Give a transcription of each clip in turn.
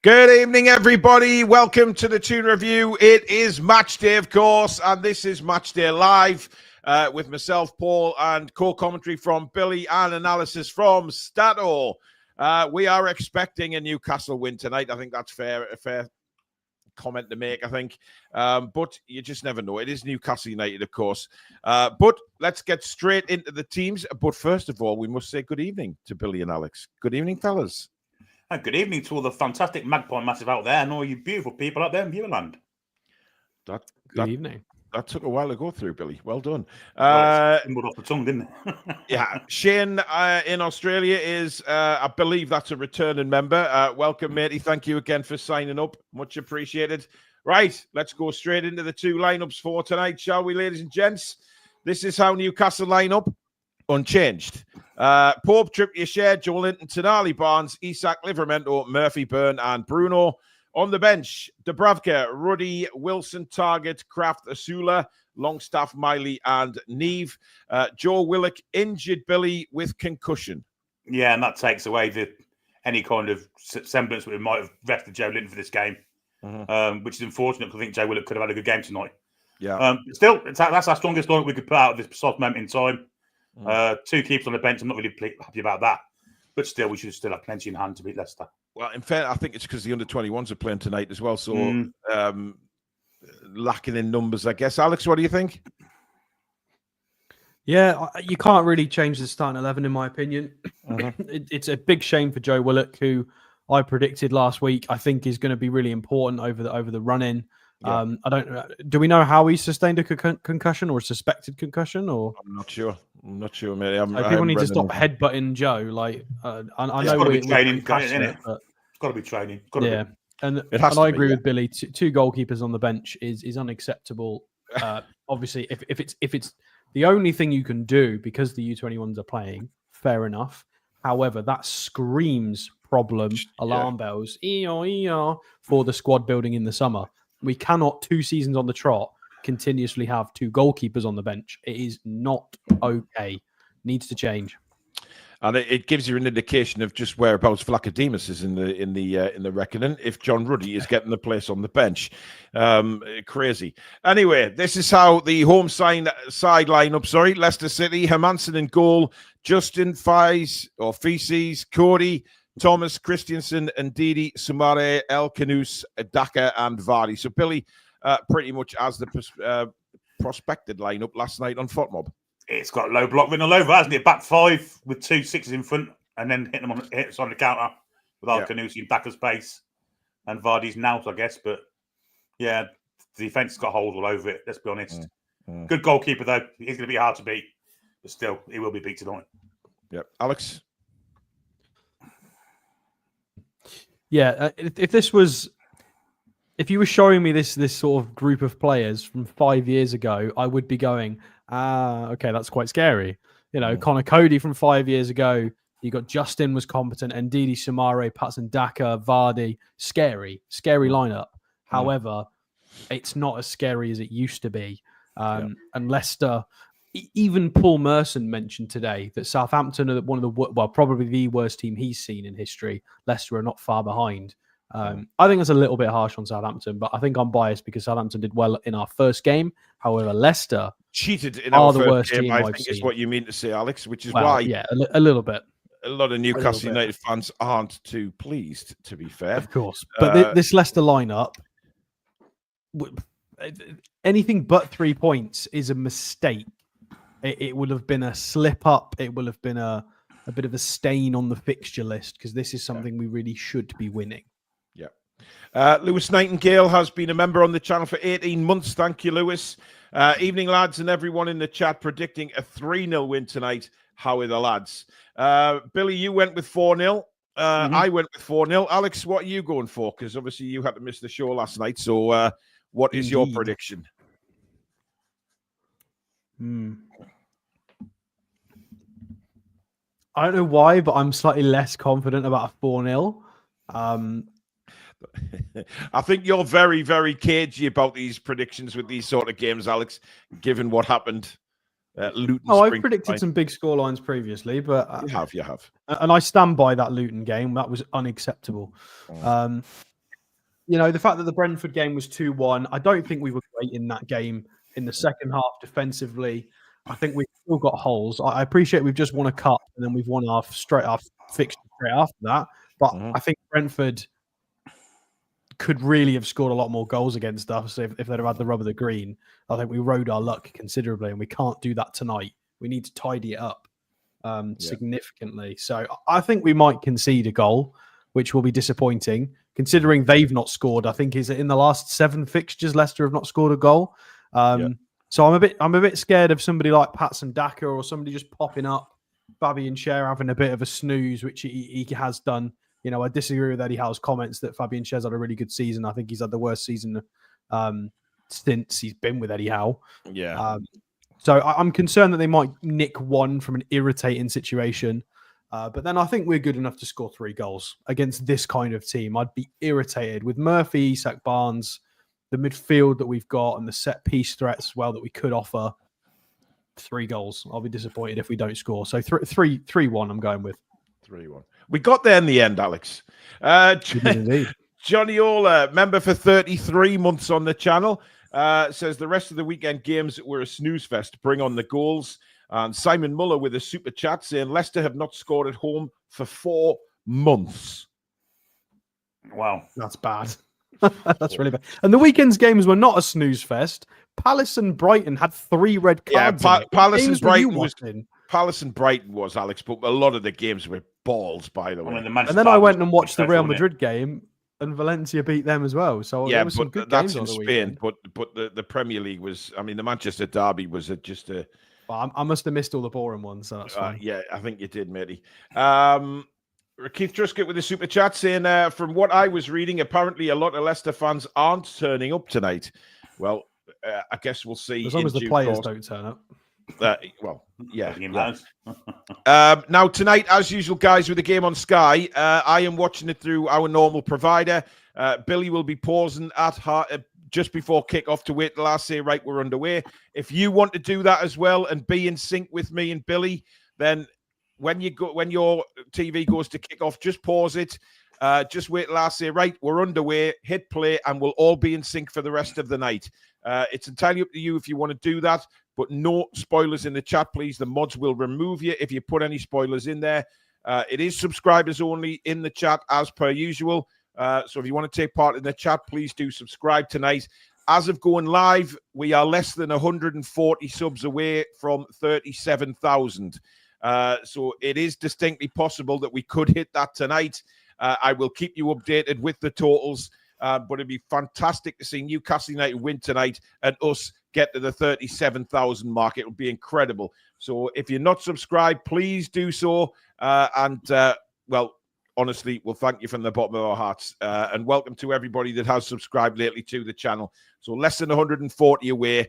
Good evening, everybody. Welcome to the Toon Review. It is match day, of course, and this is Matchday Live with myself, Paul, and co-commentary from Billy and analysis from Stato. We are expecting a Newcastle win tonight. I think that's a fair comment to make, I think. But you just never know. It is Newcastle United, of course. But let's get straight into the teams. But first of all, we must say good evening to Billy and Alex. Good evening, fellas. And good evening to all the fantastic Magpie Massive out there and all you beautiful people out there in Viewerland. Good evening. That took a while to go through, Billy. Well done. It stumbled off the tongue, didn't it? Yeah. Shane in Australia is, I believe that's a returning member. Welcome, matey. Thank you again for signing up. Much appreciated. Right, let's go straight into the two lineups for tonight, shall we, ladies and gents? This is how Newcastle line up. Unchanged. Pope, Trippier, Share, Joe Linton, Tonali, Barnes, Isak, Livramento, Murphy, Byrne, and Bruno. On the bench, Dubravka, Ruddy, Wilson, Target, Kraft, Asula, Longstaff, Miley, and Neve. Joe Willock, injured Billy with concussion. Yeah, and that takes away any kind of semblance we might have rested Joe Linton for this game, which is unfortunate because I think Joe Willock could have had a good game tonight. Yeah. Still, that's our strongest lineup we could put out at this soft moment in time. Two keepers on the bench. I'm not really happy about that, but still, we should still have plenty in hand to beat Leicester. Well, in fact, I think it's because the under-21s are playing tonight as well, so lacking in numbers, I guess. Alex, what do you think? Yeah, you can't really change the starting 11, in my opinion. It's a big shame for Joe Willock, who I predicted last week. I think is going to be really important over the run-in. Yeah. I don't. Do we know how he sustained a concussion or a suspected concussion? Or I'm not sure, mate. People need to stop headbutting Joe. Like I know we're training, it's got to be training. Yeah, and I agree with Billy. Two goalkeepers on the bench is unacceptable. Obviously, if it's the only thing you can do because the U21s are playing, fair enough. However, that screams problem, alarm bells, for the squad building in the summer. We cannot, 2 seasons on the trot, continuously have two goalkeepers on the bench. It is not okay. Needs to change. And it gives you an indication of just whereabouts Vlachodimos is in the reckoning. If John Ruddy is getting the place on the bench, crazy. Anyway, this is how the home side lineup. Sorry, Leicester City, Hermansen in goal, Justin Feces, Cody, Thomas, Christiansen, and Didi, Sumare, El Canus, Daka, and Vardy. So Billy, pretty much as the prospected lineup last night on FOTMob. It's got low block written all over, hasn't it? Back 5 with 2 6s in front, and then hits on the counter with El Canus in Daka's pace and Vardy's now, I guess. But yeah, the defense has got holes all over it. Let's be honest. Good goalkeeper though. He's going to be hard to beat, but still, he will be beat tonight. Yeah, Alex. Yeah, if you were showing me this sort of group of players from 5 years ago, I would be going, okay, that's quite scary. You know, Connor Cody from 5 years ago, you got Justin was competent, and Didi, Sumare, Patson Daka, Vardy, scary lineup. However, it's not as scary as it used to be. And Leicester, even Paul Merson mentioned today that Southampton are one of the probably the worst team he's seen in history. Leicester are not far behind. I think that's a little bit harsh on Southampton, but I think I'm biased because Southampton did well in our first game. However, Leicester cheated in our first game, game I think is what you mean to say, Alex, which is why a little bit. A lot of Newcastle United fans aren't too pleased, to be fair. Of course. But this Leicester lineup, anything but 3 points is a mistake. It would have been a slip up. It will have been a bit of a stain on the fixture list because this is something we really should be winning. Yeah. Lewis Nightingale has been a member on the channel for 18 months. Thank you, Lewis. Evening, lads, and everyone in the chat predicting a 3-0 win tonight. How are the lads? Billy, you went with 4-0. I went with 4-0. Alex, what are you going for? Because obviously you had to miss the show last night. So what is your prediction? I don't know why, but I'm slightly less confident about a 4-0. I think you're very, very cagey about these predictions with these sort of games, Alex, given what happened at Luton. I've predicted some big scorelines previously, but you have. And I stand by that Luton game. That was unacceptable. the fact that the Brentford game was 2-1, I don't think we were great in that game in the second half defensively. I think we've still got holes. I appreciate we've just won a cup and then we've won our fixture straight after that. But I think Brentford could really have scored a lot more goals against us if they'd have had the rub of the green. I think we rode our luck considerably, and we can't do that tonight. We need to tidy it up significantly. So I think we might concede a goal, which will be disappointing, considering they've not scored. I think is in the last 7 fixtures, Leicester have not scored a goal. So I'm a bit scared of somebody like Patson Daka or somebody just popping up, Fabian Schär having a bit of a snooze, which he has done. I disagree with Eddie Howe's comments that Fabian Schär's had a really good season. I think he's had the worst season since he's been with Eddie Howe. Yeah. So I'm concerned that they might nick one from an irritating situation. But then I think we're good enough to score 3 goals against this kind of team. I'd be irritated with Murphy, Isak, Barnes, the midfield that we've got, and the set piece threats as well that we could offer. 3 goals. I'll be disappointed if we don't score. So 3-1 I'm going with. 3-1. We got there in the end, Alex. Johnny Ola, member for 33 months on the channel, says the rest of the weekend games were a snooze fest. Bring on the goals. And Simon Muller with a super chat saying Leicester have not scored at home for 4 months. Wow. That's bad. That's really bad. And the weekend's games were not a snooze fest. Palace and Brighton had 3 red cards. Palace and Brighton was, Alex, but a lot of the games were balls, by the way. And then I went and watched the Real Madrid game, and Valencia beat them as well. So yeah, was some but good that's games in on the Spain. weekend. But the Premier League was, I mean, the Manchester derby was just a. Well, I must have missed all the boring ones, so that's fine. Yeah, I think you did, matey. Keith Truscott with the super chat saying, from what I was reading, apparently a lot of Leicester fans aren't turning up tonight. Well, I guess we'll see. As long as the players don't turn up. Now, tonight, as usual, guys, with the game on Sky, I am watching it through our normal provider. Billy will be pausing at just before kickoff to wait till I say, right, we're underway. If you want to do that as well and be in sync with me and Billy, then when your TV goes to kickoff, just pause it. Just wait till I say, right, we're underway, hit play, and we'll all be in sync for the rest of the night. It's entirely up to you if you want to do that, but no spoilers in the chat, please. The mods will remove you if you put any spoilers in there. It is subscribers only in the chat as per usual. So if you want to take part in the chat, please do subscribe tonight. As of going live, we are less than 140 subs away from 37,000. So it is distinctly possible that we could hit that tonight. I will keep you updated with the totals, but it'd be fantastic to see Newcastle United win tonight and us get to the 37,000 mark. It would be incredible. So if you're not subscribed, please do so. Well, honestly, we'll thank you from the bottom of our hearts. And welcome to everybody that has subscribed lately to the channel. So less than 140 away.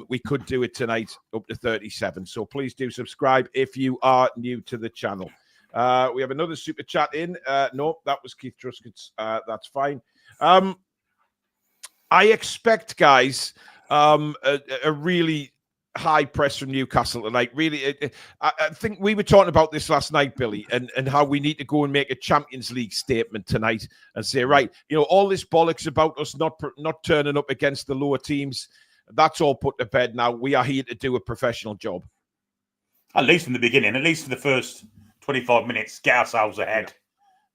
We could do it tonight up to 37. So please do subscribe if you are new to the channel. We have another super chat in. No, that was Keith Truscott's. That's fine. I expect, guys, a really high press from Newcastle tonight. Really, I think we were talking about this last night, Billy, and how we need to go and make a Champions League statement tonight and say, right, all this bollocks about us not turning up against the lower teams, that's all put to bed now. We are here to do a professional job. At least from the beginning, at least for the first 25 minutes, get ourselves ahead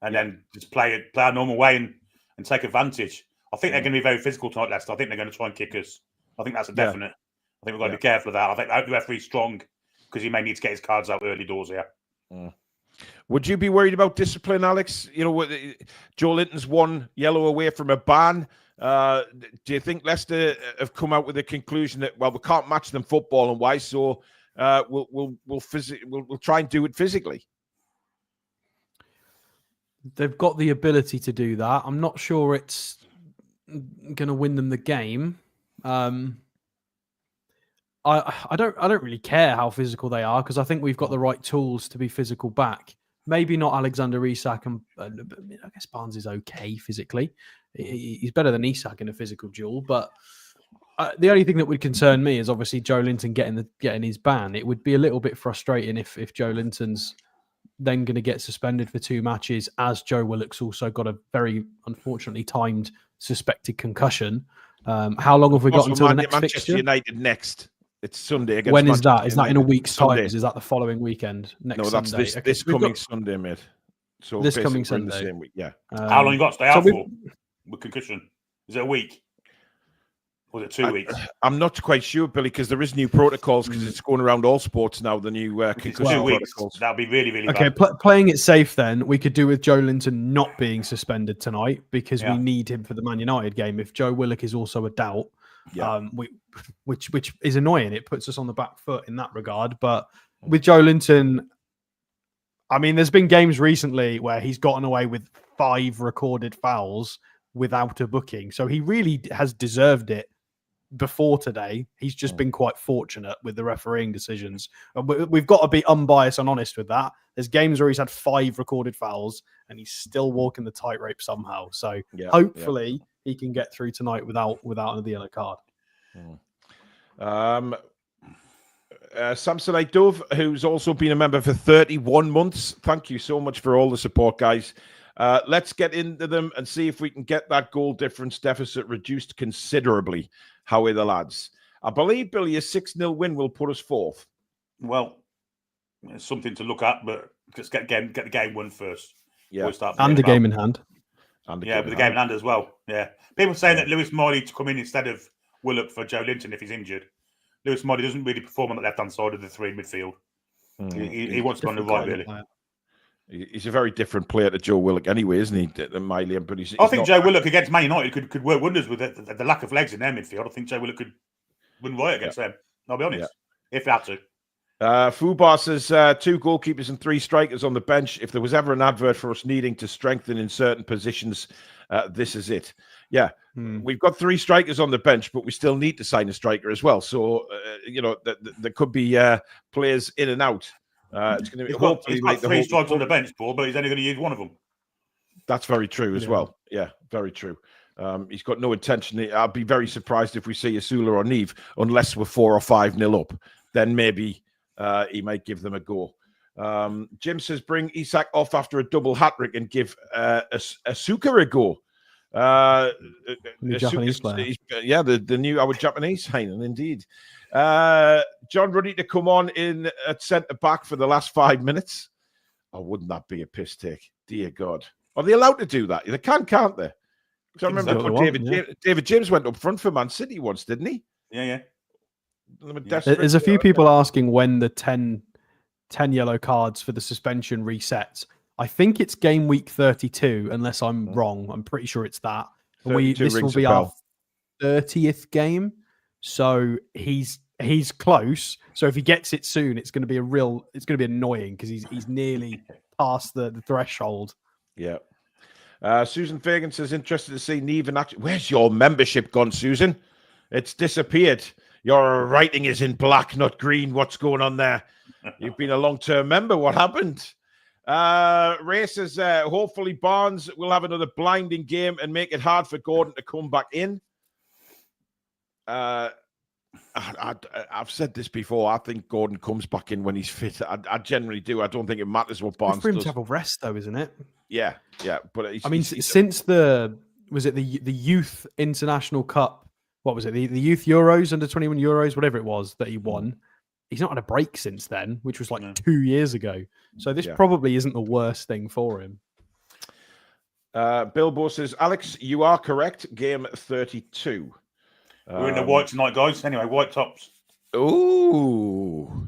and then just play our normal way and take advantage. I think they're going to be very physical tonight, Leicester. I think they're going to try and kick us. I think that's a definite. I think we've got to be careful of that. I hope the referee's strong because he may need to get his cards out early doors here. Would you be worried about discipline, Alex? Joe Linton's 1 yellow away from a ban. Do you think Leicester have come out with the conclusion that, well, we can't match them football and wise, so we'll try and do it physically? They've got the ability to do that. I'm not sure it's going to win them the game. I don't really care how physical they are because I think we've got the right tools to be physical back. Maybe not Alexander Isak, and I guess Barnes is okay physically. He's better than Isak in a physical duel, but the only thing that would concern me is obviously Joe Linton getting his ban. It would be a little bit frustrating if Joe Linton's then going to get suspended for 2 matches, as Joe Willock's also got a very unfortunately timed suspected concussion. How long have we got until the next Manchester fixture? United next. It's Sunday against. When is Manchester that? Is that in a United. week's Sunday. time? Is that the following weekend? Next No, that's Sunday? this coming Sunday, mate. So this coming we're in the Sunday. same week. Yeah. How long you got to stay out for with concussion? Is it a week? Or is it 2 weeks? I'm not quite sure, Billy, because there is new protocols because it's going around all sports now. The new concussion protocols. That'll be really, really okay. bad. Playing it safe, then we could do with Joe Linton not being suspended tonight because Yeah. we need him for the Man United game. If Joe Willock is also a doubt, which is annoying. It puts us on the back foot in that regard. But with Joe Linton, I mean, there's been games recently where he's gotten away with 5 recorded fouls without a booking, so he really has deserved it. Before today, he's just been quite fortunate with the refereeing decisions. We've got to be unbiased and honest with that. There's games where he's had 5 recorded fouls and he's still walking the tightrope somehow. So hopefully he can get through tonight without the yellow card. Samsonite Dove, who's also been a member for 31 months. Thank you so much for all the support, guys. Let's get into them and see if we can get that goal difference deficit reduced considerably. How are the lads? I believe, Billy, a 6-0 win will put us 4th. Well, it's something to look at, but just get the game won first. Yeah, and the game in hand. But the game in hand as well. Yeah, people saying that Lewis Morley to come in instead of Willock for Joe Linton if he's injured. Lewis Morley doesn't really perform on the left-hand side of the 3 midfield. He wants to go on the right, really. He's a very different player to Joe Willock anyway, isn't he? Than Miley, but I think Joe Willock against Man United could work wonders with the lack of legs in their midfield. I think Joe Willock could win right against them. I'll be honest, if they had to. Fubar says 2 goalkeepers and 3 strikers on the bench. If there was ever an advert for us needing to strengthen in certain positions, this is it. Yeah, we've got 3 strikers on the bench, but we still need to sign a striker as well. So, there could be players in and out. It's going to be he's got 3 strikers on the bench, Paul, but he's only going to use one of them. That's very true as well. Yeah, very true. He's got no intention. I'll be very surprised if we see Asula or Neve, unless we're 4 or 5-0 up. Then maybe he might give them a go. Jim says bring Isak off after a double hat-trick and give Asuka a go. New Japanese player. Yeah, the new our Japanese Heinen, indeed. John Ruddy to come on in at centre back for the last 5 minutes. Oh, wouldn't that be a piss take? Dear God. Are they allowed to do that? They can't they? Because I remember David James went up front for Man City once, didn't he? Yeah. There's a few people asking when the 10 yellow cards for the suspension resets. I think it's game week 32, unless I'm wrong. I'm pretty sure it's that. This will be our 30th game. So he's close. So if he gets it soon, it's going to be annoying because he's nearly past the threshold. Yeah. Susan Fagan says interested to see Neve in action. Where's your membership gone, Susan? It's disappeared. Your writing is in black, not green. What's going on there? You've been a long-term member. What happened? Ray says hopefully Barnes will have another blinding game and make it hard for Gordon to come back in. I've said this before. I think Gordon comes back in when he's fit. I generally do. I don't think it matters what Barnes for him does. To have a rest, though, isn't it? Yeah. But since the Youth International Cup, what was it? The Youth Euros, under 21 Euros, whatever it was that he won. He's not had a break since then, which was 2 years ago. So this probably isn't the worst thing for him. Bilbo says, Alex, you are correct. Game 32. We're in the white tonight, guys. Anyway, white tops. Ooh.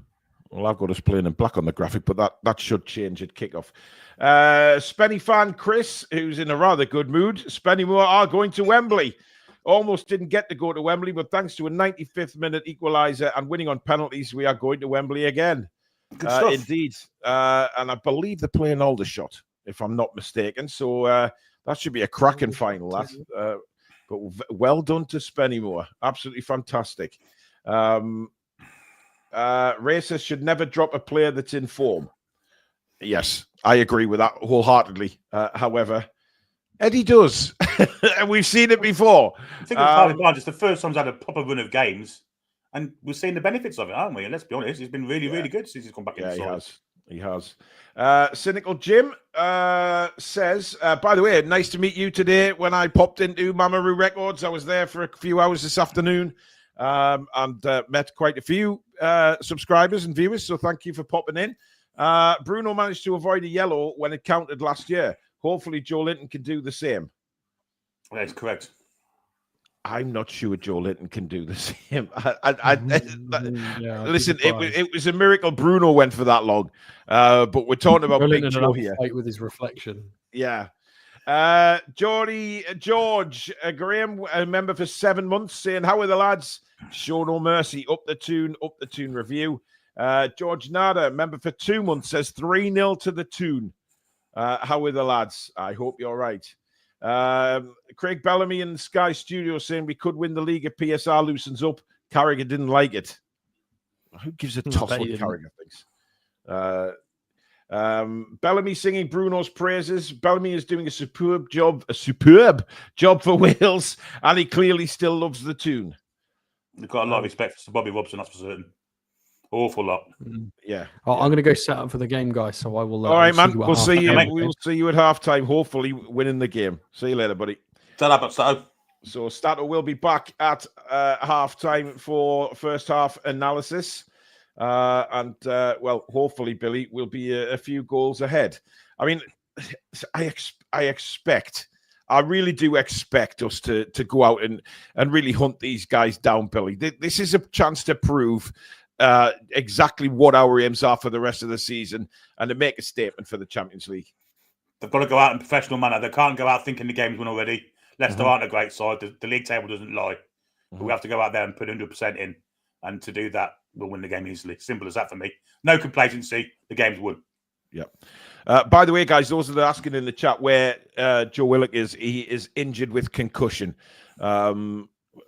Well, I've got us playing in black on the graphic, but that should change at kickoff. Spenny fan Chris, who's in a rather good mood. Spenny Moore are going to Wembley. Almost didn't get to go to Wembley, but thanks to a 95th minute equaliser and winning on penalties, we are going to Wembley again. Good stuff. Indeed. And I believe they're playing Aldershot, if I'm not mistaken. So that should be a cracking final, that. But well done to Spennymoor. Absolutely fantastic. Racers should never drop a player that's in form. Yes, I agree with that wholeheartedly. However, Eddie does. And we've seen it before. I think it's the first time he's had a proper run of games. And we're seeing the benefits of it, aren't we? And let's be honest, he's been really, really good since he's come back in the side. He has. Cynical Jim says, by the way, nice to meet you today. When I popped into Mamaroo Records, I was there for a few hours this afternoon and met quite a few subscribers and viewers. So thank you for popping in. Bruno managed to avoid a yellow when it counted last year. Hopefully, Joe Linton can do the same. That's correct. I'm not sure Joe Linton can do the same. Yeah, listen, it was a miracle Bruno went for that long. But we're talking about Big Joe here. Fight with his reflection. Yeah. George, Graham, a member for 7 months, saying, how are the lads? Show no mercy. Up the Toon review. George Nada, member for 2 months, says 3-0 to the Toon. How are the lads? I hope you're right. Craig Bellamy in Sky Studio saying we could win the league if PSR loosens up. Carragher didn't like it. Who gives a toss what Carragher thinks? Bellamy singing Bruno's praises. Bellamy is doing a superb job for Wales, and he clearly still loves the Toon. We've got a lot of respect for Bobby Robson, that's for certain. Awful lot. Yeah. I'm going to go set up for the game, guys. So I will. All right, man. We'll see you. We'll see you at halftime. Hopefully, winning the game. See you later, buddy. So Stato will be back at halftime for first half analysis, and hopefully, Billy will be a few goals ahead. I mean, I really do expect us to go out and really hunt these guys down, Billy. This is a chance to prove exactly what our aims are for the rest of the season and to make a statement for the Champions League. They've got to go out in a professional manner. They can't go out thinking the game's won already. Leicester aren't a great side. The league table doesn't lie. But we have to go out there and put 100% in. And to do that, we'll win the game easily. Simple as that for me. No complacency. The game's won. Yep. By the way, guys, those that are asking in the chat where Joe Willock is, he is injured with concussion.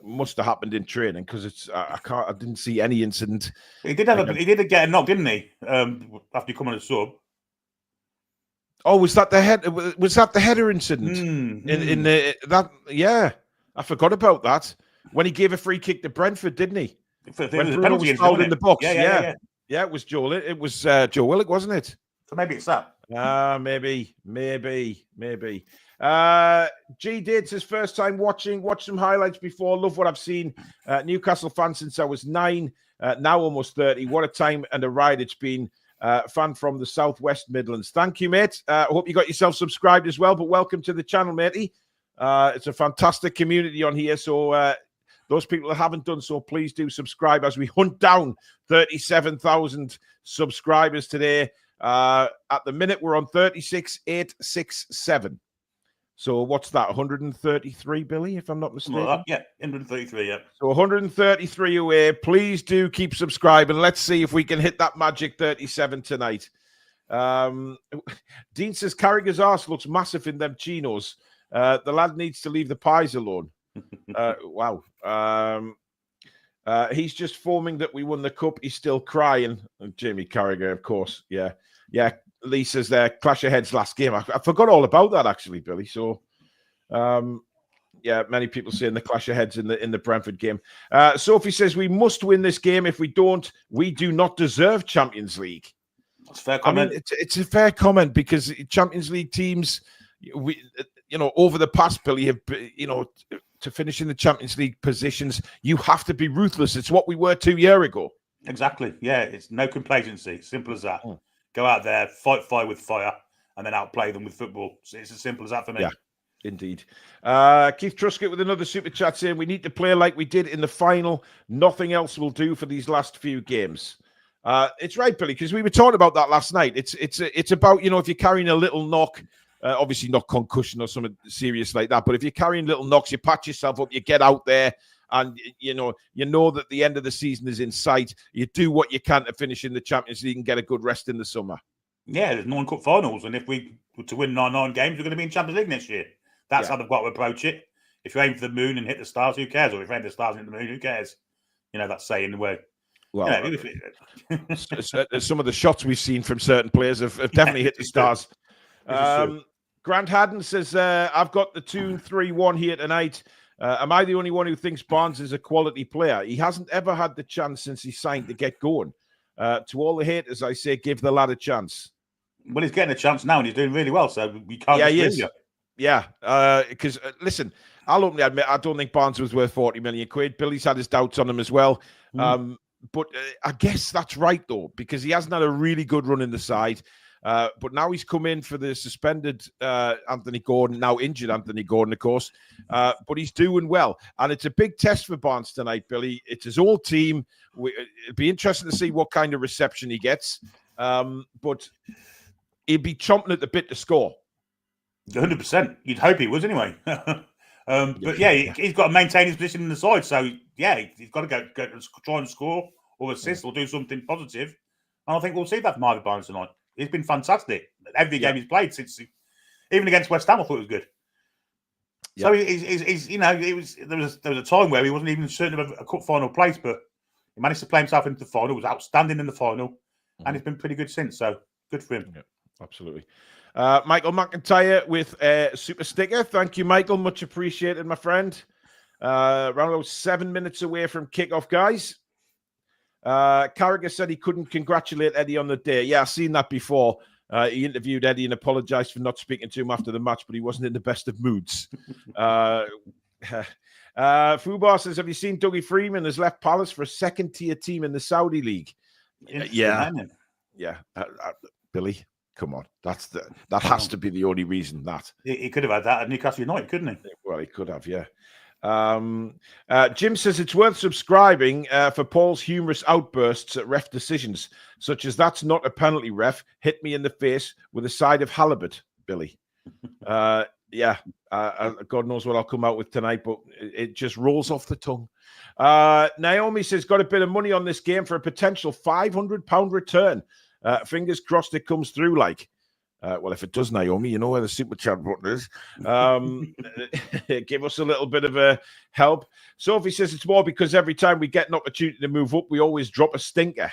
Must have happened in training because I didn't see any incident. He did get a knock, didn't he? After he come on a sub. Oh, was that the header incident? In that? Yeah, I forgot about that. When he gave a free kick to Brentford, didn't he? When Bruno was fouled in the box. Yeah, it was Joe. It was Joe Willock, wasn't it? So maybe it's that. Maybe. G did his first time watched some highlights before. Love what I've seen. Newcastle fan since I was 9, now almost 30. What a time and a ride it's been. Fan from the Southwest Midlands. Thank you, mate. I hope you got yourself subscribed as well, but welcome to the channel, matey. It's a fantastic community on here, so those people that haven't done so, please do subscribe as we hunt down 37,000 subscribers today. At the minute, we're on 36,867. So what's that? 133, Billy, if I'm not mistaken. Yeah, 133. Yeah. So 133 away. Please do keep subscribing. Let's see if we can hit that magic 37 tonight. Dean says Carragher's arse looks massive in them chinos. The lad needs to leave the pies alone. Wow. He's just foaming that we won the cup. He's still crying. Jamie Carragher, of course. Yeah. Lisa's there. Clash of heads last game. I forgot all about that, actually, Billy. So, many people saying the clash of heads in the Brentford game. Sophie says we must win this game. If we don't, we do not deserve Champions League. That's a fair comment. I mean, it's a fair comment because Champions League teams, over the past, Billy, have, to finish in the Champions League positions, you have to be ruthless. It's what we were 2 years ago. Exactly. Yeah, it's no complacency. Simple as that. Go out there, fight fire with fire, and then outplay them with football. So it's as simple as that for me. Yeah, indeed. Keith Truscott with another super chat saying we need to play like we did in the final. Nothing else will do for these last few games. It's right, Billy, because we were talking about that last night. It's about, if you're carrying a little knock, obviously not concussion or something serious like that, but if you're carrying little knocks, you patch yourself up, you get out there, and you know that the end of the season is in sight. You do what you can to finish in the Champions League and get a good rest in the summer. Yeah, there's 9 cup finals, and if we were to win 9 games, we're going to be in Champions League next year. That's how they've got to approach it. If you aim for the moon and hit the stars, who cares? Or if you aim for the stars and hit the moon, who cares? That's saying the way. Well, some of the shots we've seen from certain players have definitely hit the stars. Grant Haddon says, I've got the Toon 3-1 here tonight. Am I the only one who thinks Barnes is a quality player? He hasn't ever had the chance since he signed to get going. To all the haters, I say, give the lad a chance. Well, he's getting a chance now, and he's doing really well. So we can't. Yeah, he is. Yeah, because listen, I'll openly admit I don't think Barnes was worth 40 million quid. Billy's had his doubts on him as well. But I guess that's right though, because he hasn't had a really good run in the side. But now he's come in for the suspended Anthony Gordon, now injured Anthony Gordon, of course. But he's doing well. And it's a big test for Barnes tonight, Billy. It's his whole team. It'd be interesting to see what kind of reception he gets. But he'd be chomping at the bit to score. 100%. You'd hope he was anyway. But yeah, he's got to maintain his position in the side. So yeah, he's got to go try and score or assist or do something positive. And I think we'll see that from Ivor Barnes tonight. He's been fantastic. Every game he's played since, even against West Ham, I thought it was good. So he's there was a time where he wasn't even certain of a cup final place, but he managed to play himself into the final. Was outstanding in the final, and he's been pretty good since. So good for him. Yeah, absolutely. Michael McIntyre with a super sticker. Thank you, Michael. Much appreciated, my friend. Around about 7 minutes away from kickoff, guys. Carragher said he couldn't congratulate Eddie on the day. Yeah, I've seen that before. He interviewed Eddie and apologized for not speaking to him after the match, but he wasn't in the best of moods. Fubar says, have you seen Dougie Freeman has left Palace for a second-tier team in the Saudi League? Yeah. Billy, come on. That has to be the only reason that. He could have had that at Newcastle United, couldn't he? Well, he could have, yeah. Jim says it's worth subscribing for Paul's humorous outbursts at ref decisions, such as that's not a penalty, ref. Hit me in the face with a side of halibut, Billy. God knows what I'll come out with tonight, but it just rolls off the tongue. Naomi says, got a bit of money on this game for a potential £500 return. Fingers crossed it comes through like. Well, if it does, Naomi, you know where the super chat button is. Give us a little bit of a help. Sophie says it's more because every time we get an opportunity to move up, we always drop a stinker.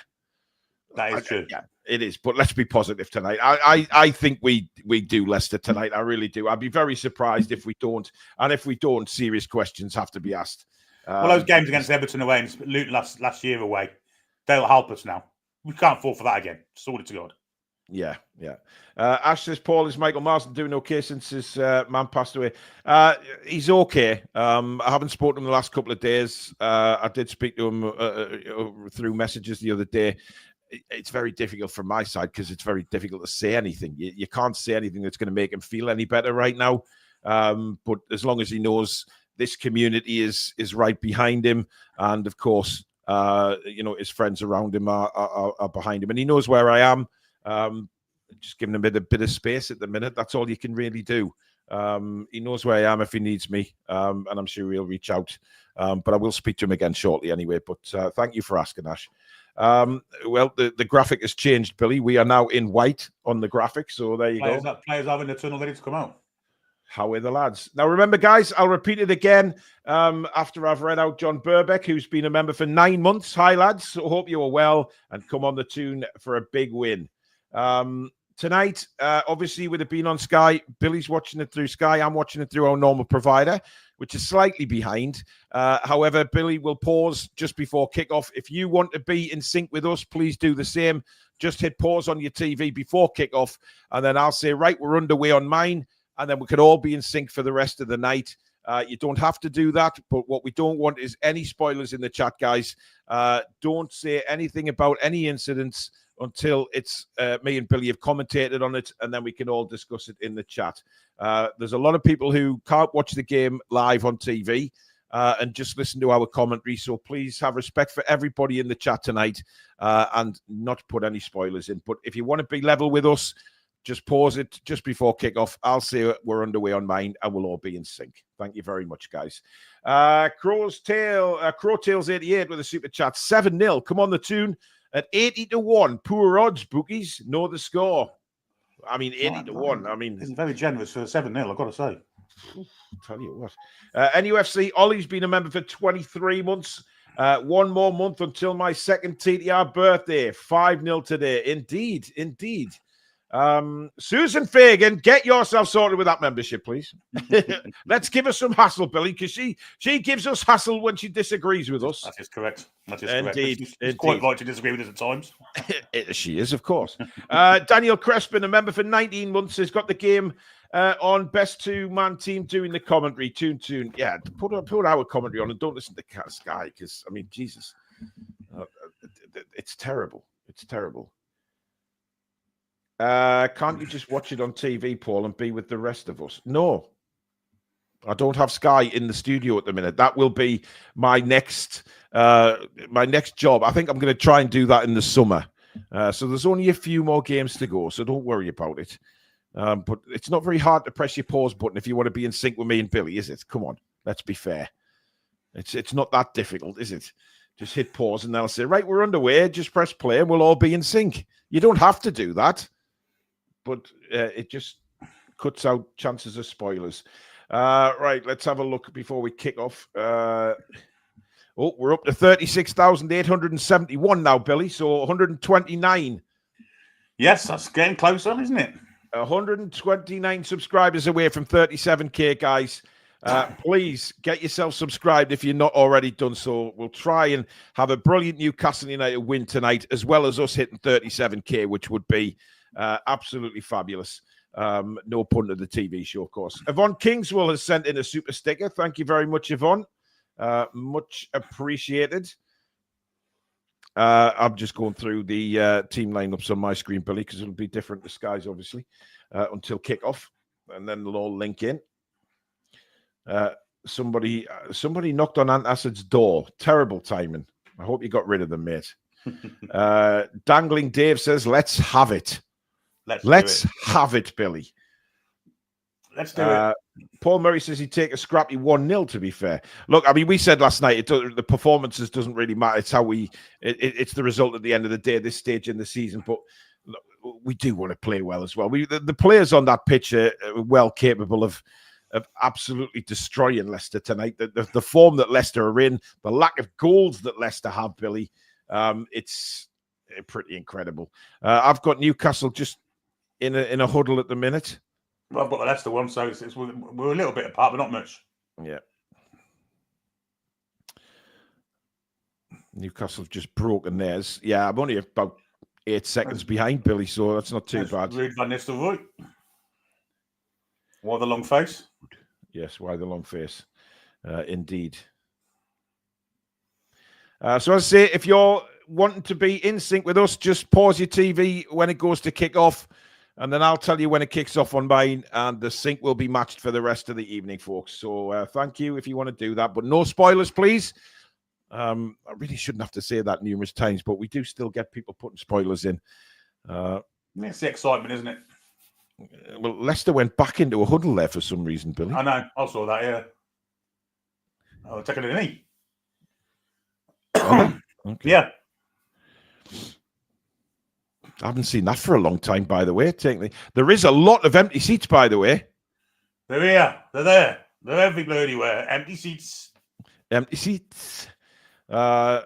That is true. Yeah, it is. But let's be positive tonight. I think we do Leicester tonight. I really do. I'd be very surprised if we don't. And if we don't, serious questions have to be asked. Well, those games against Everton away and Luton last year away, they'll help us now. We can't fall for that again. Sorted to God. Yeah. Ash says, Paul, is Michael Marsden doing okay since his man passed away? He's okay. I haven't spoken to him the last couple of days. I did speak to him through messages the other day. It's very difficult from my side because it's very difficult to say anything. You can't say anything that's going to make him feel any better right now. But as long as he knows this community is right behind him, and of course, his friends around him are behind him, and he knows where I am. Just giving him a bit of space at the minute. That's all you can really do. He knows where I am if he needs me, and I'm sure he'll reach out. But I will speak to him again shortly anyway. But thank you for asking, Ash. Well, the graphic has changed, Billy. We are now in white on the graphic, so there you go. Players are in the tunnel ready to come out. How are the lads? Now, remember, guys, I'll repeat it again after I've read out John Burbeck, who's been a member for 9 months. Hi, lads. So hope you are well and come on the Toon for a big win. Tonight, obviously, with it being on Sky, Billy's watching it through Sky. I'm watching it through our normal provider, which is slightly behind. However, Billy will pause just before kickoff. If you want to be in sync with us, please do the same. Just hit pause on your TV before kickoff, and then I'll say, right, we're underway on mine, and then we can all be in sync for the rest of the night. You don't have to do that, but what we don't want is any spoilers in the chat, guys. Don't say anything about any incidents until it's me and Billy have commentated on it, and then we can all discuss it in the chat. There's a lot of people who can't watch the game live on TV and just listen to our commentary, so please have respect for everybody in the chat tonight and not put any spoilers in. But if you want to be level with us, just pause it just before kickoff. I'll say we're underway on mine, and we'll all be in sync. Thank you very much, guys. Crowtails 88 with a super chat. 7-0. Come on, the Toon. At 80-1, poor odds, bookies. Know the score. I mean, 80-1. I mean, it's very generous for 7-0, I've got to say. I'll tell you what. NUFC, Ollie's been a member for 23 months. 1 more month until my second TTR birthday. 5-0 today. Indeed. Susan Fagan, get yourself sorted with that membership, please. Let's give her some hassle, Billy, because she gives us hassle when she disagrees with us. That is correct. That is Indeed. correct. She's quite right to disagree with us at times. She is, of course. Daniel Crespin, a member for 19 months, has got the game on best two-man team doing the commentary. Toon. Yeah, put our commentary on and don't listen to Sky because, I mean, Jesus. It's terrible. It's terrible. Can't you just watch it on TV, Paul, and be with the rest of us? No. I don't have Sky in the studio at the minute. That will be my next job. I think I'm going to try and do that in the summer. So there's only a few more games to go, so don't worry about it. But it's not very hard to press your pause button if you want to be in sync with me and Billy, is it? Come on, let's be fair. It's not that difficult, is it? Just hit pause and they'll say, right, we're underway. Just press play and we'll all be in sync. You don't have to do that. But it just cuts out chances of spoilers. Right, let's have a look before we kick off. We're up to 36,871 now, Billy. So 129. Yes, that's getting closer, isn't it? 129 subscribers away from 37K, guys. Please get yourself subscribed if you're not already done so. We'll try and have a brilliant Newcastle United win tonight, as well as us hitting 37K, which would be absolutely fabulous. No pun to the TV show, of course. Yvonne Kingswell has sent in a super sticker. Thank you very much, Yvonne. Much appreciated. I'm just going through the team lineups on my screen, Billy, because it'll be different to Sky's, obviously, until kickoff, and then they'll all link in. Somebody knocked on Antacid's door. Terrible timing. I hope you got rid of them, mate. Dangling Dave says, let's have it. Let's have it, Billy. Let's do it. Paul Murray says he'd take a scrappy 1-0, to be fair. Look, I mean, we said last night, the performances doesn't really matter. It's how it's the result at the end of the day at this stage in the season. But look, we do want to play well as well. The players on that pitch are well capable of absolutely destroying Leicester tonight. The form that Leicester are in, the lack of goals that Leicester have, Billy, it's pretty incredible. I've got Newcastle just in a huddle at the minute. Well, I've got the Leicester one, so we're a little bit apart, but not much. Yeah. Newcastle's just broken theirs. Yeah, I'm only about 8 seconds behind, Billy, so that's not too bad. Ruud van Nistelrooy. Why the long face? Yes, why the long face? Indeed. So as I say, if you're wanting to be in sync with us, just pause your TV when it goes to kick off, and then I'll tell you when it kicks off on mine, and the sync will be matched for the rest of the evening, folks. So thank you if you want to do that, but no spoilers, please. I really shouldn't have to say that numerous times, but we do still get people putting spoilers in. It's the excitement, isn't it? Well, Leicester went back into a huddle there for some reason, Billy. I know. I saw that, yeah. Oh, taking a knee. Okay. Yeah. I haven't seen that for a long time, by the way. There is a lot of empty seats, by the way. They're here. They're there. They're everywhere. Empty seats. Empty seats. So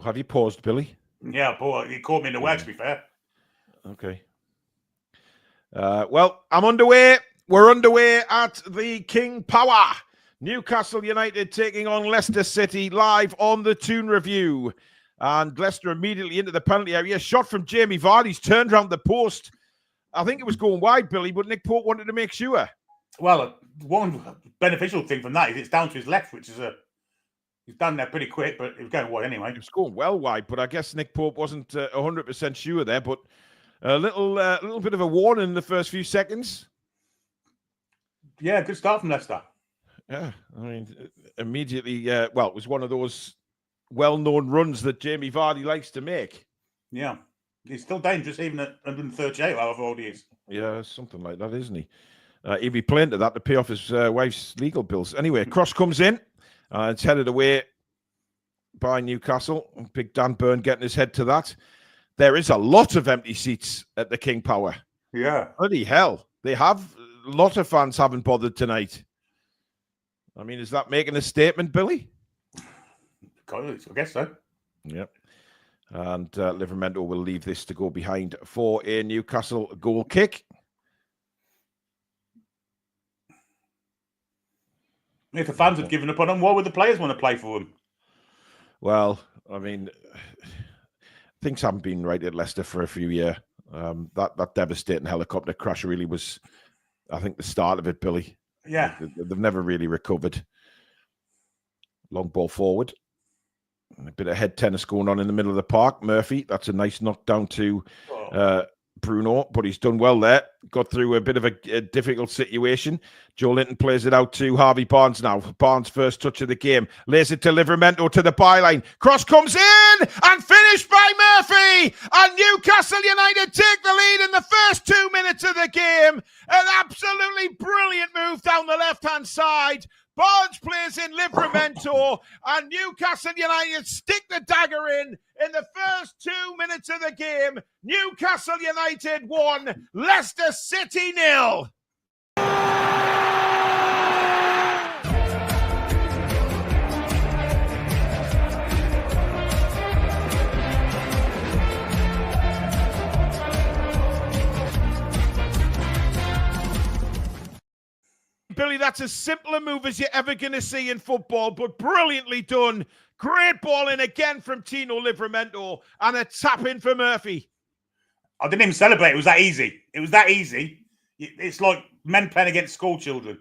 have you paused, Billy? Yeah, Paul. You caught me in the way, to be fair. Okay. Well, I'm underway. We're underway at the King Power. Newcastle United taking on Leicester City live on the Toon Review. And Leicester immediately into the penalty area. Shot from Jamie Vardy's turned round the post. I think it was going wide, Billy, but Nick Pope wanted to make sure. Well, one beneficial thing from that is it's down to his left, which is he's done there pretty quick, but it was going wide anyway. It was going well wide, but I guess Nick Pope wasn't 100% sure there. But a little bit of a warning in the first few seconds. Yeah, good start from Leicester. Yeah, I mean, immediately, it was one of those well-known runs that Jamie Vardy likes to make. Yeah, he's still dangerous even at 138, however old he is. Yeah, something like that, isn't he? He'd be playing to that to pay off his wife's legal bills. Anyway, cross comes in. It's headed away by Newcastle. Big Dan Burn getting his head to that. There is a lot of empty seats at the King Power. Yeah. Bloody hell. They have, a lot of fans haven't bothered tonight. I mean, is that making a statement, Billy? I guess so. Yep. And Livramento will leave this to go behind for a Newcastle goal kick. If the fans had given up on them, why would the players want to play for them? Well, I mean, things haven't been right at Leicester for a few years. That devastating helicopter crash really was, I think, the start of it, Billy. Yeah. They've never really recovered. Long ball forward. A bit of head tennis going on in the middle of the park. Murphy, that's a nice knockdown to Bruno, but he's done well there. Got through a bit of a difficult situation. Joe Linton plays it out to Harvey Barnes now. Barnes' first touch of the game. Lays it to Livramento to the byline. Cross comes in and finished by Murphy. And Newcastle United take the lead in the first 2 minutes of the game. An absolutely brilliant move down the left-hand side. Barnes plays in Livramento, and Newcastle United stick the dagger in the first 2 minutes of the game. Newcastle United 1, Leicester City 0. Billy, that's as simple a move as you're ever going to see in football, but brilliantly done. Great ball in again from Tino Livramento and a tap in for Murphy. I didn't even celebrate. It was that easy. It was that easy. It's like men playing against school children.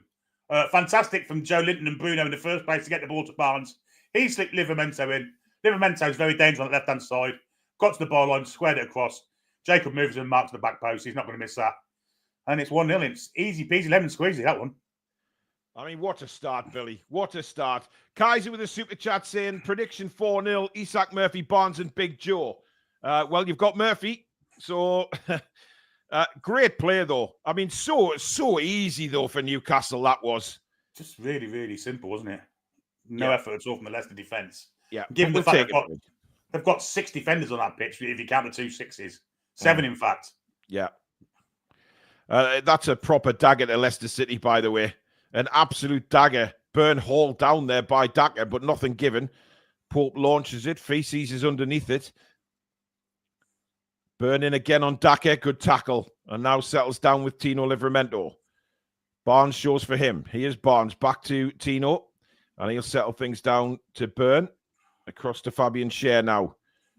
Fantastic from Joe Linton and Bruno in the first place to get the ball to Barnes. He slipped Livramento in. Livramento is very dangerous on the left-hand side. Got to the ball line, squared it across. Jacob moves and marks the back post. He's not going to miss that. And it's 1-0. It's easy peasy, lemon squeezy, that one. I mean, what a start, Billy. What a start. Kaiser with a super chat saying, prediction 4-0, Isak, Murphy, Barnes and Big Joe. Well, you've got Murphy. So, great play, though. I mean, so easy, though, for Newcastle, that was. Just really, really simple, wasn't it? No effort at all from the Leicester defence. Yeah. Given the fact they've got 6 defenders on that pitch, if you count the 2 sixes. 7, in fact. Yeah. That's a proper dagger to Leicester City, by the way. An absolute dagger. Burn hauled down there by Daka, but nothing given. Pope launches it. Feces is underneath it. Burn in again on Daka. Good tackle. And now settles down with Tino Livramento. Barnes shows for him. Here's Barnes back to Tino. And he'll settle things down to Burn. Across to Fabian Schär now.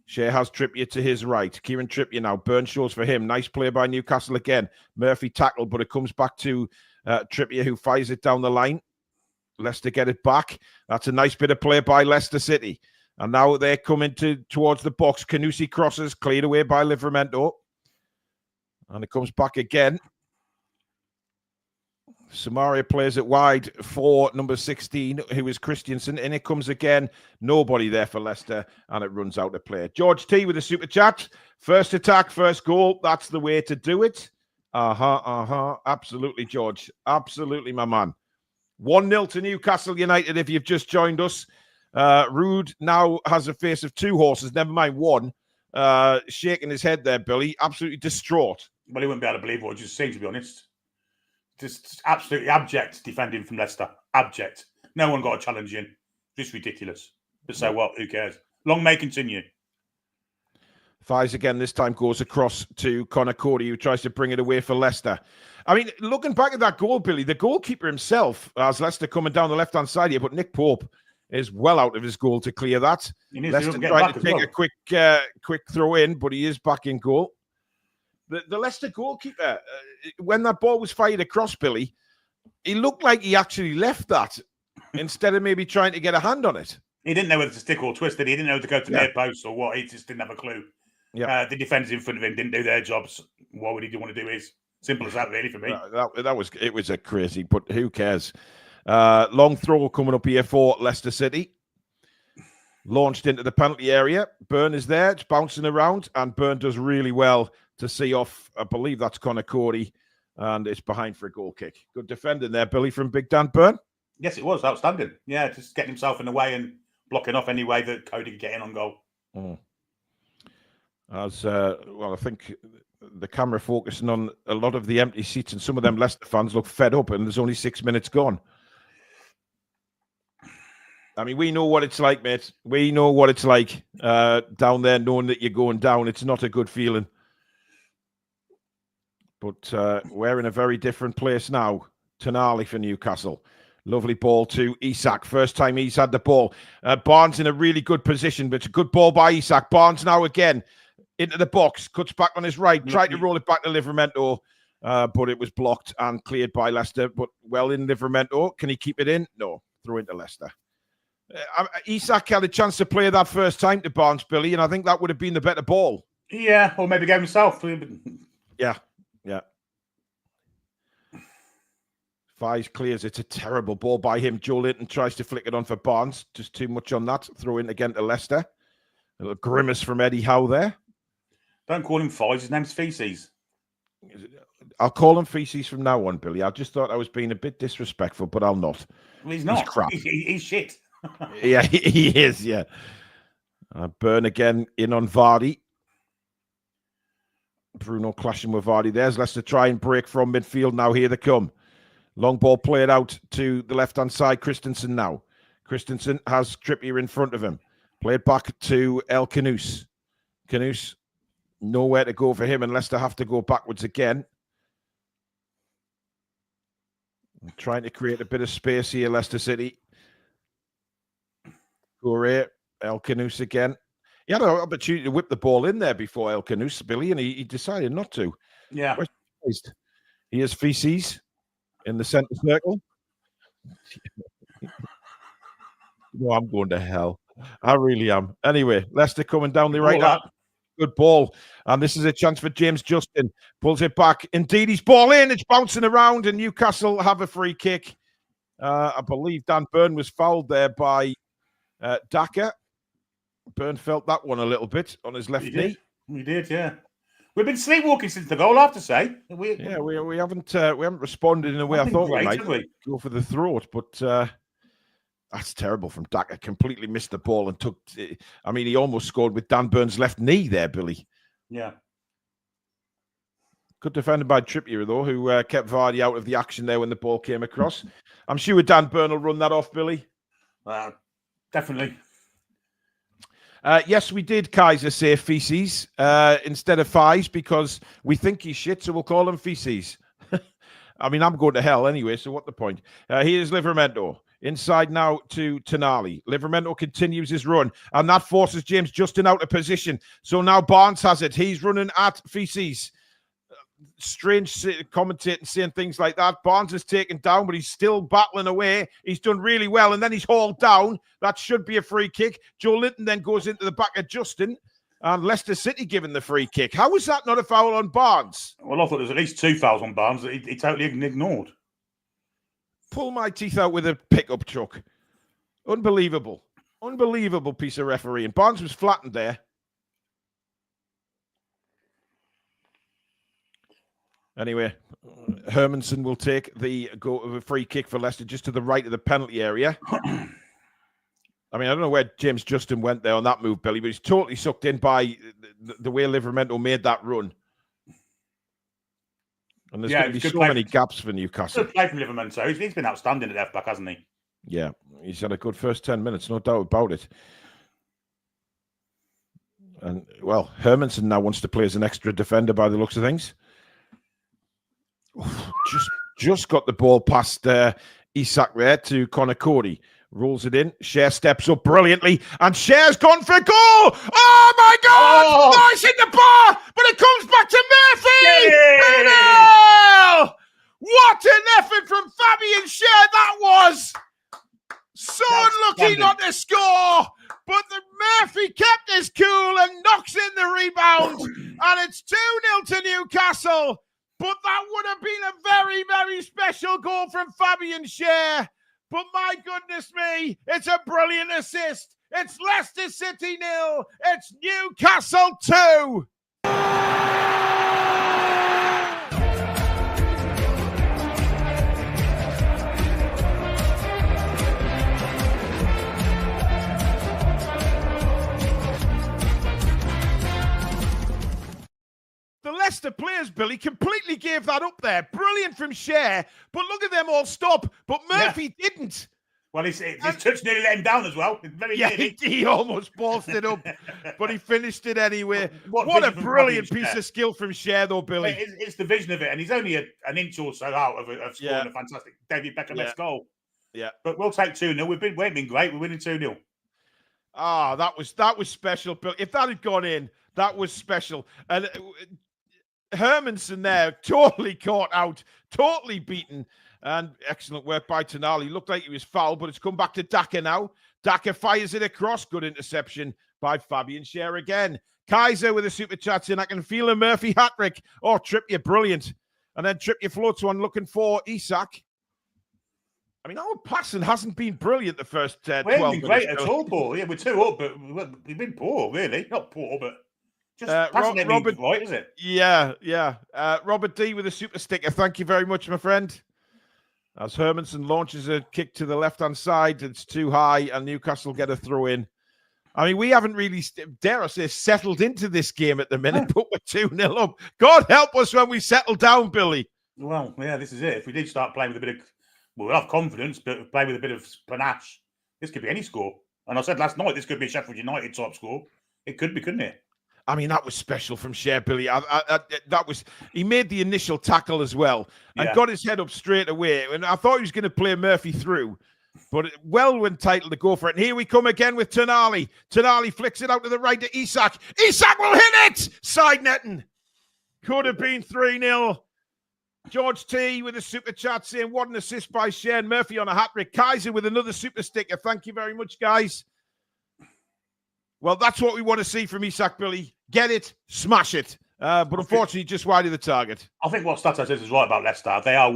Schär has Trippier to his right. Kieran Trippier now. Burn shows for him. Nice play by Newcastle again. Murphy tackled, but it comes back to Trippier, who fires it down the line. Leicester get it back. That's a nice bit of play by Leicester City. And now they're coming towards the box. Canusi crosses, cleared away by Livramento. And it comes back again. Samaria plays it wide for number 16, who is Christensen. And it comes again. Nobody there for Leicester. And it runs out of play. George T with a super chat. First attack, first goal. That's the way to do it. Absolutely, George. Absolutely, my man. 1-0 to Newcastle United if you've just joined us. Rude now has a face of 2 horses, never mind 1. Shaking his head there, Billy. Absolutely distraught. Well, he wouldn't be able to believe what he just seen, to be honest. Just absolutely abject defending from Leicester. Abject. No one got a challenge in. Just ridiculous. But so what? Who cares? Long may continue. Fires again, this time goes across to Conor Cody, who tries to bring it away for Leicester. I mean, looking back at that goal, Billy, the goalkeeper himself, as Leicester coming down the left-hand side here, but Nick Pope is well out of his goal to clear that. Leicester trying to take a quick throw in, but he is back in goal. The Leicester goalkeeper, when that ball was fired across, Billy, he looked like he actually left that instead of maybe trying to get a hand on it. He didn't know whether to stick or twist it. He didn't know to go to near post or what. He just didn't have a clue. Yeah. The defenders in front of him didn't do their jobs. What would he want to do his? Simple as that, really, for me. It was a crazy, but who cares? Long throw coming up here for Leicester City. Launched into the penalty area. Burn is there. It's bouncing around, and Burn does really well to see off. I believe that's Conor Cody, and it's behind for a goal kick. Good defending there, Billy, from Big Dan Burn. Yes, it was outstanding. Yeah, just getting himself in the way and blocking off any way that Cody could get in on goal. Well, I think the camera focusing on a lot of the empty seats, and some of them Leicester fans look fed up, and there's only 6 minutes gone. I mean, we know what it's like, mate. We know what it's like down there, knowing that you're going down. It's not a good feeling. But we're in a very different place now. Tonali for Newcastle. Lovely ball to Isak. First time he's had the ball. Barnes in a really good position, but it's a good ball by Isak. Barnes now again into the box. Cuts back on his right. Tried to roll it back to Livramento, but it was blocked and cleared by Leicester. But well in Livramento. Can he keep it in? No. Throw into Leicester. Isak had a chance to play that first time to Barnes, Billy, and I think that would have been the better ball. Yeah, or maybe gave himself. Yeah. Fies clears. It's a terrible ball by him. Joe Linton tries to flick it on for Barnes. Just too much on that. Throw in again to Leicester. A little grimace from Eddie Howe there. Don't call him Fies. His name's Feces. I'll call him Feces from now on, Billy. I just thought I was being a bit disrespectful, but I'll not. Well, he's not. He's crap. He's shit. Yeah, he is, yeah. Burn again in on Vardy. Bruno clashing with Vardy. There's Leicester try and break from midfield. Now here they come. Long ball played out to the left-hand side. Christensen now. Christensen has Trippier in front of him. Played back to El Canouse. Canouse, nowhere to go for him, and Leicester have to go backwards again. Trying to create a bit of space here, Leicester City. Gouré, El Canouse again. He had an opportunity to whip the ball in there before El Canouse, Billy, and he decided not to. Yeah. Here's Feces in the centre circle. No, I'm going to hell. I really am. Anyway, Leicester coming down the right. Good ball. And this is a chance for James Justin. Pulls it back. Indeed, he's ball in. It's bouncing around, and Newcastle have a free kick. I believe Dan Burn was fouled there by Daka. Burn felt that one a little bit on his left knee. We did, yeah. We've been sleepwalking since the goal, I have to say. We haven't responded in a way I thought we might. Go for the throat, but that's terrible from Daka. Completely missed the ball and took. I mean, he almost scored with Dan Burn's left knee there, Billy. Yeah. Good defended by Trippier though, who kept Vardy out of the action there when the ball came across. I'm sure Dan Burn will run that off, Billy. Definitely. Yes, we did, Kaiser, say Feces instead of Fies because we think he's shit, so we'll call him Feces. I mean, I'm going to hell anyway, so what the point? Here's Livramento. Inside now to Tonali. Livramento continues his run, and that forces James Justin out of position. So now Barnes has it. He's running at Feces. Strange commentating, saying things like that. Barnes is taken down, but he's still battling away. He's done really well, and then he's hauled down. That should be a free kick. Joe Linton then goes into the back of Justin, and Leicester City given the free kick. How was that not a foul on Barnes? Well, I thought there was at least 2 fouls on Barnes that he totally ignored. Pull my teeth out with a pickup truck. Unbelievable. Unbelievable piece of refereeing. Barnes was flattened there. Anyway, Hermanson will take the go of a free kick for Leicester just to the right of the penalty area. I mean, I don't know where James Justin went there on that move, Billy, but he's totally sucked in by the way Livramento made that run. And there's going to be so many gaps for Newcastle. Good play from Livramento. He's been outstanding at left back, hasn't he? Yeah, he's had a good first 10 minutes, no doubt about it. And, well, Hermanson now wants to play as an extra defender by the looks of things. Just got the ball past Isak there to Connor Cody. Rolls it in. Cher steps up brilliantly. And Cher's gone for goal. Oh, my God. Oh, it's hit the bar. But it comes back to Murphy. Yeah. What an effort from Fabian Cher that was. So unlucky not to score. But the Murphy kept his cool and knocks in the rebound. And it's 2-0 to Newcastle. But that would have been a very, very special goal from Fabian Cher. But my goodness me, it's a brilliant assist. It's Leicester City 0. It's Newcastle 2. The Leicester players, Billy, completely gave that up there. Brilliant from Cher, but look at them all stop. But Murphy didn't. Well, his touch nearly let him down as well. Very nearly. He almost ballsed it up, but he finished it anyway. What a vision from brilliant Fabian piece Schär. of skill from Schär, though, Billy. It's the vision of it, and he's only an inch or so out of scoring a fantastic David Beckham-esque goal. Yeah, but we'll take 2-0. We haven't been great. We're winning 2-0. Ah, that was special, Bill. If that had gone in, that was special. And Hermanson there, totally caught out, totally beaten. And excellent work by Tonali. Looked like he was fouled, but it's come back to Daka now. Daka fires it across. Good interception by Fabian Schär again. Kaiser with a super chat in. I can feel a Murphy hat-trick. Oh, Trippier, brilliant. And then Trippier floats one looking for Isak. I mean, our passing hasn't been brilliant the first 12 minutes. We haven't been great at all, Paul. Yeah, we're 2 up, but we've been poor, really. Not poor, but just passing Robert, right, is it? Yeah. Robert D with a super sticker. Thank you very much, my friend. As Hermanson launches a kick to the left-hand side, it's too high, and Newcastle get a throw in. I mean, we haven't really, dare I say, settled into this game at the minute, but we're 2-0 up. God help us when we settle down, Billy. Well, yeah, this is it. If we did start playing with a bit of, we'll have confidence, but play with a bit of panache, this could be any score. And I said last night, this could be a Sheffield United type score. It could be, couldn't it? I mean, that was special from Schär, Billy. He made the initial tackle as well and got his head up straight away. And I thought he was going to play Murphy through, but well entitled to go for it. And here we come again with Tonali. Tonali flicks it out to the right to Isak. Isak will hit it! Side netting. Could have been 3-0. George T with a super chat saying, what an assist by Schär. Murphy on a hat-trick. Kaiser with another super sticker. Thank you very much, guys. Well, that's what we want to see from Isak, Billy. Get it, smash it. But unfortunately, just wide of the target. I think what Stato says is right about Leicester. They are.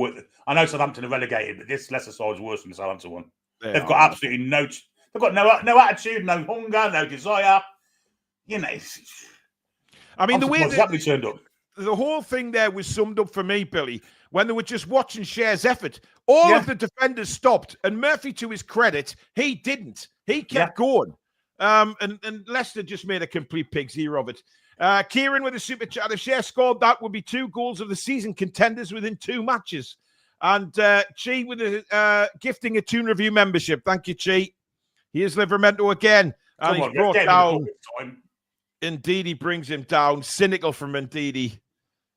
I know Southampton are relegated, but this Leicester side is worse than the Southampton one. They've got absolutely no. They've got no attitude, no hunger, no desire. You know. I mean, the way that we turned up. The whole thing there was summed up for me, Billy, when they were just watching Schär's effort. All of the defenders stopped, and Murphy, to his credit, he didn't. He kept going. And Leicester just made a complete pig's ear of it. Kieran with a super chat. If Schär scored that, would be 2 goals of the season contenders within 2 matches. And Chi with a gifting a Toon Review membership. Thank you, Chi. Here's Livermento again. And he's brought down. Indeed, he brings him down. Cynical from Ndidi.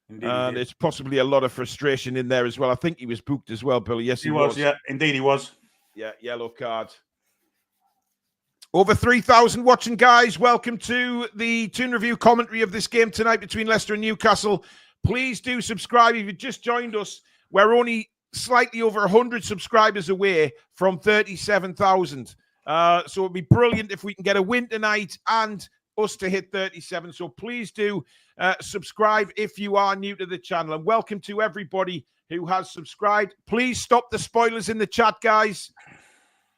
And it's possibly a lot of frustration in there as well. I think he was booked as well, Billy. Yes, he was. Yeah, indeed he was. Yeah, yellow card. Over 3,000 watching, guys. Welcome to the Toon Review commentary of this game tonight between Leicester and Newcastle. Please do subscribe if you just joined us. We're only slightly over 100 subscribers away from 37,000. So it'd be brilliant if we can get a win tonight and us to hit 37. So please do subscribe if you are new to the channel. And welcome to everybody who has subscribed. Please stop the spoilers in the chat, guys.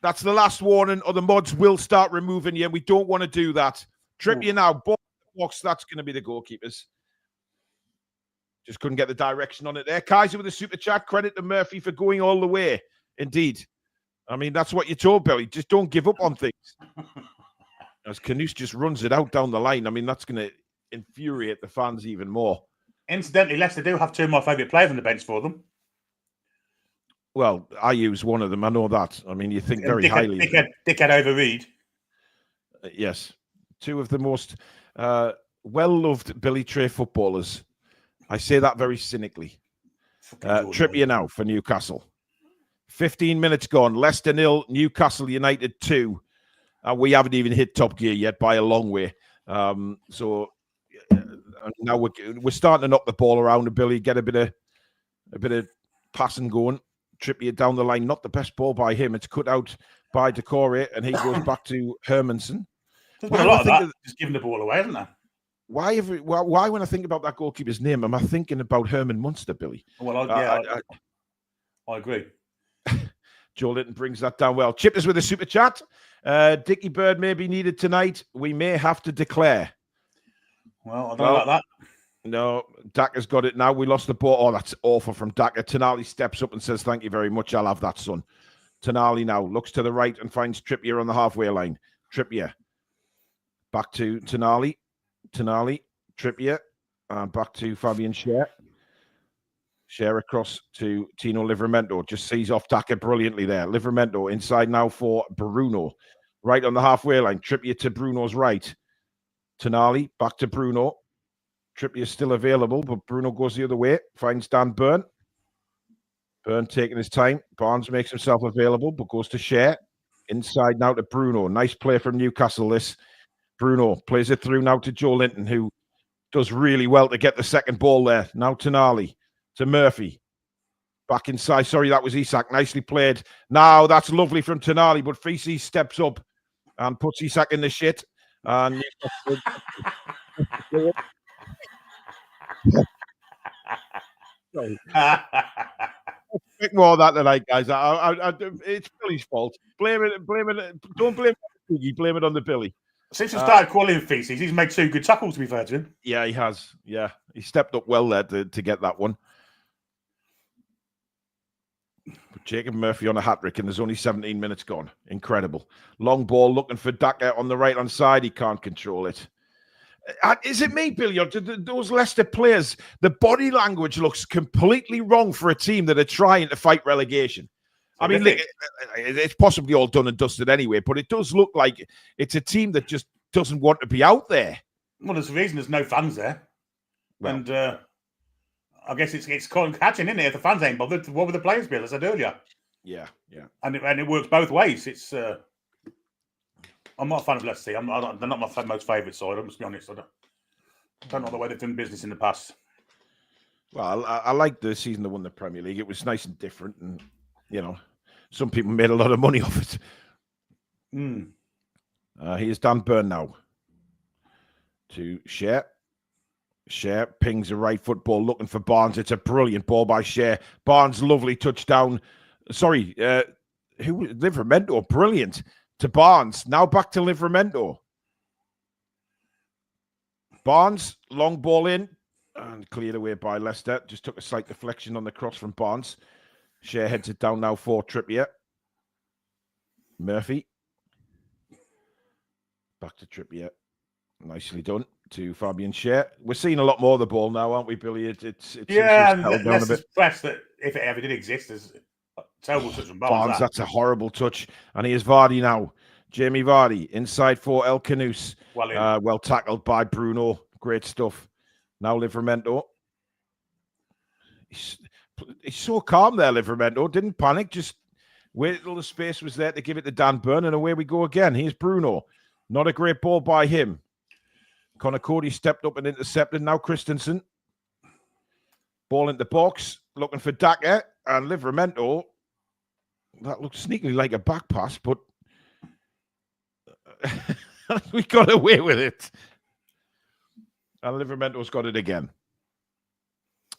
That's the last warning, or the mods will start removing you, and we don't want to do that. Trippier now, box, that's going to be the goalkeepers. Just couldn't get the direction on it there. Kaiser with a super chat. Credit to Murphy for going all the way. Indeed. I mean, that's what you're told, Billy. Just don't give up on things. As Canute just runs it out down the line, I mean, that's going to infuriate the fans even more. Incidentally, Leicester do have 2 of my favourite players on the bench for them. Well, I use one of them. I know that. I mean, you think very highly. Dickhead over Reed. Yes. 2 of the most well-loved Billy Tray footballers. I say that very cynically. Trippier now for Newcastle. 15 minutes gone. Leicester 0, Newcastle United 2. We haven't even hit top gear yet by a long way. So now we're starting to knock the ball around a Billy, get a bit of passing going. Trippier down the line, not the best ball by him. It's cut out by Decore, and he goes back to Hermanson. There's been a lot of that, just giving the ball away, isn't there? Why when I think about that goalkeeper's name, am I thinking about Herman Munster, Billy? Well, I agree. Joe Linton brings that down well. Chippers with a super chat. Dickie Bird may be needed tonight. We may have to declare. Well, I don't know about that. No, Daka's got it now. We lost the ball. Oh, that's awful from Daka. Tonali steps up and says, thank you very much. I'll have that, son. Tonali now looks to the right and finds Trippier on the halfway line. Trippier. Back to Tonali. Trippier. Back to Fabian Schär. Share across to Tino Livramento. Just sees off Daka brilliantly there. Livramento inside now for Bruno. Right on the halfway line. Trippier to Bruno's right. Tonali back to Bruno. Trippier still available, but Bruno goes the other way. Finds Dan Burn. Burn taking his time. Barnes makes himself available, but goes to Share. Inside now to Bruno. Nice play from Newcastle, this. Bruno plays it through now to Joe Linton, who does really well to get the second ball there. Now Tonali to Murphy. Back inside. Sorry, that was Isak. Nicely played. Now that's lovely from Tonali, but Fisi steps up and puts Isak in the shit. And more of that tonight, guys. It's Billy's fault. Blame it. Don't blame Piggy. Blame it on the Billy. Since he started calling him feces, he's made 2 good tackles, to be fair to him. Yeah, he has. Yeah, he stepped up well there to get that one. But Jacob Murphy on a hat-trick, and there's only 17 minutes gone. Incredible. Long ball looking for Daka on the right-hand side. He can't control it. Is it me, Billy? Or those Leicester players, the body language looks completely wrong for a team that are trying to fight relegation. I mean, it's possibly all done and dusted anyway, but it does look like it's a team that just doesn't want to be out there. Well, there's a reason there's no fans there. Well, and I guess it's catching, isn't it? If the fans ain't bothered, what would the players be, as I said earlier? Yeah. And it works both ways. It's I'm not a fan of Leicester City. They're not my most favourite side, I must be honest. I don't know the way they've done business in the past. Well, I like the season they won the Premier League. It was nice and different, and some people made a lot of money off it. Here's Dan Burn now to Share. Share pings a right foot ball looking for Barnes. It's a brilliant ball by Share. Barnes, lovely touchdown. Sorry, Livramento, brilliant to Barnes. Now back to Livramento. Barnes, long ball in and cleared away by Leicester. Just took a slight deflection on the cross from Barnes. Share heads it down now for Trippier. Murphy. Back to Trippier. Nicely done to Fabian Share. We're seeing a lot more of the ball now, aren't we, Billy? It's yeah, and Leicester's press that, if it ever did exist, is a terrible touch from Barnes. That's a horrible touch. And here's Vardy now. Jamie Vardy inside for El Canoes. Well tackled by Bruno. Great stuff. Now Livramento. He's so calm there, Livramento. Didn't panic. Just waited till the space was there to give it to Dan Burn, and away we go again. Here's Bruno. Not a great ball by him. Connor Cody stepped up and intercepted. Now Christensen. Ball into the box. Looking for Daka. And Livramento. That looks sneakily like a back pass, but we got away with it. And Livramento's got it again.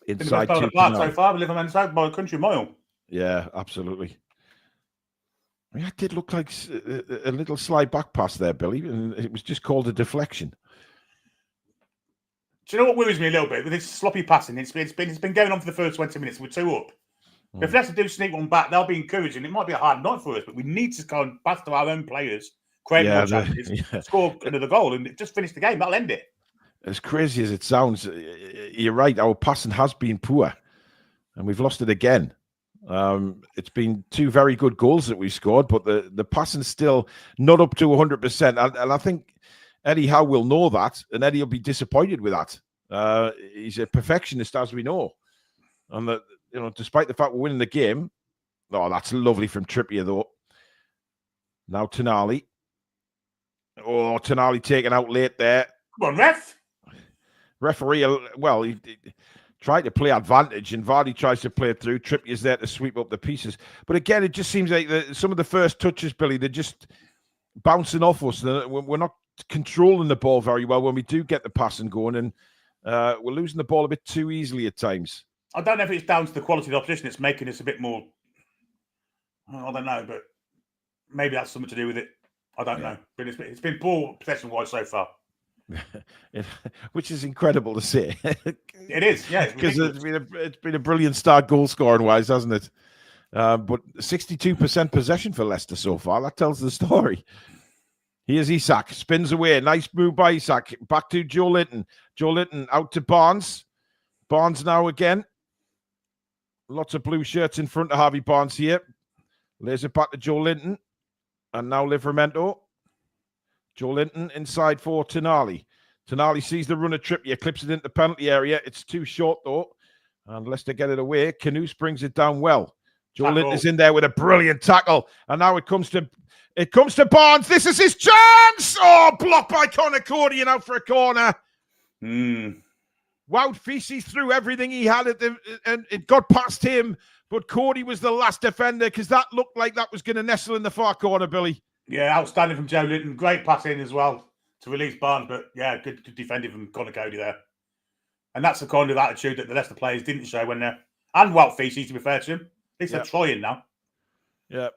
Inside so far, Livramento's by a country mile. Yeah, absolutely. I mean, it did look like a little slide back pass there, Billy, and it was just called a deflection. Do you know what worries me a little bit with this sloppy passing? It's been going on for the first 20 minutes. We're 2 up. If Leicester do sneak one back, they'll be encouraging. It might be a hard night for us, but we need to kind of pass to our own players, create more chances, score another goal, and just finish the game. That'll end it. As crazy as it sounds, you're right. Our passing has been poor, and we've lost it again. It's been 2 very good goals that we scored, but the passing's still not up to 100%. And I think Eddie Howe will know that, and Eddie will be disappointed with that. He's a perfectionist, as we know. And that, despite the fact we're winning the game, that's lovely from Trippier, though. Now Tonali. Oh, Tonali taken out late there. Come on, ref. Referee, well, he tried to play advantage, and Vardy tries to play it through. Trippier's there to sweep up the pieces. But again, it just seems like some of the first touches, Billy, they're just bouncing off us. We're not controlling the ball very well when we do get the passing going, and we're losing the ball a bit too easily at times. I don't know if it's down to the quality of the opposition. It's making us a bit more, I don't know, but maybe that's something to do with it. I don't know. But it's been poor possession-wise so far. Which is incredible to see. It is, yeah. Because it's been a brilliant start goal-scoring-wise, hasn't it? But 62% possession for Leicester so far. That tells the story. Here's Isak. Spins away. Nice move by Isak. Back to Joe Linton. Joe Linton out to Barnes. Barnes now again. Lots of blue shirts in front of Harvey Barnes here. Lays it back to Joe Linton. And now Livramento. Joe Linton inside for Tonali. Tonali sees the run of Trippier, clips it into the penalty area. It's too short, though. And Leicester get it away. Kanouse brings it down well. Joe Linton is in there with a brilliant tackle. And now it comes to Barnes. This is his chance. Oh, blocked by Connor Cody and out for a corner. Wout Feces threw everything he had and it got past him. But Cody was the last defender because that looked like that was going to nestle in the far corner, Billy. Yeah, outstanding from Joe Linton. Great pass in as well to release Barnes. But yeah, good defending from Connor Cody there. And that's the kind of attitude that the Leicester players didn't show when they're... And Wout Feces, to be fair to him. At least they're trying now. Yeah.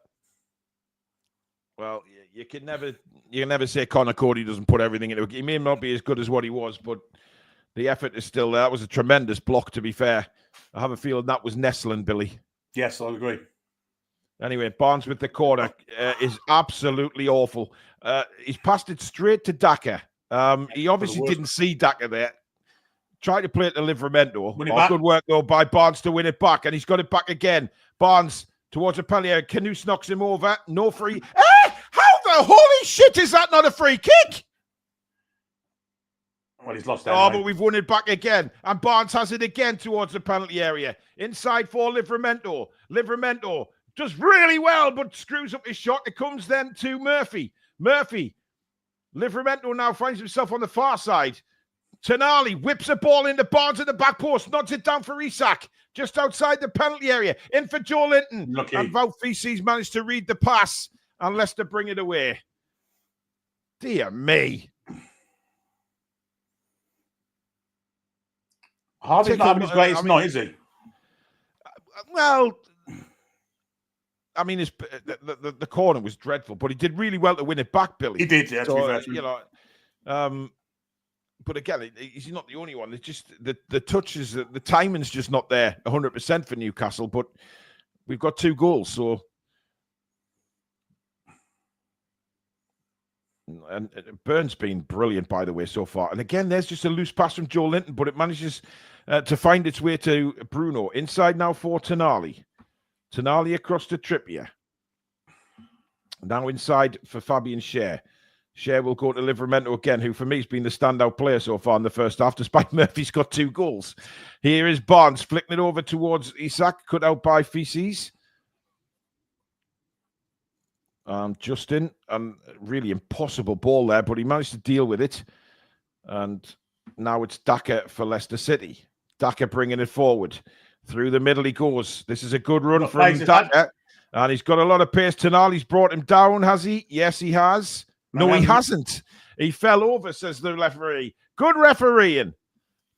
Well, you can never say Connor Cody doesn't put everything into it. He may not be as good as what he was, but the effort is still there. That was a tremendous block, to be fair. I have a feeling that was nestling, Billy. Yes, I agree. Anyway, Barnes with the corner is absolutely awful. He's passed it straight to Daka. He obviously didn't see Daka there. Tried to play it to Livramento. Good work, though, by Barnes to win it back. And he's got it back again. Barnes towards a penalty area. Kanouse knocks him over. No free. How the holy shit is that not a free kick? Well, he's lost that. Oh, but we've won it back again. And Barnes has it again towards the penalty area. Inside for Livramento. Livramento does really well, but screws up his shot. It comes then to Murphy. Livramento now finds himself on the far side. Tonali whips a ball into Barnes at the back post, nods it down for Isak, just outside the penalty area. In for Joe Linton. And Wout Feces managed to read the pass, and Leicester bring it away. Dear me. Harvey's not having his greatest night, is he? Well, I mean, the corner was dreadful, but he did really well to win it back, Billy. He did, yeah. So, you know, but again, he's not the only one. It's just the touches, the timing's just not there 100% for Newcastle. But we've got 2 goals, so and Burns been brilliant, by the way, so far. And again, there's just a loose pass from Joe Linton, but it manages to find its way to Bruno. Inside now for Tonali. Tonali across to Trippier. Now inside for Fabian Schär. Schär will go to Livramento again, who for me has been the standout player so far in the first half, despite Murphy's got 2 goals. Here is Barnes flicking it over towards Isak, cut out by Feces. Justin, really impossible ball there, but he managed to deal with it. And now it's Daka for Leicester City. Daka bringing it forward. Through the middle he goes. This is a good run from Daka. And he's got a lot of pace. Tonali's brought him down, has he? Yes, he has. No, he hasn't. He fell over, says the referee. Good refereeing.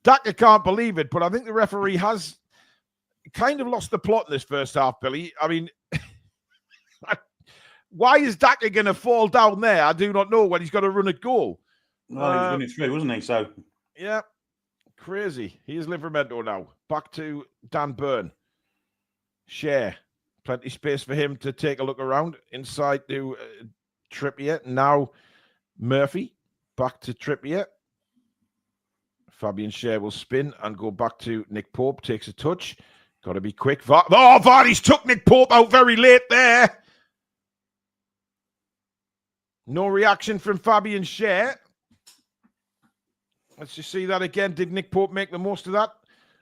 Daka can't believe it, but I think the referee has kind of lost the plot in this first half, Billy. I mean, why is Daka going to fall down there? I do not know when he's got to run a goal. Well, he was running through, wasn't he? So, yeah, crazy. Here's Livramento now. Back to Dan Burn. Schär. Plenty space for him to take a look around. Inside to Trippier. Now Murphy. Back to Trippier. Fabian Schär will spin and go back to Nick Pope. Takes a touch. Got to be quick. Vardy's took Nick Pope out very late there. No reaction from Fabian Schär. Let's just see that again. Did Nick Pope make the most of that?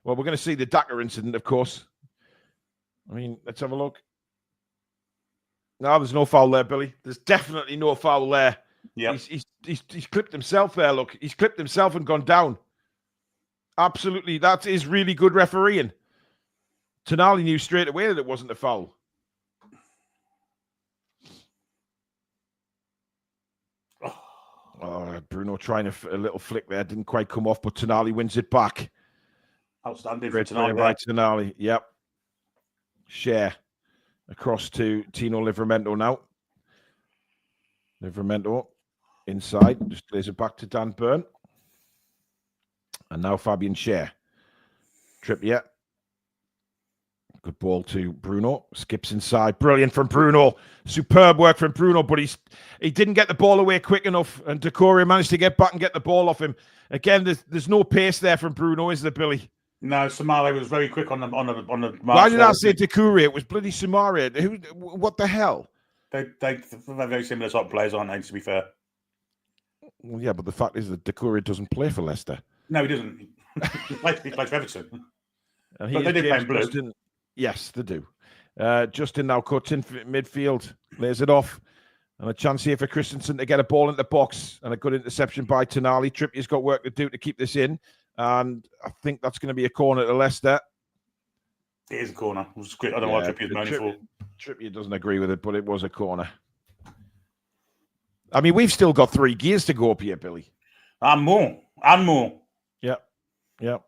Well, we're going to see the Daka incident, of course. I mean, let's have a look. No, there's no foul there, Billy. There's definitely no foul there. Yeah, he's clipped himself there. Look, he's clipped himself and gone down. Absolutely, that is really good refereeing. Tonali knew straight away that it wasn't a foul. Oh, Bruno trying a little flick there. Didn't quite come off, but Tonali wins it back. Outstanding for Tonali. Right, Tonali. Yep. Schär across to Tino Livramento now. Livramento inside. Just plays it back to Dan Burn. And now Fabian Schär. Trippier. Good ball to Bruno. Skips inside. Brilliant from Bruno. Superb work from Bruno, but he didn't get the ball away quick enough. And Decore managed to get back and get the ball off him. Again, there's no pace there from Bruno, is there, Billy? No, Somali was very quick on the march. Why did I say Doucouré? It was bloody Somali. What the hell? They're very similar sort of players, aren't they? To be fair. Well, yeah, but the fact is that Doucouré doesn't play for Leicester. No, he doesn't. He plays for Everton. And but they do play in blue. Justin. Yes, they do. Justin now cuts in midfield, lays it off. And a chance here for Christensen to get a ball into the box. And a good interception by Tonali. Trippier's got work to do to keep this in. And I think that's going to be a corner to Leicester. It is a corner. It was great. I don't know what Trippier's moaning for. Trippier doesn't agree with it, but it was a corner. I mean, we've still got 3 gears to go up here, Billy. And more. Yep.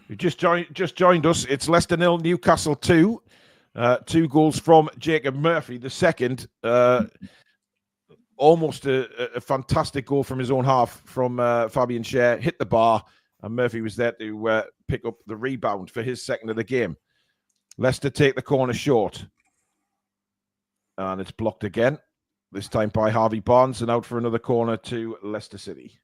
You just joined us. It's Leicester 0, Newcastle 2. 2 goals from Jacob Murphy. The second, almost a fantastic goal from his own half from Fabian Schär. Hit the bar, and Murphy was there to pick up the rebound for his second of the game. Leicester take the corner short. And it's blocked again. This time by Harvey Barnes, and out for another corner to Leicester City.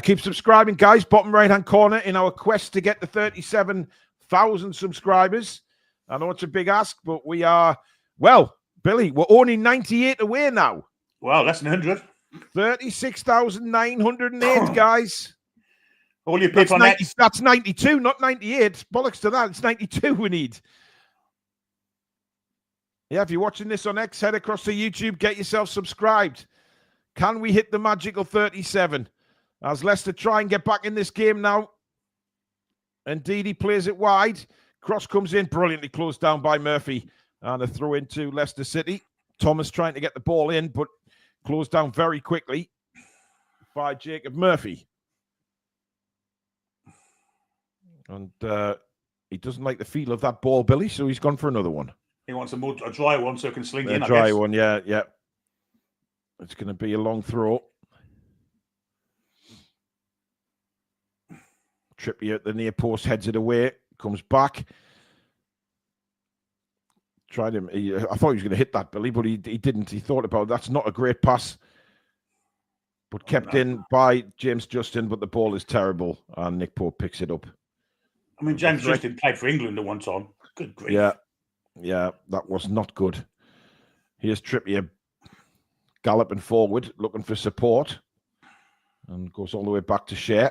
Keep subscribing, guys. Bottom right-hand corner in our quest to get to 37,000 subscribers. I know it's a big ask, but we are, well, Billy, we're only 98 away now. Well, less than 100. 36,908, guys. All your people that's 92, not 98. Bollocks to that. It's 92 we need. Yeah, if you're watching this on X, head across to YouTube, get yourself subscribed. Can we hit the magical 37? As Leicester try and get back in this game now. Indeed, he plays it wide. Cross comes in, brilliantly closed down by Murphy. And a throw into Leicester City. Thomas trying to get the ball in, but closed down very quickly by Jacob Murphy. And he doesn't like the feel of that ball, Billy, so he's gone for another one. He wants a dry one so he can sling in, a dry one, yeah. It's going to be a long throw. Trippier at the near post, heads it away, comes back. Tried him. I thought he was going to hit that, Billy, but he didn't. He thought about it. That's not a great pass, but kept in by James Justin, but the ball is terrible, and Nick Pope picks it up. I mean, James Justin played for England at one time. Good grief. Yeah, that was not good. Here's Trippier galloping forward, looking for support, and goes all the way back to Schär.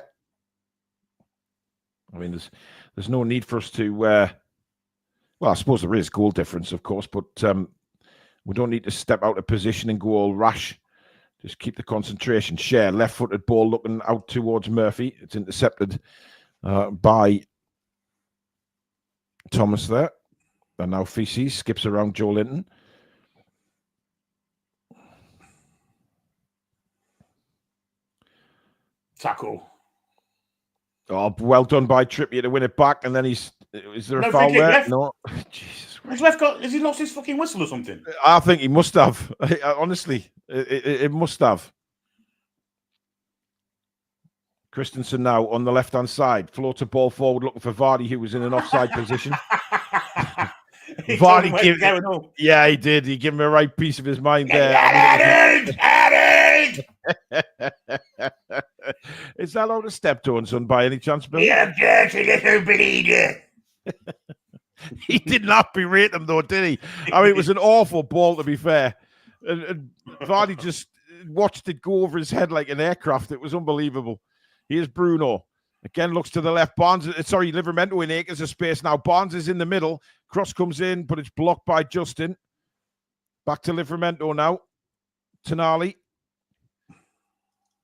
I mean, there's no need for us to. Well, I suppose there is goal difference, of course, but we don't need to step out of position and go all rash. Just keep the concentration. Schär, left-footed ball looking out towards Murphy. It's intercepted by Thomas there. And now Feces skips around Joe Linton. Tackle. Oh, well done by Trippier to win it back. And then is there a foul there? No. Jesus Christ. Has he lost his fucking whistle or something? I think he must have. Honestly, it must have. Christensen now on the left-hand side. Floats a ball forward looking for Vardy, who was in an offside position. Vardy he did. He gave him a right piece of his mind there. Is that out of Steptoe, son, by any chance, Bill? You dirty little bleeder. He did not berate him, though, did he? I mean, it was an awful ball, to be fair. And Vardy just watched it go over his head like an aircraft. It was unbelievable. Here's Bruno. Again, looks to the left. Livramento in acres of space now. Barnes is in the middle. Cross comes in, but it's blocked by Justin. Back to Livramento now. Tonali.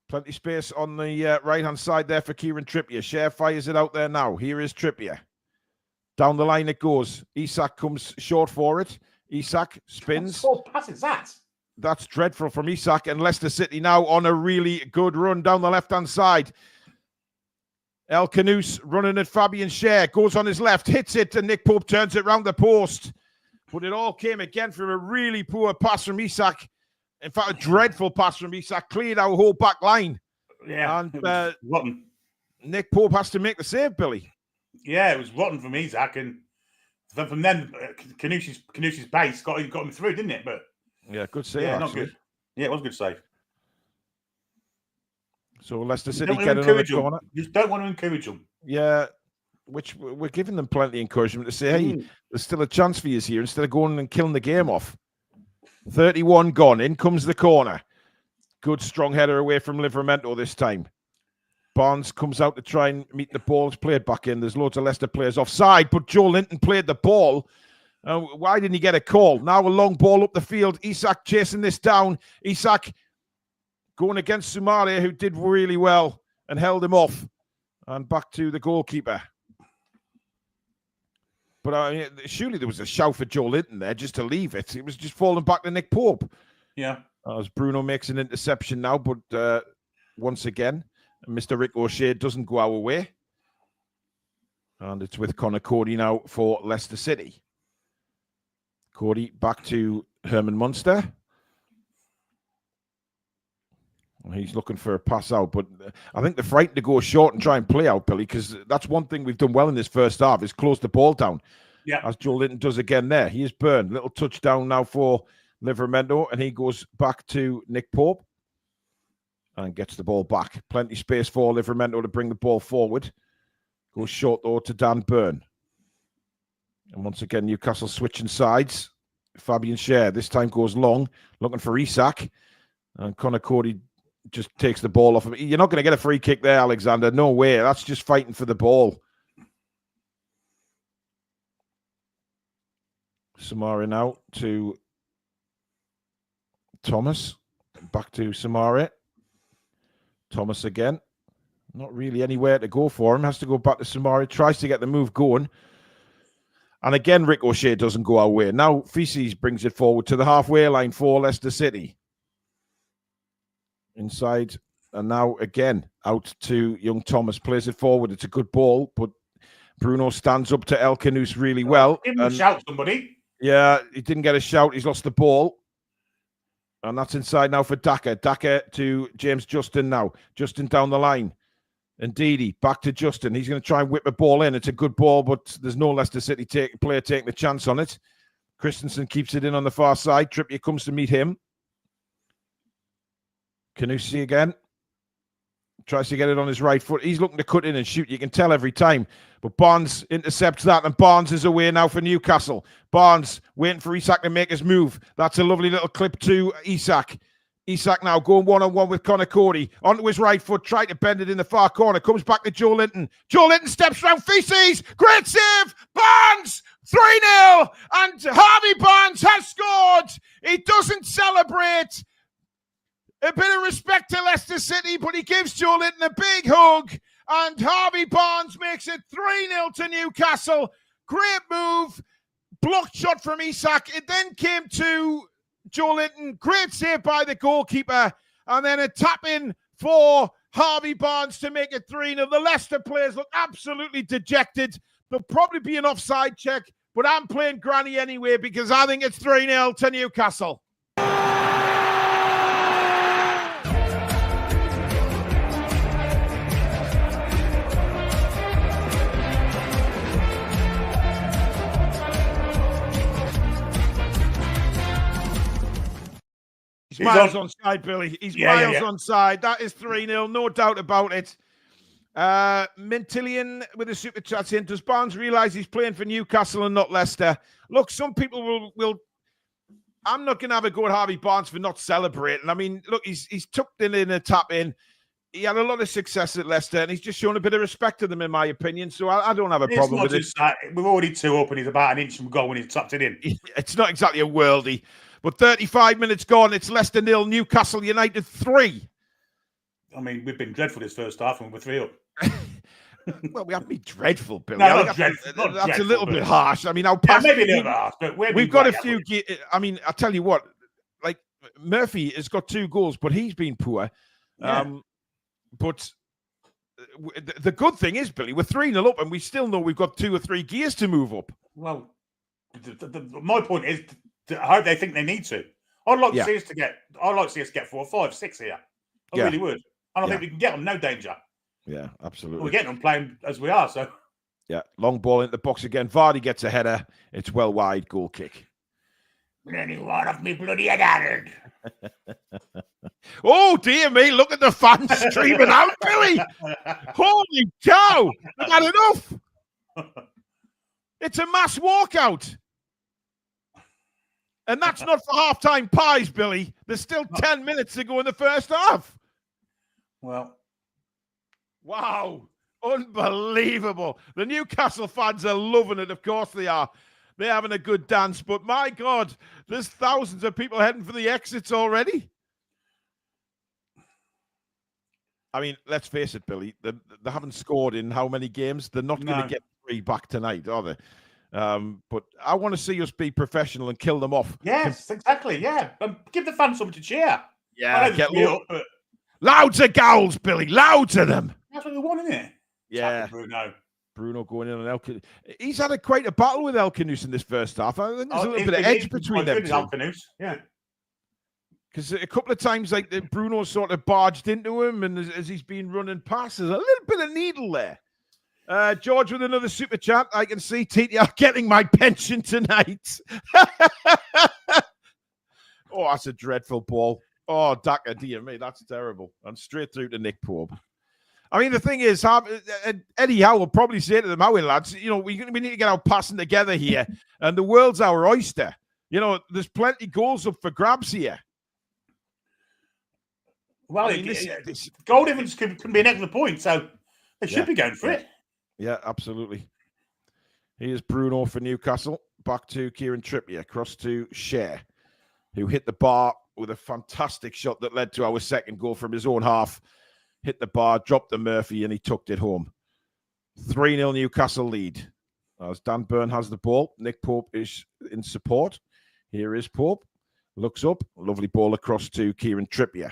Plenty space on the right-hand side there for Kieran Trippier. Schär fires it out there now. Here is Trippier. Down the line it goes. Isak comes short for it. Isak spins. What pass is that? That's dreadful from Isak. And Leicester City now on a really good run down the left-hand side. El Canoes running at Fabian Schär. Goes on his left, hits it, and Nick Pope turns it round the post. But it all came again from a really poor pass from Isak. In fact, a dreadful pass from Isak. Cleared our whole back line. Yeah, and rotten. Nick Pope has to make the save, Billy. Yeah, it was rotten from Isak. And from then, Canoes' base got him through, didn't it? But yeah, good save, yeah, actually. not good. Yeah, it was a good save. So Leicester City get another corner. You just don't want to encourage them. Yeah, which we're giving them plenty of encouragement to say, hey, there's still a chance for you here instead of going and killing the game off. 31 gone. In comes the corner. Good strong header away from Livramento this time. Barnes comes out to try and meet the ball. It's played back in. There's loads of Leicester players offside, but Joe Linton played the ball. Why didn't he get a call? Now a long ball up the field. Isak chasing this down. Isak going against Sumare, who did really well and held him off. And back to the goalkeeper. But surely there was a shout for Joe Linton there just to leave it. It was just falling back to Nick Pope. Yeah. As Bruno makes an interception now, but once again, Mr. Rick O'Shea doesn't go our way. And it's with Connor Cody now for Leicester City. Cody back to Herman Munster. He's looking for a pass out, but I think they're frightened to go short and try and play out, Billy, because that's one thing we've done well in this first half is close the ball down. Yeah. As Joe Linton does again there. He is burned. Little touchdown now for Livramento, and he goes back to Nick Pope and gets the ball back. Plenty space for Livramento to bring the ball forward. Goes short, though, to Dan Byrne. And once again, Newcastle switching sides. Fabian Schär this time goes long, looking for Isak. And Connor Cody just takes the ball off of it. You're not going to get a free kick there, Alexander. No way. That's just fighting for the ball. Samara now to Thomas. Back to Samara. Thomas again. Not really anywhere to go for him. Has to go back to Samara. Tries to get the move going. And again, Rick O'Shea doesn't go our way. Now, Feces brings it forward to the halfway line for Leicester City. Inside. And now, again, out to young Thomas. Plays it forward. It's a good ball, but Bruno stands up to El Canous really well. Give him a shout, somebody. Yeah, he didn't get a shout. He's lost the ball. And that's inside now for Daka. Daka to James Justin now. Justin down the line. And Didi back to Justin. He's going to try and whip a ball in. It's a good ball, but there's no Leicester City player taking the chance on it. Christensen keeps it in on the far side. Trippier comes to meet him. Canusi again. Tries to get it on his right foot. He's looking to cut in and shoot. You can tell every time. But Barnes intercepts that, and Barnes is away now for Newcastle. Barnes waiting for Isak to make his move. That's a lovely little clip to Isak. Isak now going one-on-one with Connor Cody. Onto his right foot, trying to bend it in the far corner. Comes back to Joe Linton. Joe Linton steps round Feces. Great save. Barnes, 3-0. And Harvey Barnes has scored. He doesn't celebrate. A bit of respect to Leicester City, but he gives Joe Linton a big hug. And Harvey Barnes makes it 3-0 to Newcastle. Great move. Blocked shot from Isak. It then came to Joe Linton. Great save by the goalkeeper. And then a tap in for Harvey Barnes to make it 3-0. The Leicester players look absolutely dejected. There'll probably be an offside check, but I'm playing granny anyway because I think it's 3-0 to Newcastle. He's miles on side, Billy. He's miles on side. That is 3-0, no doubt about it. Mintillion with a super chat in. Does Barnes realise he's playing for Newcastle and not Leicester? Look, some people will I'm not going to have a go at Harvey Barnes for not celebrating. I mean, look, he's tucked in a tap in. He had a lot of success at Leicester, and he's just shown a bit of respect to them, in my opinion. So I don't have a problem with it. We're already 2 up, and he's about an inch from goal when he's tucked it in. It's not exactly a worldie. But 35 minutes gone. It's Leicester 0, Newcastle United 3. I mean, we've been dreadful this first half, and we're 3 up. Well, we haven't been dreadful, Billy. No, not dreadful, that's a little bit harsh. I mean, maybe a little bit harsh, but we've got a few. I mean, I tell you what, like Murphy has got 2 goals, but he's been poor. Yeah. But the good thing is, Billy, we're 3-0 up, and we still know we've got 2 or 3 gears to move up. Well, my point is, I hope they think they need to. I'd like to see us get 4, 5, 6 here. I really would. I don't think we can get them. No danger. Yeah, absolutely. We're getting them playing as we are. So. Yeah, long ball into the box again. Vardy gets a header. It's well wide. Goal kick. Anyone of me bloody head. Oh dear me! Look at the fans streaming out, Billy. Holy cow! I've had enough. It's a mass walkout. And that's not for half-time pies, Billy. There's still 10 minutes to go in the first half. Well. Wow. Unbelievable. The Newcastle fans are loving it. Of course they are. They're having a good dance. But my God, there's thousands of people heading for the exits already. I mean, let's face it, Billy. They haven't scored in how many games? They're not going to get 3 back tonight, are they? But I want to see us be professional and kill them off. Yes, exactly. Yeah. Give the fans something to cheer. Yeah. Loads of goals, Billy. Loads of them. That's what we want, isn't it? Yeah. Bruno going in on Elkanous. He's had quite a battle with Elkanous in this first half. I think there's a little bit of edge between them two. Elkanous, yeah. Because a couple of times, like Bruno sort of barged into him, and as he's been running past, there's a little bit of needle there. George with another super chat. I can see TTR getting my pension tonight. Oh, that's a dreadful ball. Oh, Daka, dear me, that's terrible. And straight through to Nick Pope. I mean, the thing is, Eddie Howe will probably say to them, "Howie lads, you know, we need to get our passing together here, and the world's our oyster. You know, there's plenty goals up for grabs here." Well, I mean, goal difference can be an extra point, so they should be going for it. Yeah, absolutely. Here's Bruno for Newcastle. Back to Kieran Trippier. Across to Cher, who hit the bar with a fantastic shot that led to our second goal from his own half. Hit the bar, dropped the Murphy, and he tucked it home. 3-0 Newcastle lead. As Dan Burn has the ball, Nick Pope is in support. Here is Pope. Looks up. Lovely ball across to Kieran Trippier.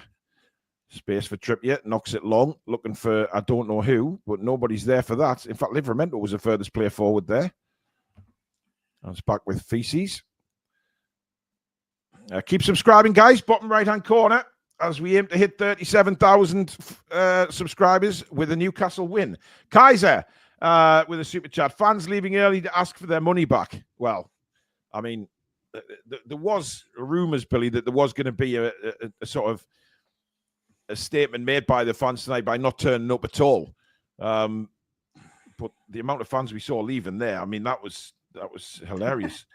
Space for Trippier. Knocks it long. Looking for I don't know who, but nobody's there for that. In fact, Livramento was the furthest player forward there. And it's back with Feces. Keep subscribing, guys. Bottom right-hand corner. As we aim to hit 37,000 subscribers with a Newcastle win. Kaiser with a super chat. Fans leaving early to ask for their money back. Well, I mean, there was rumours, Billy, that there was going to be a sort of a statement made by the fans tonight by not turning up at all. But the amount of fans we saw leaving there, I mean, that was hilarious.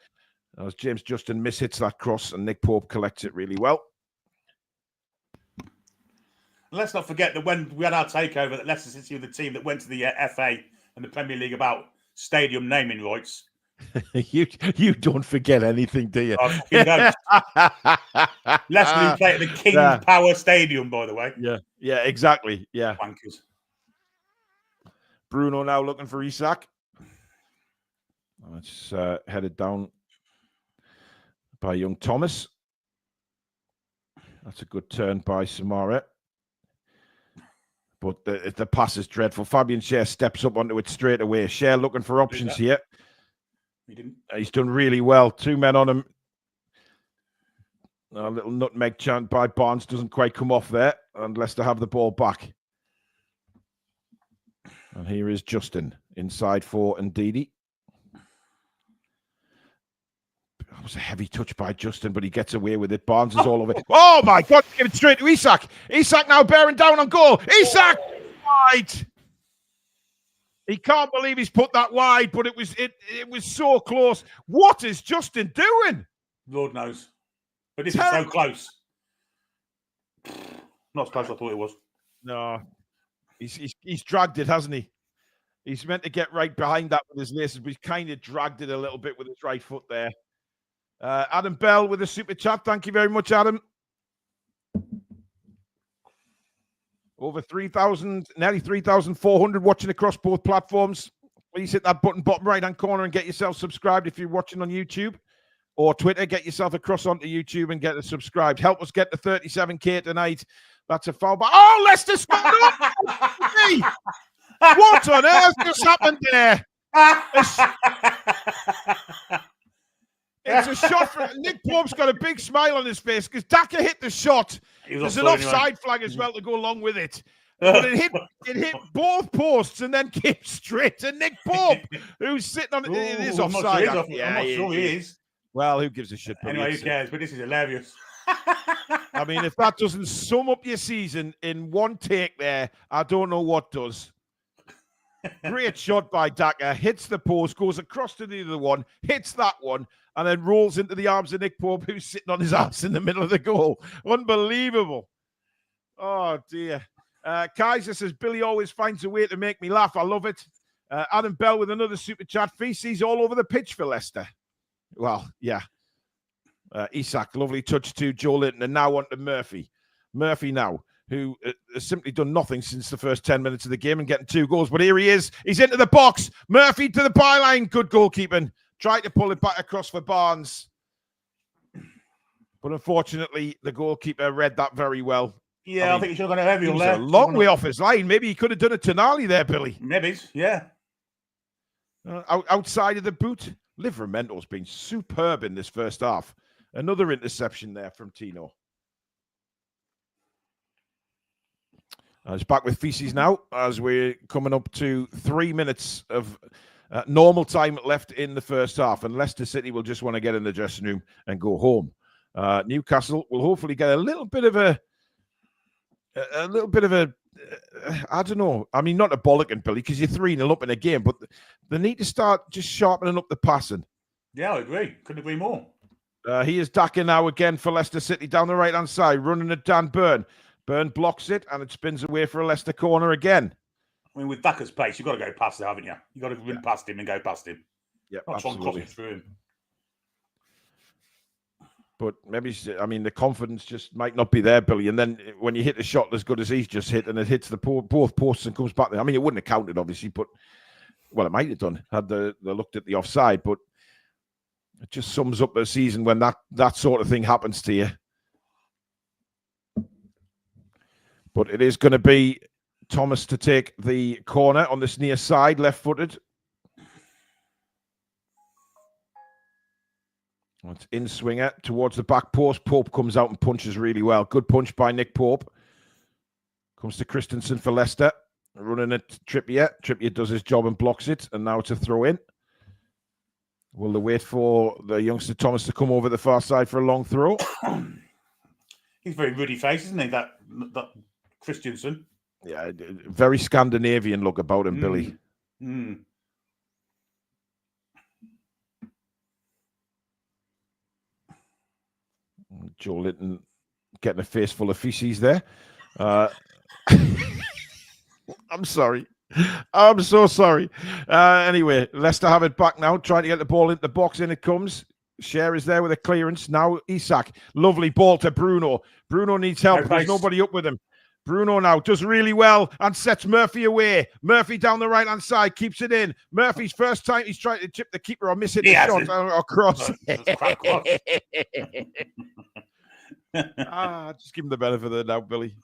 As James Justin mishits that cross and Nick Pope collects it really well. Let's not forget that when we had our takeover, that Leicester City were the team that went to the FA and the Premier League about stadium naming rights. You don't forget anything, do you? I fucking don't. Leicester play at the King Power Stadium, by the way. Yeah, exactly. Yeah. Wankers. Bruno now looking for Isak. It's headed down by young Thomas. That's a good turn by Samara. But the pass is dreadful. Fabian Cher steps up onto it straight away. Cher looking for options here. He didn't. He's done really well. 2 men on him. A little nutmeg chant by Barnes doesn't quite come off there. And Leicester have the ball back. And here is Justin inside for Ndidi. That was a heavy touch by Justin, but he gets away with it. Barnes is all over it. Oh, my God. Give it straight to Isak. Isak now bearing down on goal. Isak! Wide. He can't believe he's put that wide, but it was so close. What is Justin doing? Lord knows. But this is so close. Not as close as I thought it was. No. He's dragged it, hasn't he? He's meant to get right behind that with his laces, but he's kind of dragged it a little bit with his right foot there. Adam Bell with a super chat. Thank you very much, Adam. Over 3,000, nearly 3,400 watching across both platforms. Please hit that button bottom right-hand corner and get yourself subscribed if you're watching on YouTube or Twitter. Get yourself across onto YouTube and get us subscribed. Help us get to 37K tonight. That's a foul. Oh, Leicester scored! Hey, what on earth just happened there? It's a shot for Nick Pope's got a big smile on his face because Daka hit the shot. There's an offside flag as well to go along with it. But it hit both posts and then came straight to Nick Pope, who's sitting on it. It is offside. I'm not sure he is. Well, who gives a shit? Anyway, who cares? But this is hilarious. I mean, if that doesn't sum up your season in one take there, I don't know what does. Great shot by Daka. Hits the post, goes across to the other one, hits that one, and then rolls into the arms of Nick Pope, who's sitting on his ass in the middle of the goal. Unbelievable. Oh, dear. Kaiser says, Billy always finds a way to make me laugh. I love it. Adam Bell with another super chat. Feces all over the pitch for Leicester. Well, yeah. Isak, lovely touch to Joe Linton, and now on to Murphy. Murphy now, who has simply done nothing since the first 10 minutes of the game and getting 2 goals. But here he is. He's into the box. Murphy to the byline. Good goalkeeping. Tried to pull it back across for Barnes. But unfortunately, the goalkeeper read that very well. Yeah, I think he should have gone heavy on there. A long way off his line. Maybe he could have done a Tonali there, Billy. Maybe, yeah. Outside of the boot. Livermento's been superb in this first half. Another interception there from Tino. It's back with Feces now as we're coming up to 3 minutes of normal time left in the first half, and Leicester City will just want to get in the dressing room and go home. Newcastle will hopefully get a little bit of a I don't know. I mean, not a bollocking, Billy, because you're 3-0 up in a game, but they need to start just sharpening up the passing. Yeah, I agree. Couldn't agree more. He is Daka now again for Leicester City down the right-hand side, running at Dan Burn. Burn blocks it, and it spins away for a Leicester corner again. I mean, with Daka's pace, you've got to go past it, haven't you? You've got to run past him and go past him. Yeah, not try and cross it through him. But maybe, I mean, the confidence just might not be there, Billy. And then when you hit the shot as good as he's just hit, and it hits both posts and comes back there. I mean, it wouldn't have counted, obviously, but, well, it might have done had they looked at the offside. But it just sums up a season when that sort of thing happens to you. But it is going to be Thomas to take the corner on this near side, left-footed. It's in swinger towards the back post. Pope comes out and punches really well. Good punch by Nick Pope. Comes to Christensen for Leicester. Running at Trippier. Trippier does his job and blocks it. And now it's a throw in. Will they wait for the youngster Thomas to come over the far side for a long throw? He's very ruddy face, isn't he? That Christensen. Yeah, very Scandinavian look about him, Billy. Mm. Joe Linton getting a face full of feces there. I'm sorry. I'm so sorry. Anyway, Leicester have it back now, trying to get the ball into the box. In it comes. Cher is there with a clearance. Now Isak. Lovely ball to Bruno. Bruno needs help. There's nobody up with him. Bruno now does really well and sets Murphy away. Murphy down the right-hand side, keeps it in. Murphy's first time he's trying to chip the keeper or miss it the shot or cross. Just give him the benefit of the doubt, Billy.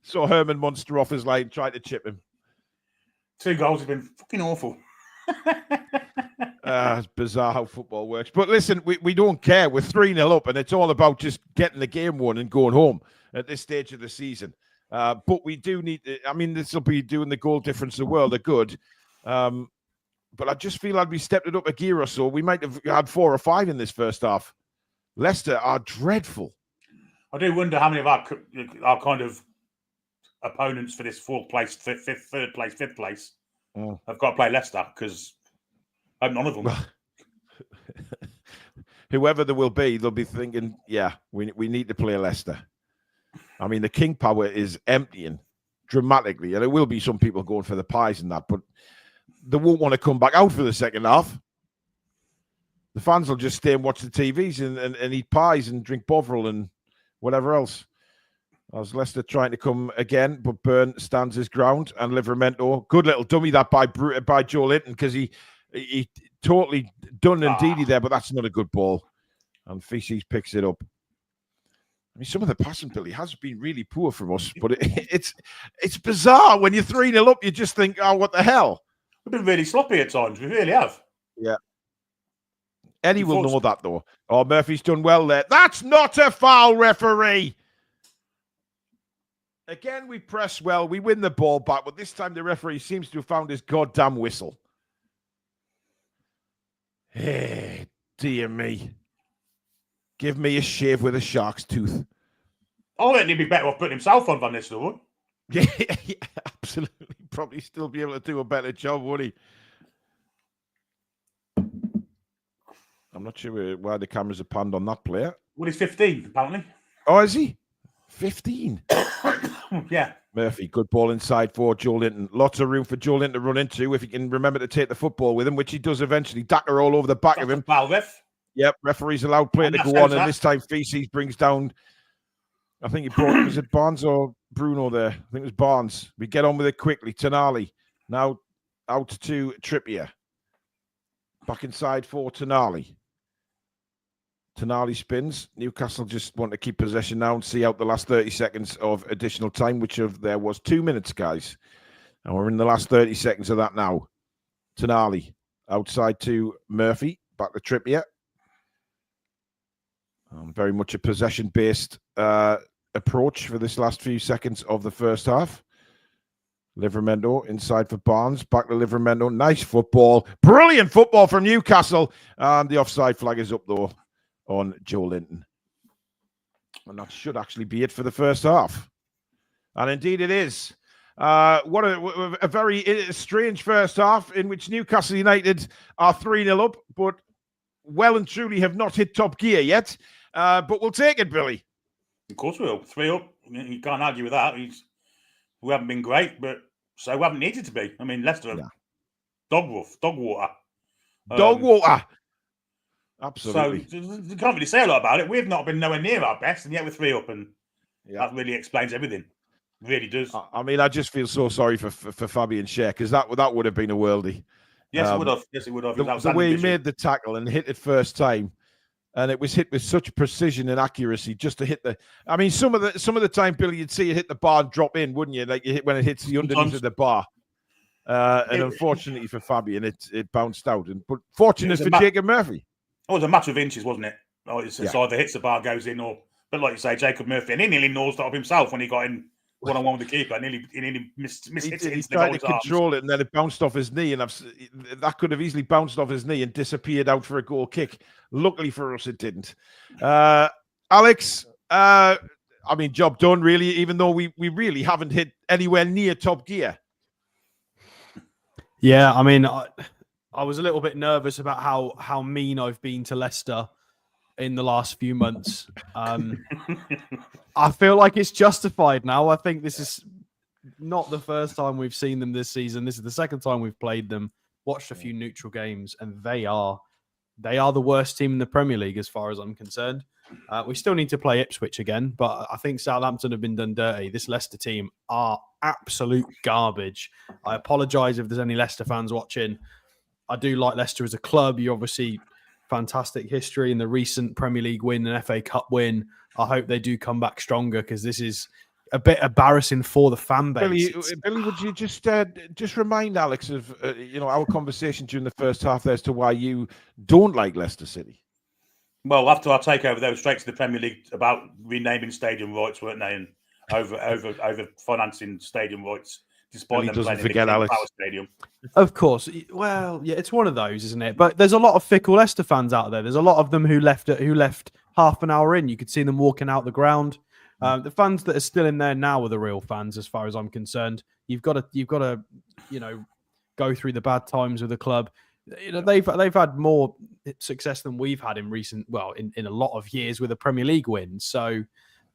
Saw Herman Munster off his line, tried to chip him. 2 goals have been fucking awful. It's bizarre how football works. But listen, we don't care. We're 3-0 up, and it's all about just getting the game won and going home at this stage of the season. But we do need to, I mean, this will be doing the goal difference the world of good. But I just feel like we stepped it up a gear or so. We might have had 4 or 5 in this first half. Leicester are dreadful. I do wonder how many of our kind of opponents for this 4th place, 3rd place, 5th place have got to play Leicester, because none of them. Whoever there will be, they'll be thinking, yeah, we need to play Leicester. I mean, the King Power is emptying dramatically, and there will be some people going for the pies and that, but they won't want to come back out for the second half. The fans will just stay and watch the TVs and eat pies and drink Bovril and whatever else. As Leicester trying to come again, but Byrne stands his ground, and Livermento, good little dummy that by Joe Linton, because he totally done Ndidi there, but that's not a good ball. And Feces picks it up. I mean, some of the passing, Billy, has been really poor from us, but it's bizarre. When you're 3-0 up, you just think, oh, what the hell? We've been really sloppy at times. We really have. Yeah. Eddie will know that, though. Oh, Murphy's done well there. That's not a foul, referee. Again, we press well. We win the ball back, but this time the referee seems to have found his goddamn whistle. Hey, dear me. Give me a shave with a shark's tooth. I think he'd be better off putting himself on Van Nistelrooy. Yeah, absolutely. probably still be able to do a better job, would he? I'm not sure why the cameras are panned on that player. Well, he's 15, apparently. Oh, is he? 15. Yeah. Murphy, good ball inside for Joe Linton. Lots of room for Joe Linton to run into if he can remember to take the football with him, which he does eventually. Daka all over the back of him. Foul, ref. Yep, referee's allowed play to go on, and this time Feces brings down, I think he brought, was it Barnes or Bruno there? I think it was Barnes. We get on with it quickly. Tonali now out to Trippier. Back inside for Tonali. Tonali spins. Newcastle just want to keep possession now and see out the last 30 seconds of additional time, which there was 2 minutes, guys. And we're in the last 30 seconds of that now. Tonali outside to Murphy. Back to Trippier. Very much a possession-based approach for this last few seconds of the first half. Livramento inside for Barnes. Back to Livramento. Nice football. Brilliant football from Newcastle. And the offside flag is up, though, on Joe Linton. And that should actually be it for the first half. And indeed it is. What a very strange first half in which Newcastle United are 3-0 up, but well and truly have not hit top gear yet. But we'll take it, Billy. Of course we will. 3 up. You can't argue with that. We haven't been great, but so we haven't needed to be. I mean, Leicester are dog water. Dog water. Absolutely. So you can't really say a lot about it. We've not been nowhere near our best, and yet we're 3 up, and that really explains everything. It really does. I mean, I just feel so sorry for Fabian Schär, because that would have been a worldie. Yes, it would have. Yes, it would have. The way he made the tackle and hit it first time, and it was hit with such precision and accuracy just to hit the. I mean, some of the time, Billy, you'd see it hit the bar and drop in, wouldn't you? Like you hit when it hits the underneath of the bar. And unfortunately for Fabian, it bounced out. But fortunate for Jacob Murphy. It was a matter of inches, wasn't it? It's either hits the bar, goes in, or but like you say, Jacob Murphy, and he nearly nosed up himself when he got in one-on-one with the keeper. He nearly missed it. He tried to control it, and then it bounced off his knee, and that could have easily bounced off his knee and disappeared out for a goal kick. Luckily for us, it didn't. Alex, I mean, job done, really, even though we really haven't hit anywhere near top gear. Yeah, I mean, I was a little bit nervous about how mean I've been to Leicester in the last few months. I feel like it's justified now. I think this is not the first time we've seen them this season. This is the second time we've played them, watched a few neutral games, and they are the worst team in the Premier League as far as I'm concerned. We still need to play Ipswich again, but I think Southampton have been done dirty. This Leicester team are absolute garbage. I apologise if there's any Leicester fans watching. I do like Leicester as a club. You obviously fantastic history in the recent Premier League win and FA Cup win. I hope they do come back stronger, because this is a bit embarrassing for the fan base. Billy, would you just remind Alex of our conversation during the first half as to why you don't like Leicester City? Well, after our takeover, they were straight to the Premier League about renaming stadium rights, weren't they? And over financing stadium rights. Despite them doesn't playing forget in the Alex. Power Stadium. Of course. Well, yeah, it's one of those, isn't it? But there's a lot of fickle Leicester fans out there. There's a lot of them who left half an hour in. You could see them walking out the ground. The fans that are still in there now are the real fans, as far as I'm concerned. You've got to go through the bad times with the club. They've had more success than we've had in in a lot of years with a Premier League win. So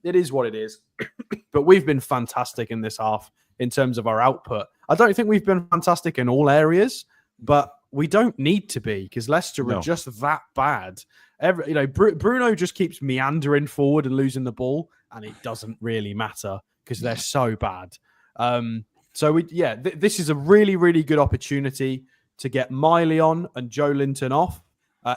it is what it is. But we've been fantastic in this half in terms of our output. I don't think we've been fantastic in all areas, but we don't need to be, because Leicester are just that bad. Bruno just keeps meandering forward and losing the ball, and it doesn't really matter because they're so bad. This is a really, really good opportunity to get Miley on and Joe Linton off.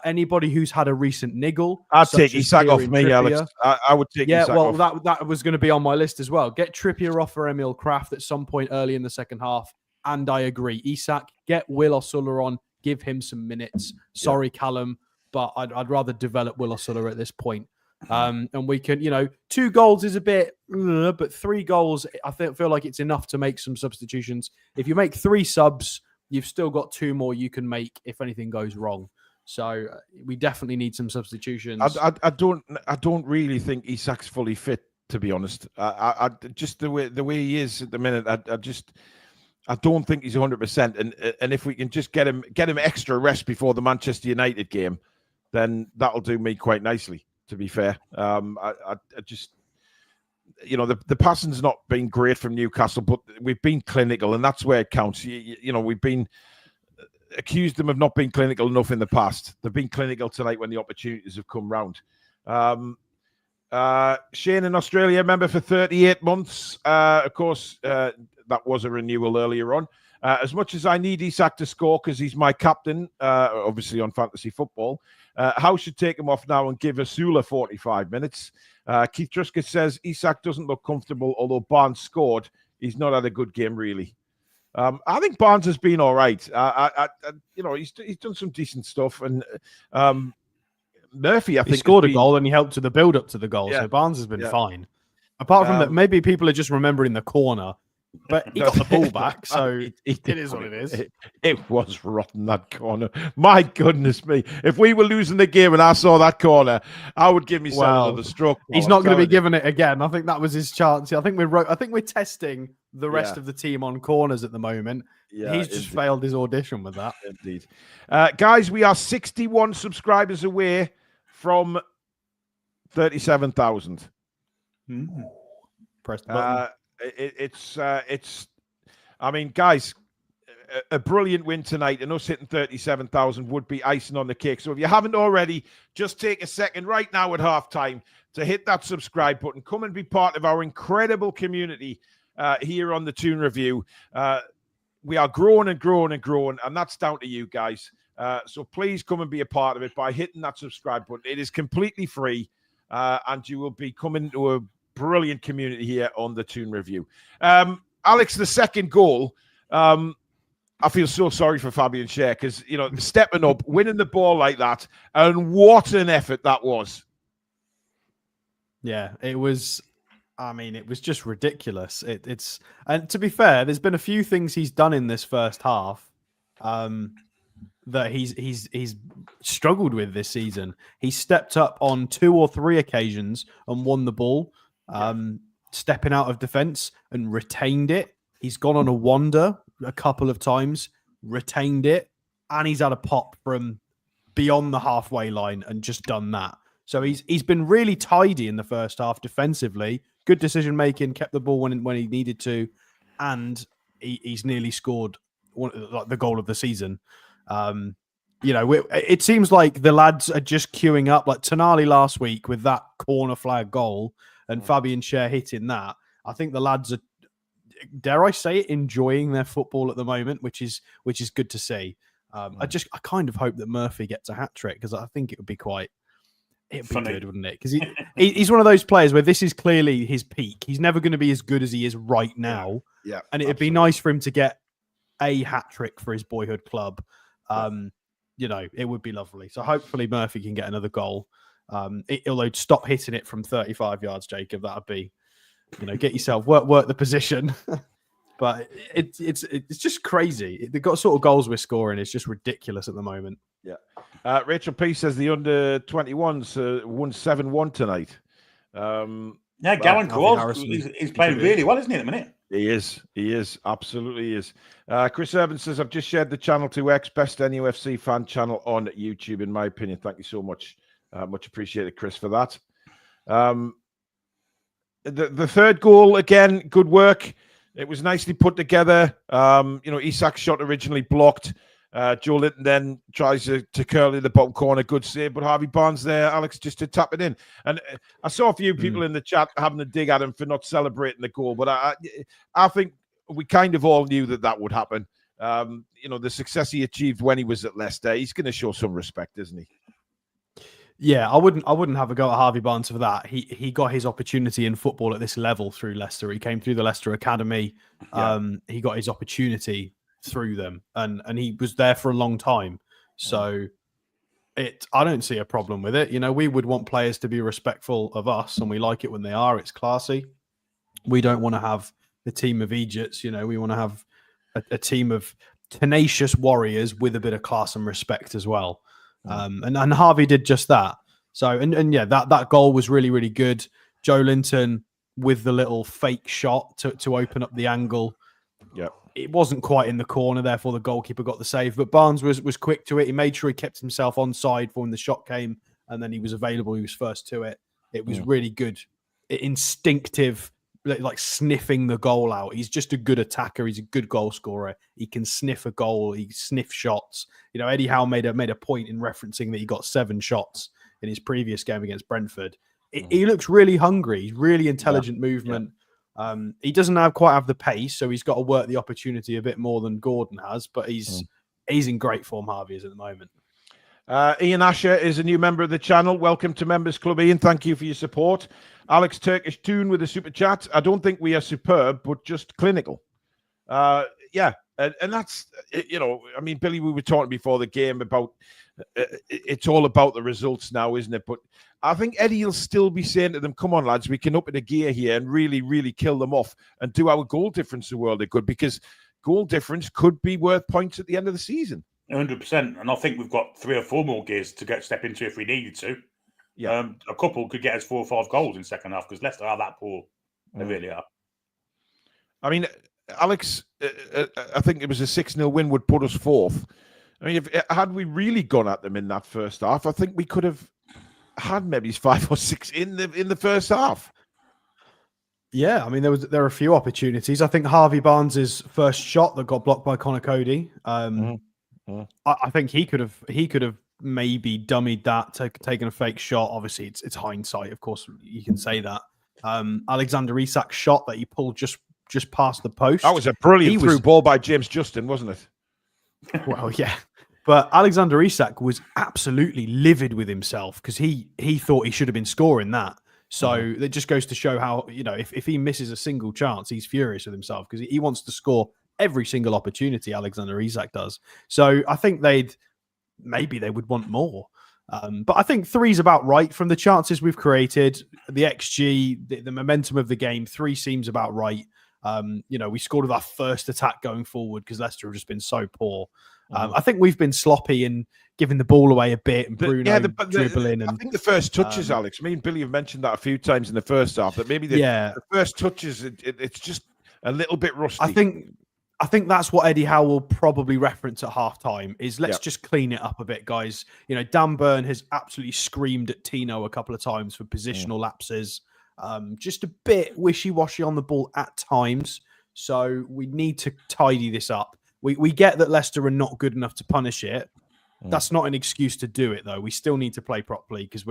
Anybody who's had a recent niggle, I'd take Isak off me, Alex. I would take Isak off. Yeah, well, that was going to be on my list as well. Get Trippier off for Emil Kraft at some point early in the second half, and I agree. Isak, get Will Osula on, give him some minutes. Sorry, Callum, but I'd rather develop Will Osula at this point. And we can, 2 goals is a bit, but 3 goals, I feel like it's enough to make some substitutions. If you make 3 subs, you've still got 2 more you can make if anything goes wrong. So we definitely need some substitutions. I don't really think Isak's fully fit, to be honest. I just the way he is at the minute. I don't think he's 100%. And if we can just get him extra rest before the Manchester United game, then that'll do me quite nicely, to be fair. I just, the passing's not been great from Newcastle, but we've been clinical, and that's where it counts. We've been accused them of not being clinical enough in the past. They've been clinical tonight when the opportunities have come round. Shane in Australia, member for 38 months. Of course, that was a renewal earlier on. As much as I need Isak to score because he's my captain, obviously on fantasy football, Howe should take him off now and give Asula 45 minutes. Keith Truscott says Isak doesn't look comfortable, although Barnes scored. He's not had a good game, really. I think Barnes has been all right. He's done some decent stuff, and Murphy, I think, he scored a goal and he helped to the build up to the goal. So Barnes has been fine. Apart from that, maybe people are just remembering the corner. But he got the ball back, so it is what it is. It was rotten, that corner. My goodness me. If we were losing the game and I saw that corner, I would give myself another stroke. He's not going to be given it again. I think that was his chance. I think we're testing the rest of the team on corners at the moment. Yeah, he's just failed his audition with that. Indeed. Guys, we are 61 subscribers away from 37,000. Press the button. I mean, guys, a brilliant win tonight, and us hitting 37,000 would be icing on the cake. So if you haven't already, just take a second right now at halftime to hit that subscribe button. Come and be part of our incredible community here on the Toon Review. We are growing and growing and growing, and that's down to you guys. So please come and be a part of it by hitting that subscribe button. It is completely free, and you will be coming to a brilliant community here on the Toon Review. Alex, the second goal, I feel so sorry for Fabian Schär because, stepping up, winning the ball like that, and what an effort that was. Yeah, it was. I mean, it was just ridiculous. And to be fair, there's been a few things he's done in this first half that he's struggled with this season. He stepped up on 2 or 3 occasions and won the ball. Stepping out of defense and retained it. He's gone on a wander a couple of times, retained it, and he's had a pop from beyond the halfway line and just done that. So he's been really tidy in the first half defensively. Good decision making, kept the ball when he needed to, and he's nearly scored the goal of the season. It seems like the lads are just queuing up, like Tonali last week with that corner flag goal. And Fabian Schär hitting that. I think the lads are, dare I say it, enjoying their football at the moment, which is good to see. I kind of hope that Murphy gets a hat trick because I think it'd be good, wouldn't it? Because he's one of those players where this is clearly his peak. He's never going to be as good as he is right now. Yeah, and it'd be nice for him to get a hat trick for his boyhood club. It would be lovely. So hopefully Murphy can get another goal. Although stop hitting it from 35 yards, Jacob. That would be, get yourself work the position. But it's just crazy. The sort of goals we're scoring is just ridiculous at the moment. Yeah. Rachel P says the under 21s won 7-1 tonight. Gavin Cole, he's playing really well, isn't he, at the minute? He is. Absolutely is. Chris Urban says, I've just shared the channel to X, best NUFC fan channel on YouTube, in my opinion. Thank you so much. Much appreciated, Chris, for that. The third goal, again, good work. It was nicely put together. Isak's shot originally blocked. Joe Linton then tries to curl in the bottom corner. Good save, but Harvey Barnes there, Alex, just to tap it in. And I saw a few people in the chat having a dig at him for not celebrating the goal, but I think we kind of all knew that would happen. The success he achieved when he was at Leicester, he's going to show some respect, isn't he? Yeah, I wouldn't have a go at Harvey Barnes for that. He got his opportunity in football at this level through Leicester. He came through the Leicester Academy. He got his opportunity through them, and he was there for a long time. So I don't see a problem with it. We would want players to be respectful of us, and we like it when they are. It's classy. We don't want to have a team of idiots. We want to have a team of tenacious warriors with a bit of class and respect as well. And Harvey did just that. So that goal was really, really good. Joe Linton with the little fake shot to open up the angle. Yeah. it wasn't quite in the corner, therefore the goalkeeper got the save. But Barnes was quick to it. He made sure he kept himself onside for when the shot came, and then he was available. He was first to it. It was really good, instinctive, like sniffing the goal out. He's just a good attacker. He's a good goal scorer. He can sniff a goal. He sniffs shots. Eddie Howe made a point in referencing that he got 7 shots in his previous game against Brentford. He looks really hungry. He's really intelligent movement. He doesn't quite have the pace, so he's got to work the opportunity a bit more than Gordon has. But he's in great form. Harvey is at the moment. Ian Asher is a new member of the channel. Welcome to Members Club, Ian. Thank you for your support. Alex Turkish Toon with a super chat. I don't think we are superb, but just clinical. And that's, I mean, Billy, we were talking before the game about it's all about the results now, isn't it? But I think Eddie will still be saying to them, come on, lads, we can up in a gear here and really, really kill them off and do our goal difference the world of good, because goal difference could be worth points at the end of the season. 100%. And I think we've got 3 or 4 more gears to step into if we needed to. Yeah. A couple could get us 4 or 5 goals in second half because Leicester are that poor. They really are. I mean, Alex, I think it was a 6-0 win would put us 4th. I mean, had we really gone at them in that first half, I think we could have had maybe 5 or 6 in the first half. Yeah, I mean, there were a few opportunities. I think Harvey Barnes's first shot that got blocked by Connor Cody. I think he could have maybe dummied that, taken a fake shot. Obviously, it's hindsight. Of course, you can say that. Alexander Isak's shot that he pulled just past the post. That was a brilliant through ball by James Justin, wasn't it? Well, yeah. But Alexander Isak was absolutely livid with himself because he thought he should have been scoring that. So it just goes to show how, if he misses a single chance, he's furious with himself because he wants to score every single opportunity. Alexander Isak does. So I think maybe they would want more. But I think 3's about right from the chances we've created, the XG, the momentum of the game. 3 seems about right. We scored with our first attack going forward because Leicester have just been so poor. I think we've been sloppy in giving the ball away a bit and Bruno dribbling. I think the first touches, Alex, me and Billy have mentioned that a few times in the first half, that maybe the first touches, it's just a little bit rusty. I think that's what Eddie Howe will probably reference at halftime is let's just clean it up a bit, guys. Dan Burn has absolutely screamed at Tino a couple of times for positional lapses. Just a bit wishy-washy on the ball at times. So we need to tidy this up. We get that Leicester are not good enough to punish it. That's not an excuse to do it, though. We still need to play properly because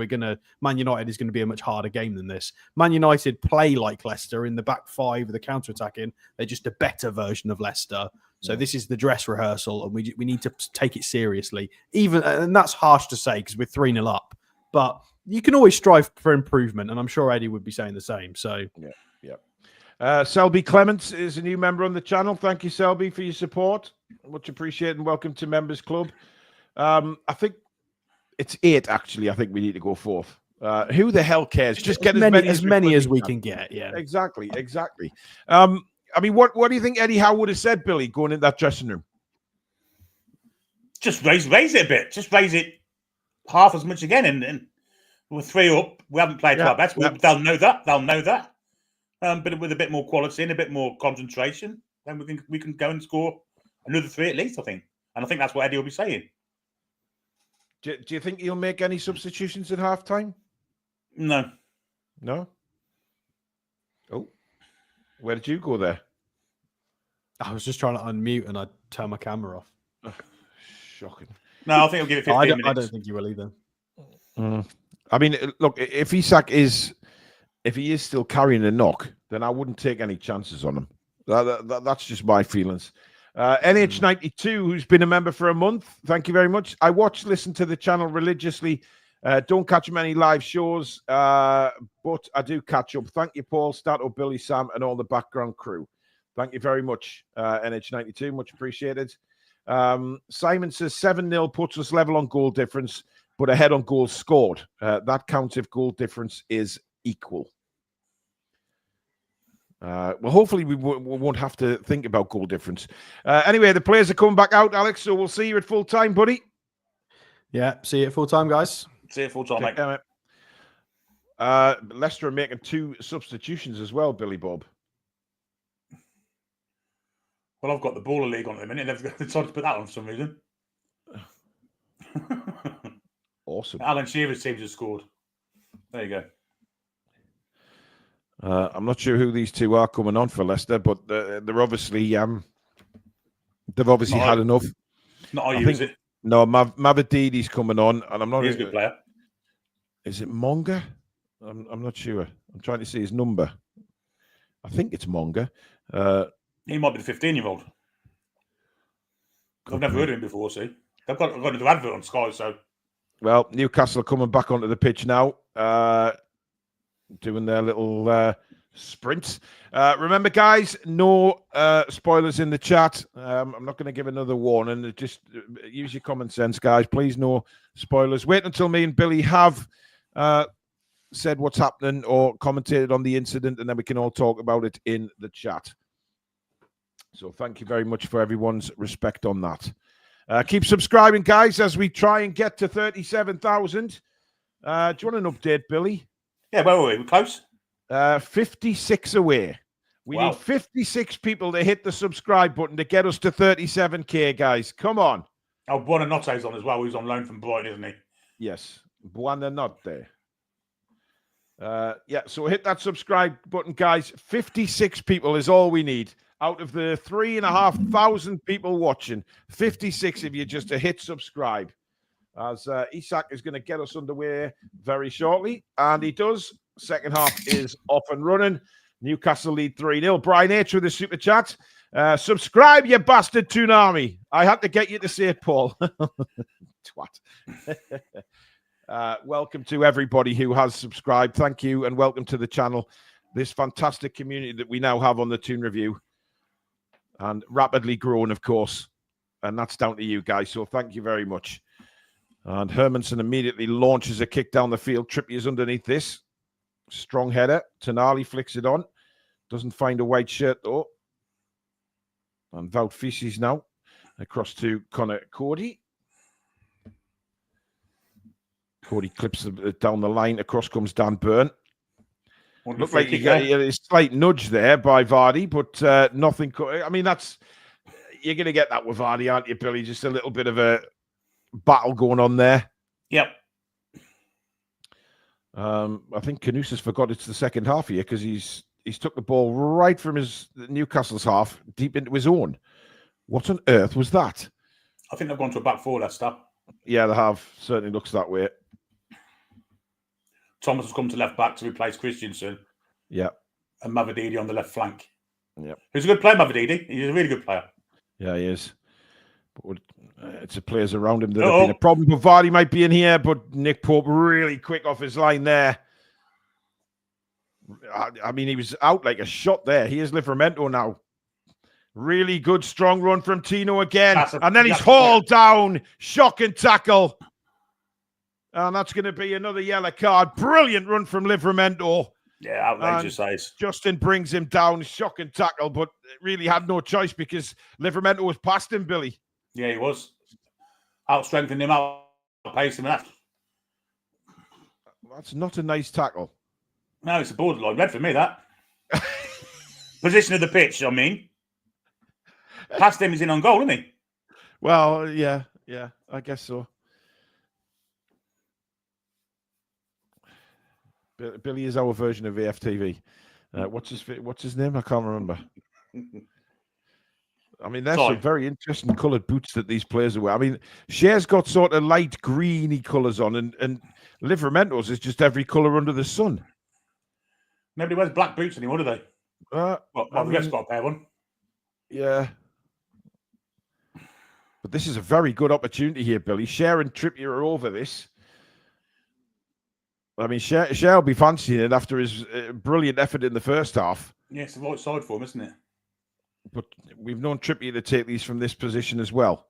Man United is going to be a much harder game than this. Man United play like Leicester in the back 5 with the counter-attacking. They're just a better version of Leicester. So this is the dress rehearsal, and we need to take it seriously. And that's harsh to say because we're 3-0 up. But you can always strive for improvement, and I'm sure Eddie would be saying the same. So yeah. Selby Clements is a new member on the channel. Thank you, Selby, for your support. Much appreciated, and welcome to Members Club. I think it's 8, actually. I think we need to go 4th. Who the hell cares? Just get as many as we can get. Yeah, exactly. I mean, what do you think Eddie Howe would have said, Billy, going in that dressing room? Just raise it a bit. Just raise it half as much again. And we're 3 up. We haven't played to our best. They'll know that. But with a bit more quality and a bit more concentration, then we can go and score another 3 at least, I think. And I think that's what Eddie will be saying. Do you think he'll make any substitutions at halftime? No. Oh, where did you go there? I was just trying to unmute and I turned my camera off. Shocking. No, I think he'll give it 15 minutes. I don't think you will either. I mean, look, if he is still carrying a knock, then I wouldn't take any chances on him. That's just my feelings. NH92, who's been a member for a month, thank you very much. I listen to the channel religiously. Don't catch many live shows, but I do catch up. Thank you, Paul, Stato, Billy, Sam, and all the background crew. Thank you very much, NH92. Much appreciated. Simon says 7-0 puts us level on goal difference, but ahead on goals scored. That counts if goal difference is equal. Well, hopefully we won't have to think about goal difference. Anyway, the players are coming back out, Alex, so we'll see you at full time, buddy. Yeah, see you at full time, guys. See you at full time, mate. Leicester are making 2 substitutions as well, Billy Bob. Well, I've got the Baller League on at the minute. They've decided to put that on for some reason. Awesome. Alan Shearer's teams have scored. There you go. I'm not sure who these two are coming on for Leicester, but they're obviously they've obviously had enough. Not I use it. No, Mavadidi's coming on, and I'm not. He's a good player. Is it Monga? I'm not sure. I'm trying to see his number. I think it's Monga. He might be the 15-year-old. I've never heard of him before. See, I've got a new advert on Sky. So, well, Newcastle coming back onto the pitch now, doing their little sprint. Remember, guys, no spoilers in the chat. I'm not going to give another warning. Just use your common sense, guys. Please, no spoilers. Wait until me and Billy have said what's happening or commentated on the incident, and then we can all talk about it in the chat. So thank you very much for everyone's respect on that. Keep subscribing, guys, as we try and get to 37,000. Do you want an update, Billy? Yeah, where were we? We're close. 56 away. We need 56 people to hit the subscribe button to get us to 37k, guys. Come on. Oh, Buonanotte's on as well. He's on loan from Brighton, isn't he? Yes. Buonanotte. Yeah, so hit that subscribe button, guys. 56 people is all we need. Out of the 3,500 people watching, 56 of you just to hit subscribe. As Isak is going to get us underway very shortly. And he does. Second half is off and running. Newcastle lead 3-0. Brian H with the super chat. Subscribe, you bastard Toon Army. I had to get you to say it, Paul. Twat. Welcome to everybody who has subscribed. Thank you and welcome to the channel. This fantastic community that we now have on the Toon Review. And rapidly growing, of course. And that's down to you guys. So thank you very much. And Hermanson immediately launches a kick down the field. Trippier's underneath this. Strong header. Tonali flicks it on. Doesn't find a white shirt, though. And Wout Fieses now. Across to Connor Cody. Cody clips it down the line. Across comes Dan Burn. Looked like he got a slight nudge there by Vardy, but nothing. I mean, you're going to get that with Vardy, aren't you, Billy? Just a little bit of a battle going on there. Yep. I think Canusa's forgot it's the second half here because he's took the ball right from his Newcastle's half deep into his own. What on earth was that? I think they've gone to a back four, Leicester. Yeah, they have. Certainly looks that way. Thomas has come to left back to replace Christensen. Yeah. And Mavadidi on the left flank. Yeah. He's a good player, Mavadidi. He's a really good player. Yeah, he is. But it's the players around him that have been a problem. But Vardy might be in here, but Nick Pope really quick off his line there. I mean, he was out like a shot there. He is Livramento now. Really good, strong run from Tino again. And then he's hauled down. Shocking tackle. And that's going to be another yellow card. Brilliant run from Livramento. Yeah, outrageous size. Justin brings him down. Shocking tackle, but really had no choice because Livramento was past him, Billy. Yeah, he was. Out-strengthened him, out-paced him. That's not a nice tackle. No, it's a borderline red for me, that. Position of the pitch, I mean. Past him, he's in on goal, isn't he? Well, yeah, I guess so. Billy is our version of VFTV. What's his name? I can't remember. I mean, there's some very interesting coloured boots that these players wear. I mean, Cher's got sort of light greeny colours on, and Livramento's is just every colour under the sun. Nobody wears black boots anymore, do they? I've got a pair one. Yeah. But this is a very good opportunity here, Billy. Cher and Trippier are over this. I mean, Cher will be fancying it after his brilliant effort in the first half. Yeah, it's the right side for him, isn't it? But we've known Trippier to take these from this position as well.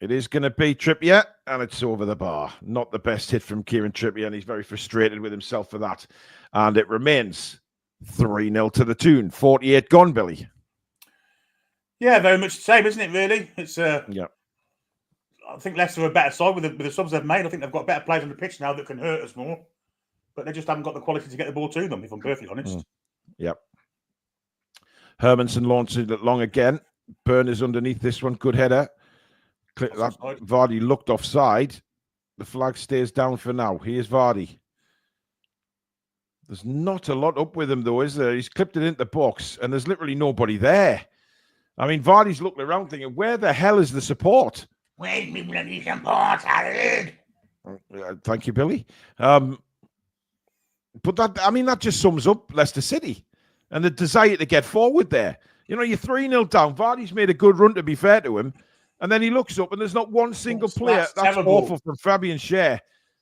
It is going to be Trippier, and it's over the bar. Not the best hit from Kieran Trippier, and he's very frustrated with himself for that. And it remains 3-0 to the Toon. 48 gone, Billy. Yeah, very much the same, isn't it, really? It's yeah. I think Leicester are a better side with the subs they've made. I think they've got better players on the pitch now that can hurt us more. But they just haven't got the quality to get the ball to them, if I'm perfectly honest. Yep. Hermanson launches it long again. Byrne is underneath this one. Good header. Vardy looked offside. The flag stays down for now. Here's Vardy. There's not a lot up with him, though, is there? He's clipped it into the box, and there's literally nobody there. I mean, Vardy's looking around thinking, where the hell is the support? Where's me bloody support, Harold? Thank you, Billy. But that just sums up Leicester City and the desire to get forward there. You know, you're 3-0 down. Vardy's made a good run, to be fair to him. And then he looks up and there's not one single player. That's awful from Fabian Schär.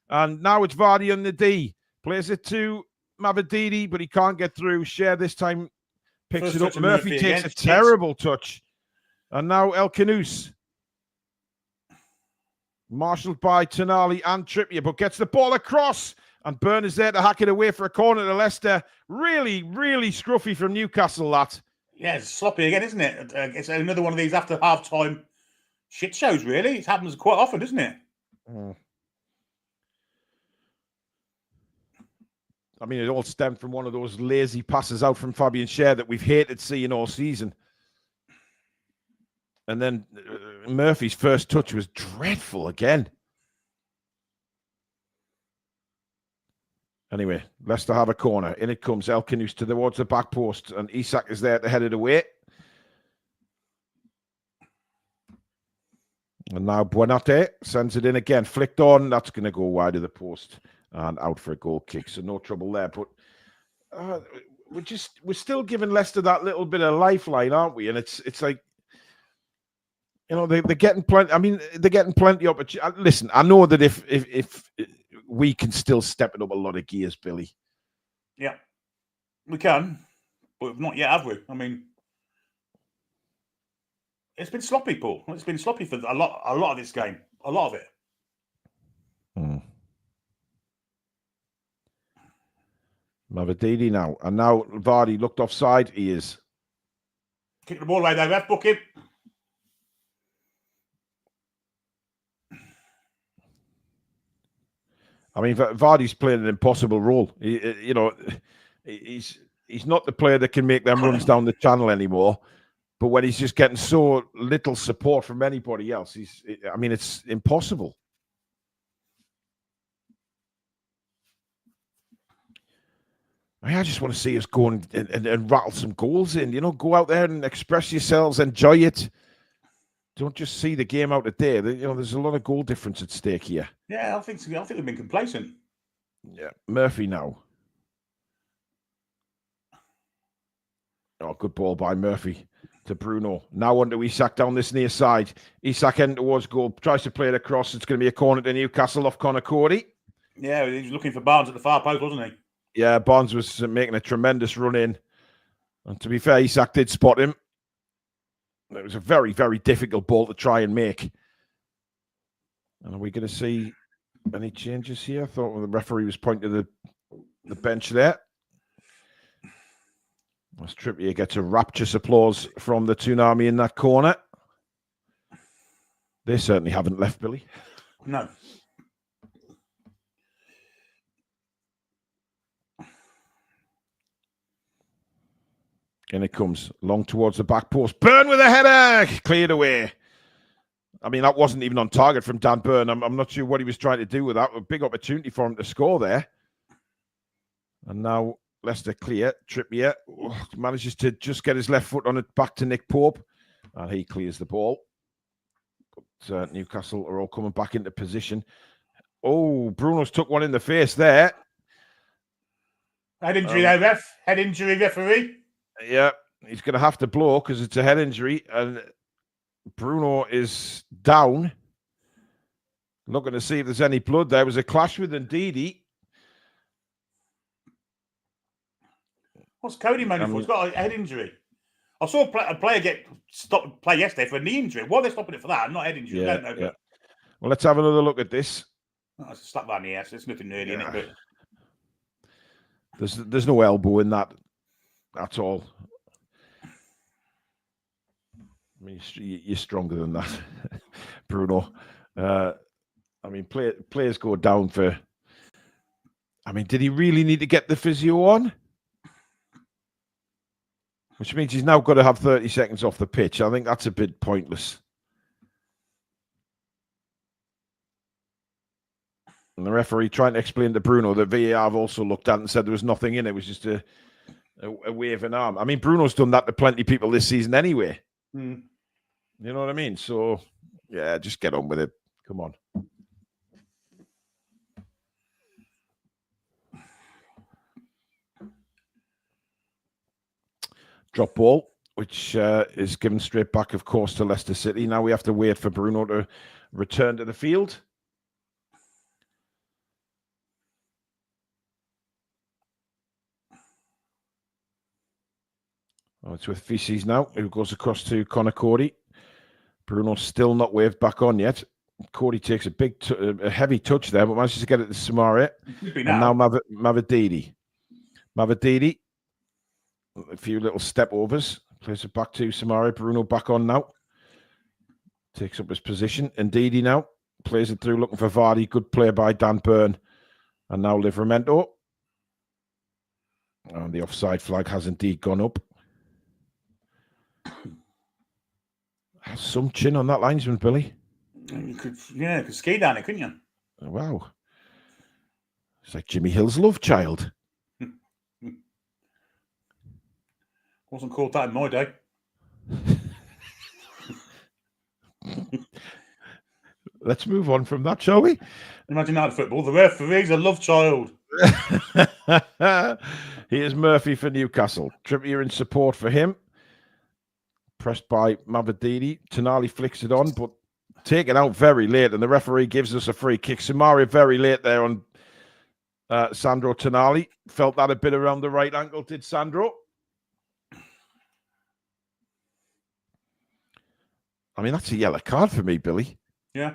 And now it's Vardy on the D. Plays it to Mavididi, but he can't get through. Schär this time picks it up. Murphy takes a terrible touch. And now El Khanous. Marshalled by Tonali and Trippier, but gets the ball across. And Byrne is there to hack it away for a corner to Leicester. Really, really scruffy from Newcastle, that. Yeah, it's sloppy again, isn't it? It's another one of these after half-time shit shows, really. It happens quite often, doesn't it? I mean, it all stemmed from one of those lazy passes out from Fabian Schär that we've hated seeing all season. And then Murphy's first touch was dreadful again. Anyway, Leicester have a corner. In it comes El Khanous towards the back post, and Isak is there to head it away. And now Buonate sends it in again. Flicked on. That's going to go wide of the post and out for a goal kick. So no trouble there. But we're still giving Leicester that little bit of lifeline, aren't we? And it's like, you know, they're getting plenty. I mean, they're getting plenty of opportunity. Listen, I know that if we can still step it up a lot of gears, Billy. Yeah, we can, but not yet, have we? I mean, it's been sloppy, Paul. It's been sloppy for a lot of this game. A lot of it. Mavididi now. And now Vardy looked offside. He is. Kick the ball away there, ref. Book him. I mean, Vardy's playing an impossible role. He's not the player that can make them runs down the channel anymore. But when he's just getting so little support from anybody else, it's impossible. I just want to see us go and rattle some goals in. You know, go out there and express yourselves, enjoy it. Don't just see the game out of there. You know, there's a lot of goal difference at stake here. Yeah, I think so. I think they've been complacent. Yeah, Murphy now. Oh, good ball by Murphy to Bruno. Now on to Isak down this near side. Isak heading towards goal. Tries to play it across. It's going to be a corner to Newcastle off Conor Cody. Yeah, he was looking for Barnes at the far post, wasn't he? Yeah, Barnes was making a tremendous run in. And to be fair, Isak did spot him. It was a very, very difficult ball to try and make. And are we going to see any changes here? I thought the referee was pointing to the bench there. As Trippier gets a rapturous applause from the Toon army in that corner. They certainly haven't left, Billy. No. And it comes long towards the back post. Byrne with a header. Cleared away. I mean, that wasn't even on target from Dan Byrne. I'm not sure what he was trying to do with that. A big opportunity for him to score there. And now Leicester clear. Trippier manages to just get his left foot on it back to Nick Pope. And he clears the ball. But Newcastle are all coming back into position. Oh, Bruno's took one in the face there. Head injury there, ref. Head injury, referee. Yeah, he's going to have to blow because it's a head injury. And Bruno is down. Looking to see if there's any blood. There was a clash with Ndidi. What's Cody moaning for? He's got a head injury. I saw a player get stopped play yesterday for a knee injury. Why are they stopping it for that? Not head injury. Yeah, I don't know. Yeah. Well, let's have another look at this. Oh, it's a slap down the ass. There's nothing really in it. But there's no elbow in that at all. I mean, you're stronger than that, Bruno. I mean, players go down for... I mean, did he really need to get the physio on? which means he's now got to have 30 seconds off the pitch. I think that's a bit pointless. And the referee trying to explain to Bruno that VAR have also looked at and said there was nothing in it. It was just a wave an arm. I mean, Bruno's done that to plenty of people this season anyway. Mm. You know what I mean? So, yeah, just get on with it. Come on. Drop ball, which is given straight back, of course, to Leicester City. Now we have to wait for Bruno to return to the field. Oh, it's with Feces now, who goes across to Connor Cody. Bruno's still not waved back on yet. Cody takes a heavy touch there, but manages to get it to Samari. And now Mavididi. Mavididi, a few little step overs. Plays it back to Samari. Bruno back on now. Takes up his position. Ndidi now. Plays it through, looking for Vardy. Good play by Dan Burn. And now Livramento. And the offside flag has indeed gone up. Some chin on that linesman, Billy. You could ski down it, couldn't you? Wow. It's like Jimmy Hill's love child. Wasn't called that in my day. Let's move on from that, shall we? Imagine that football. The referee's a love child. Here's Murphy for Newcastle. Trippier in support for him. Pressed by Mavididi. Tonali flicks it on, but taken out very late, and the referee gives us a free kick. Samari very late there on Sandro Tonali. Felt that a bit around the right ankle, did Sandro? I mean, that's a yellow card for me, Billy. Yeah.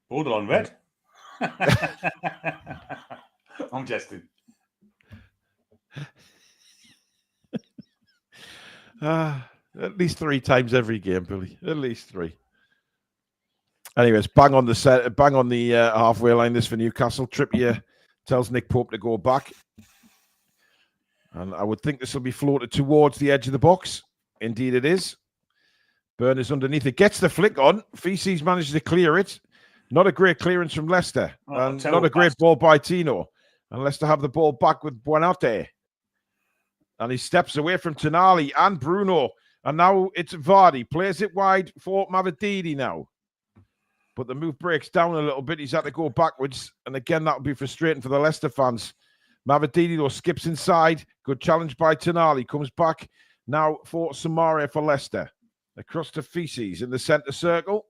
Borderline red. I'm jesting. At least 3 times every game, Billy. At least 3. Anyways, bang on the halfway line. This for Newcastle. Trippier tells Nick Pope to go back, and I would think this will be floated towards the edge of the box. Indeed, it is. Burn is underneath it. Gets the flick on. Feces manages to clear it. Not a great clearance from Leicester, and not a great ball by Tino. And Leicester have the ball back with Buonanotte. And he steps away from Tonali and Bruno. And now it's Vardy. Plays it wide for Mavididi now. But the move breaks down a little bit. He's had to go backwards. And again, that will be frustrating for the Leicester fans. Mavididi, though, skips inside. Good challenge by Tonali. Comes back now for Samari for Leicester. Across to Feces in the centre circle.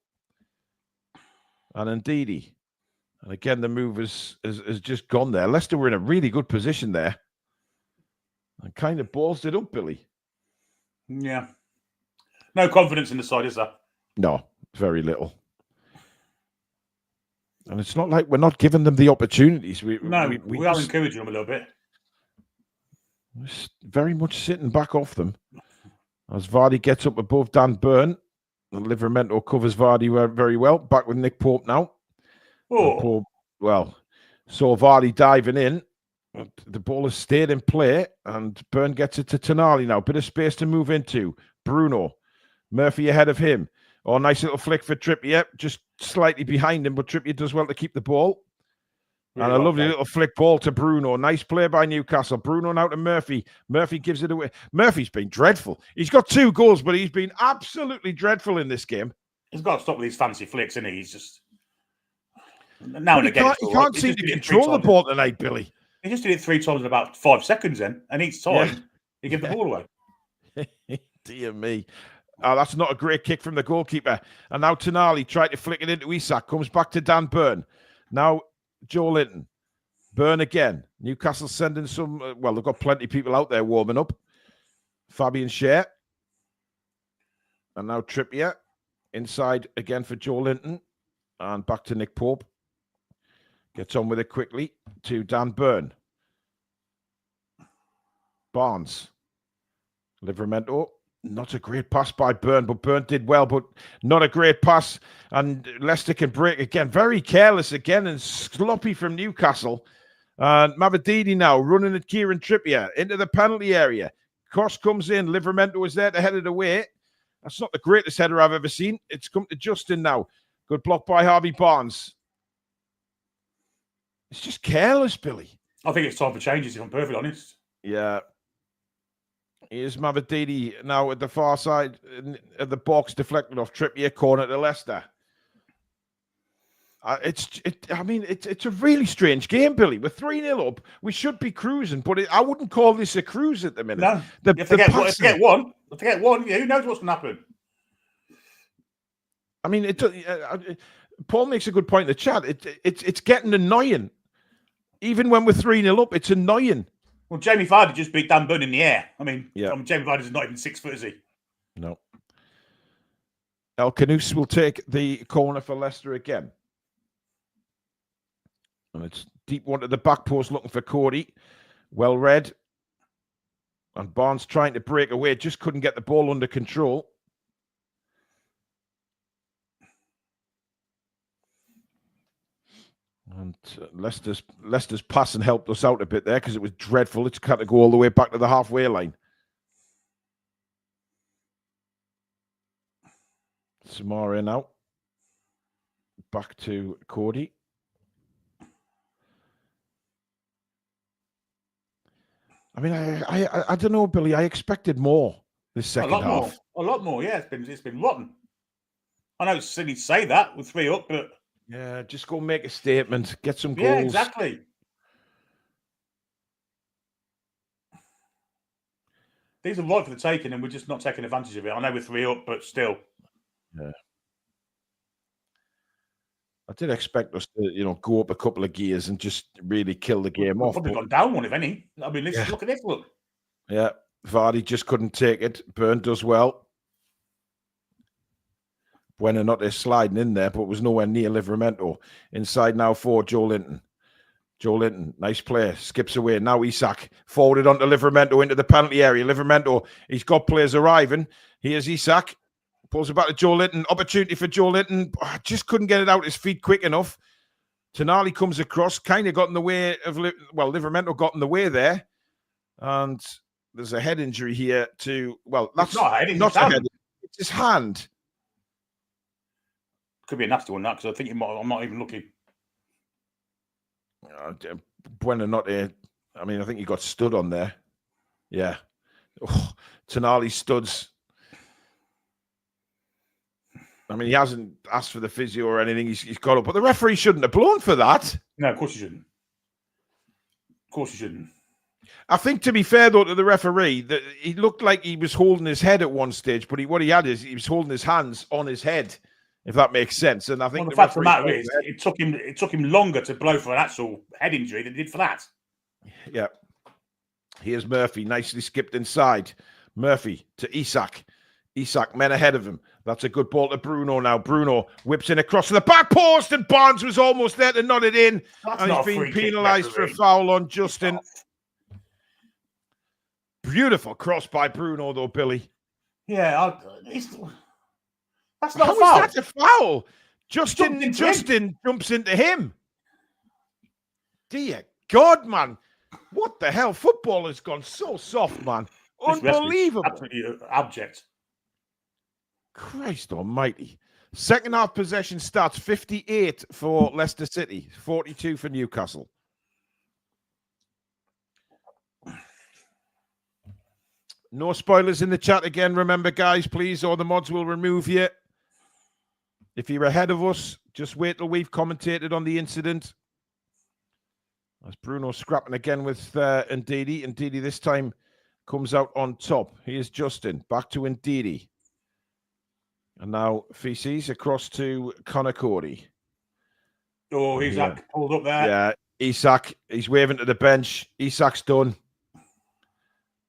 And Ndidi. And again, the move has just gone there. Leicester were in a really good position there. And kind of ballsed it up, Billy. Yeah. No confidence in the side, is there? No, very little. And it's not like we're not giving them the opportunities. We are encouraging them a little bit. We're very much sitting back off them. As Vardy gets up above Dan Burn. And Livramento covers Vardy very well. Back with Nick Pope now. Oh. Pope, saw Vardy diving in. The ball has stayed in play, and Burn gets it to Tonali now. Bit of space to move into. Bruno. Murphy ahead of him. Oh, nice little flick for Trippier. Just slightly behind him, but Trippier does well to keep the ball. Really, and a lovely little flick ball to Bruno. Nice play by Newcastle. Bruno now to Murphy. Murphy gives it away. Murphy's been dreadful. He's got 2 goals, but he's been absolutely dreadful in this game. He's got to stop with these fancy flicks, isn't he? He's just... Now and again... He can't seem to control the ball tonight, Billy. He just did it 3 times in about 5 seconds then, and each time he gave the ball away. Dear me. Oh, that's not a great kick from the goalkeeper. And now Tonali tried to flick it into Isak. Comes back to Dan Burn. Now Joe Linton. Burn again. Newcastle sending some... they've got plenty of people out there warming up. Fabian Schär. And now Trippier. Inside again for Joe Linton. And back to Nick Pope. Gets on with it quickly to Dan Burn. Barnes. Livramento. Not a great pass by Burn, but Burn did well, but not a great pass. And Leicester can break again. Very careless again and sloppy from Newcastle. And Mavididi now running at Kieran Trippier into the penalty area. Cross comes in. Livramento is there to head it away. That's not the greatest header I've ever seen. It's come to Justin now. Good block by Harvey Barnes. It's just careless, Billy. I think it's time for changes, if I'm perfectly honest. Yeah. Here's Mavididi now at the far side of the box, deflected off Trippier, corner to Leicester. It's a really strange game, Billy. We're 3-0 up. We should be cruising, but I wouldn't call this a cruise at the minute. No, if they get one, who knows what's going to happen? I mean, Paul makes a good point in the chat. It's getting annoying. Even when we're 3-0 up, it's annoying. Well, Jamie Vardy just beat Dan Burn in the air. Jamie Vardy's not even 6 foot, is he? No. El Canus will take the corner for Leicester again. And it's deep one to the back post looking for Cody. Well read. And Barnes trying to break away. Just couldn't get the ball under control. And Leicester's passing helped us out a bit there because it was dreadful. It's got to go all the way back to the halfway line. Samara now. Back to Cody. I mean, I don't know, Billy. I expected more this second half. A lot more. Yeah, it's been rotten. I know it's silly to say that with 3 up, but yeah, just go make a statement, get some goals. Yeah, exactly. These are right for the taking, and we're just not taking advantage of it. I know we're 3 up, but still. Yeah. I did expect us to, go up a couple of gears and just really kill the game off. Probably gone down one, if any. I mean, look at this. Look. Yeah, Vardy just couldn't take it. Burn does well. Buenanotte sliding in there, but was nowhere near Livramento. Inside now for Joe Linton. Joe Linton, nice play, skips away. Now Isak forwarded onto Livramento into the penalty area. Livramento, he's got players arriving. Here's Isak. Pulls it back to Joe Linton. Opportunity for Joe Linton. Just couldn't get it out his feet quick enough. Tonali comes across. Kind of got in the way of... Livramento got in the way there. And there's a head injury here to... Well, that's not a head. It's his hand. Could be a nasty one, that, because I think I'm not even looking. Buenanotte. I mean, I think he got stood on there. Yeah. Oh, Tonali studs... I mean, he hasn't asked for the physio or anything. He's got up. But the referee shouldn't have blown for that. No, of course he shouldn't. Of course he shouldn't. I think, to be fair, though, to the referee, that he looked like he was holding his head at one stage, but what he had is he was holding his hands on his head, if that makes sense. And I think the fact of the matter is, it took him longer to blow for an actual head injury than it did for that. Yeah. Here's Murphy, nicely skipped inside. Murphy to Isak. Isak, men ahead of him. That's a good ball to Bruno now. Bruno whips in across to the back post, and Barnes was almost there to nod it in. And he's being penalised for a foul on Justin. Beautiful cross by Bruno, though, Billy. Yeah, that's not How a foul. Is that a foul? Justin jumps into him. Dear God, man. What the hell? Football has gone so soft, man. Unbelievable. Absolutely abject. Christ almighty. Second half possession starts 58 for Leicester City, 42 for Newcastle. No spoilers in the chat again. Remember, guys, please, or the mods will remove you. If you're ahead of us, just wait till we've commentated on the incident. As Bruno scrapping again with Ndidi. Ndidi this time comes out on top. Here's Justin. Back to Ndidi. And now Feces across to Connor Cody. Oh, Isak pulled up there. Yeah, Isak. He's waving to the bench. Isak's done.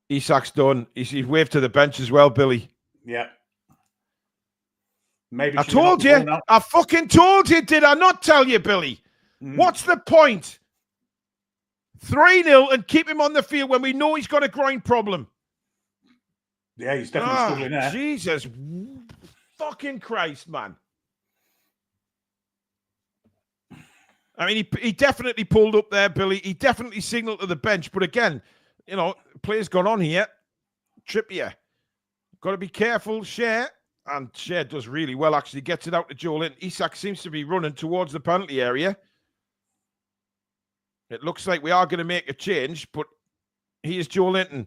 Isak's done. He's waved to the bench as well, Billy. Yeah. Maybe I told you. I fucking told you. Did I not tell you, Billy? What's the point? 3-0 and keep him on the field when we know he's got a groin problem. Yeah, he's definitely struggling there. Jesus fucking Christ, man. I mean, he definitely pulled up there, Billy. He definitely signaled to the bench. But again, play's gone on here. Trippier. Got to be careful, Shea. And Shea does really well, actually. Gets it out to Joe Linton. Isak seems to be running towards the penalty area. It looks like we are going to make a change, but here's Joe Linton.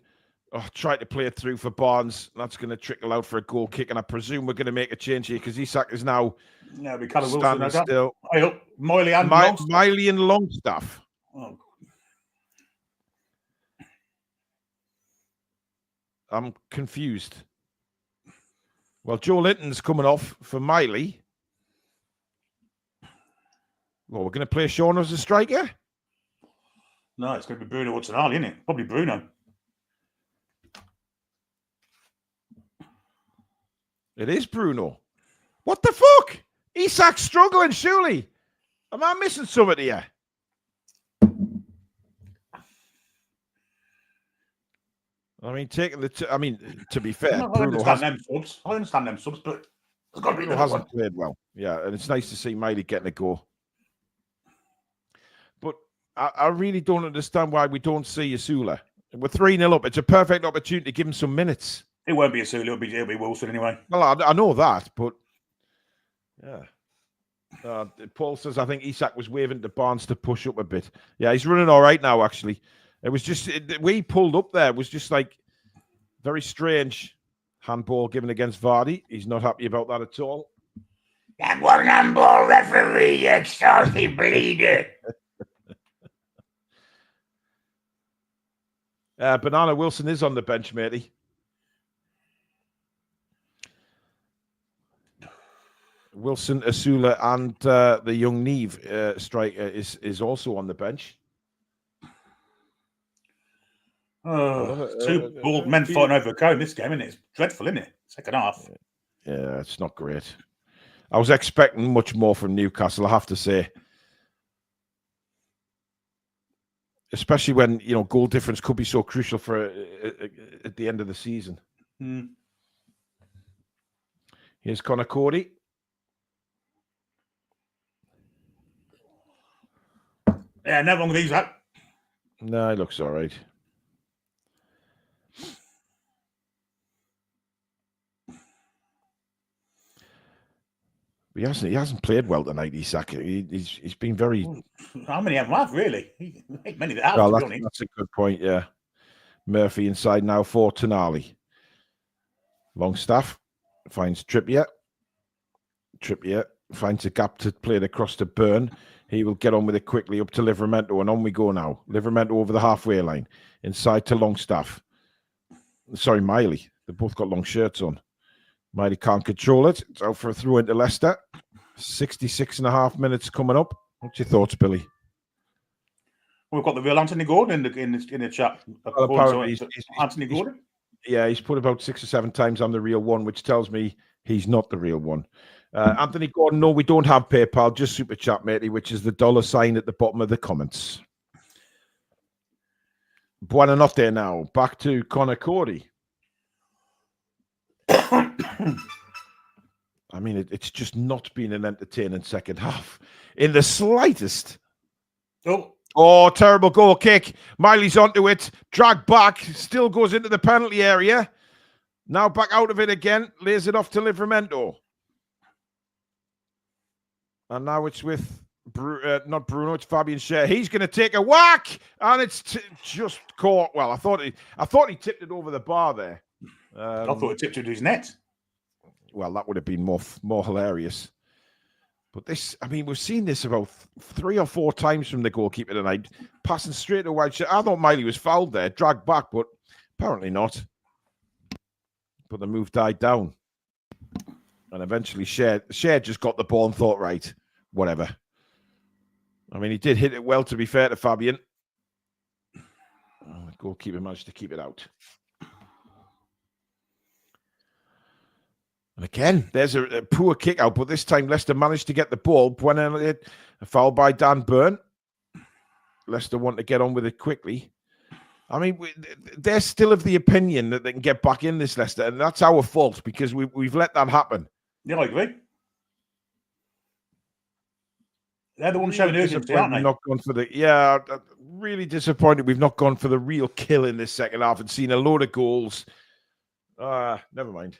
Oh, try to play it through for Barnes. That's going to trickle out for a goal kick, and I presume we're going to make a change here because Isak is now standing still. Miley and Miley and Longstaff. Oh. I'm confused. Well, Joe Linton's coming off for Miley. Well, we're going to play Sean as a striker? No, it's going to be Bruno or Tonali, isn't it? Probably Bruno. It is Bruno. What the fuck? Isak's struggling, surely. Am I missing something here? I mean, to be fair, Bruno I understand them subs, but it's got to be Bruno hasn't played well. Yeah, and it's nice to see Miley getting a go. But I really don't understand why we don't see Asula. We're 3-0 up. It's a perfect opportunity to give him some minutes. It won't be Asula. It'll be Wilson anyway. Well, I know that, but yeah. Paul says, I think Isak was waving to Barnes to push up a bit. Yeah, he's running all right now, actually. It was just, we pulled up there was just like very strange handball given against Vardy. He's not happy about that at all. That one handball referee, you saucy bleeder. Banana Wilson is on the bench, matey. Wilson, Asula, and the young Neve striker is also on the bench. Two bald men fighting over a cone this game, isn't it? It's dreadful, isn't it? Second half. Yeah, it's not great. I was expecting much more from Newcastle, I have to say. Especially when, goal difference could be so crucial for at the end of the season. Here's Connor Cody. Yeah, never wrong with these, that. No, he looks all right. He hasn't played well tonight, Isak. He's been very. How many haven't had, really? Many that have. Well, that's a good point. Yeah, Murphy inside now for Tonali. Longstaff finds Trippier. Trippier finds a gap to play it across to Burn. He will get on with it quickly up to Livramento, and on we go now. Livramento over the halfway line, inside to Longstaff. Sorry, Miley. They both got long shirts on. Miley can't control it. It's out for a throw into Leicester. 66.5 minutes coming up. What's your thoughts, Billy? We've got the real Anthony Gordon in the chat. Well, apparently Anthony Gordon? He's put about 6 or 7 times I'm the real one, which tells me he's not the real one. Anthony Gordon, no, we don't have PayPal, just Super Chat, matey, which is the $sign at the bottom of the comments. Buona notte now. Back to Connor Cody. I mean, it's just not been an entertaining second half in the slightest. Oh, terrible goal kick. Miley's onto it. Dragged back. Still goes into the penalty area. Now back out of it again. Lays it off to Livramento. And now it's with not Bruno, it's Fabian Schär. He's going to take a whack, and it's just caught. Well, I thought he tipped it over the bar there. I thought it tipped it to his net. Well, that would have been more hilarious. But this, I mean, we've seen this about 3 or 4 times from the goalkeeper tonight, passing straight to wide. I thought Miley was fouled there, dragged back, but apparently not. But the move died down. And eventually Schär just got the ball and thought, right, whatever. I mean, he did hit it well, to be fair to Fabian. The goalkeeper managed to keep it out. And again, there's a poor kick out, but this time Leicester managed to get the ball. A foul by Dan Burn. Leicester want to get on with it quickly. I mean, they're still of the opinion that they can get back in this, Leicester, and that's our fault because we've let that happen. Yeah, I agree. They're the ones showing urgency, aren't they? Not gone for really disappointed we've not gone for the real kill in this second half and seen a load of goals. Never mind.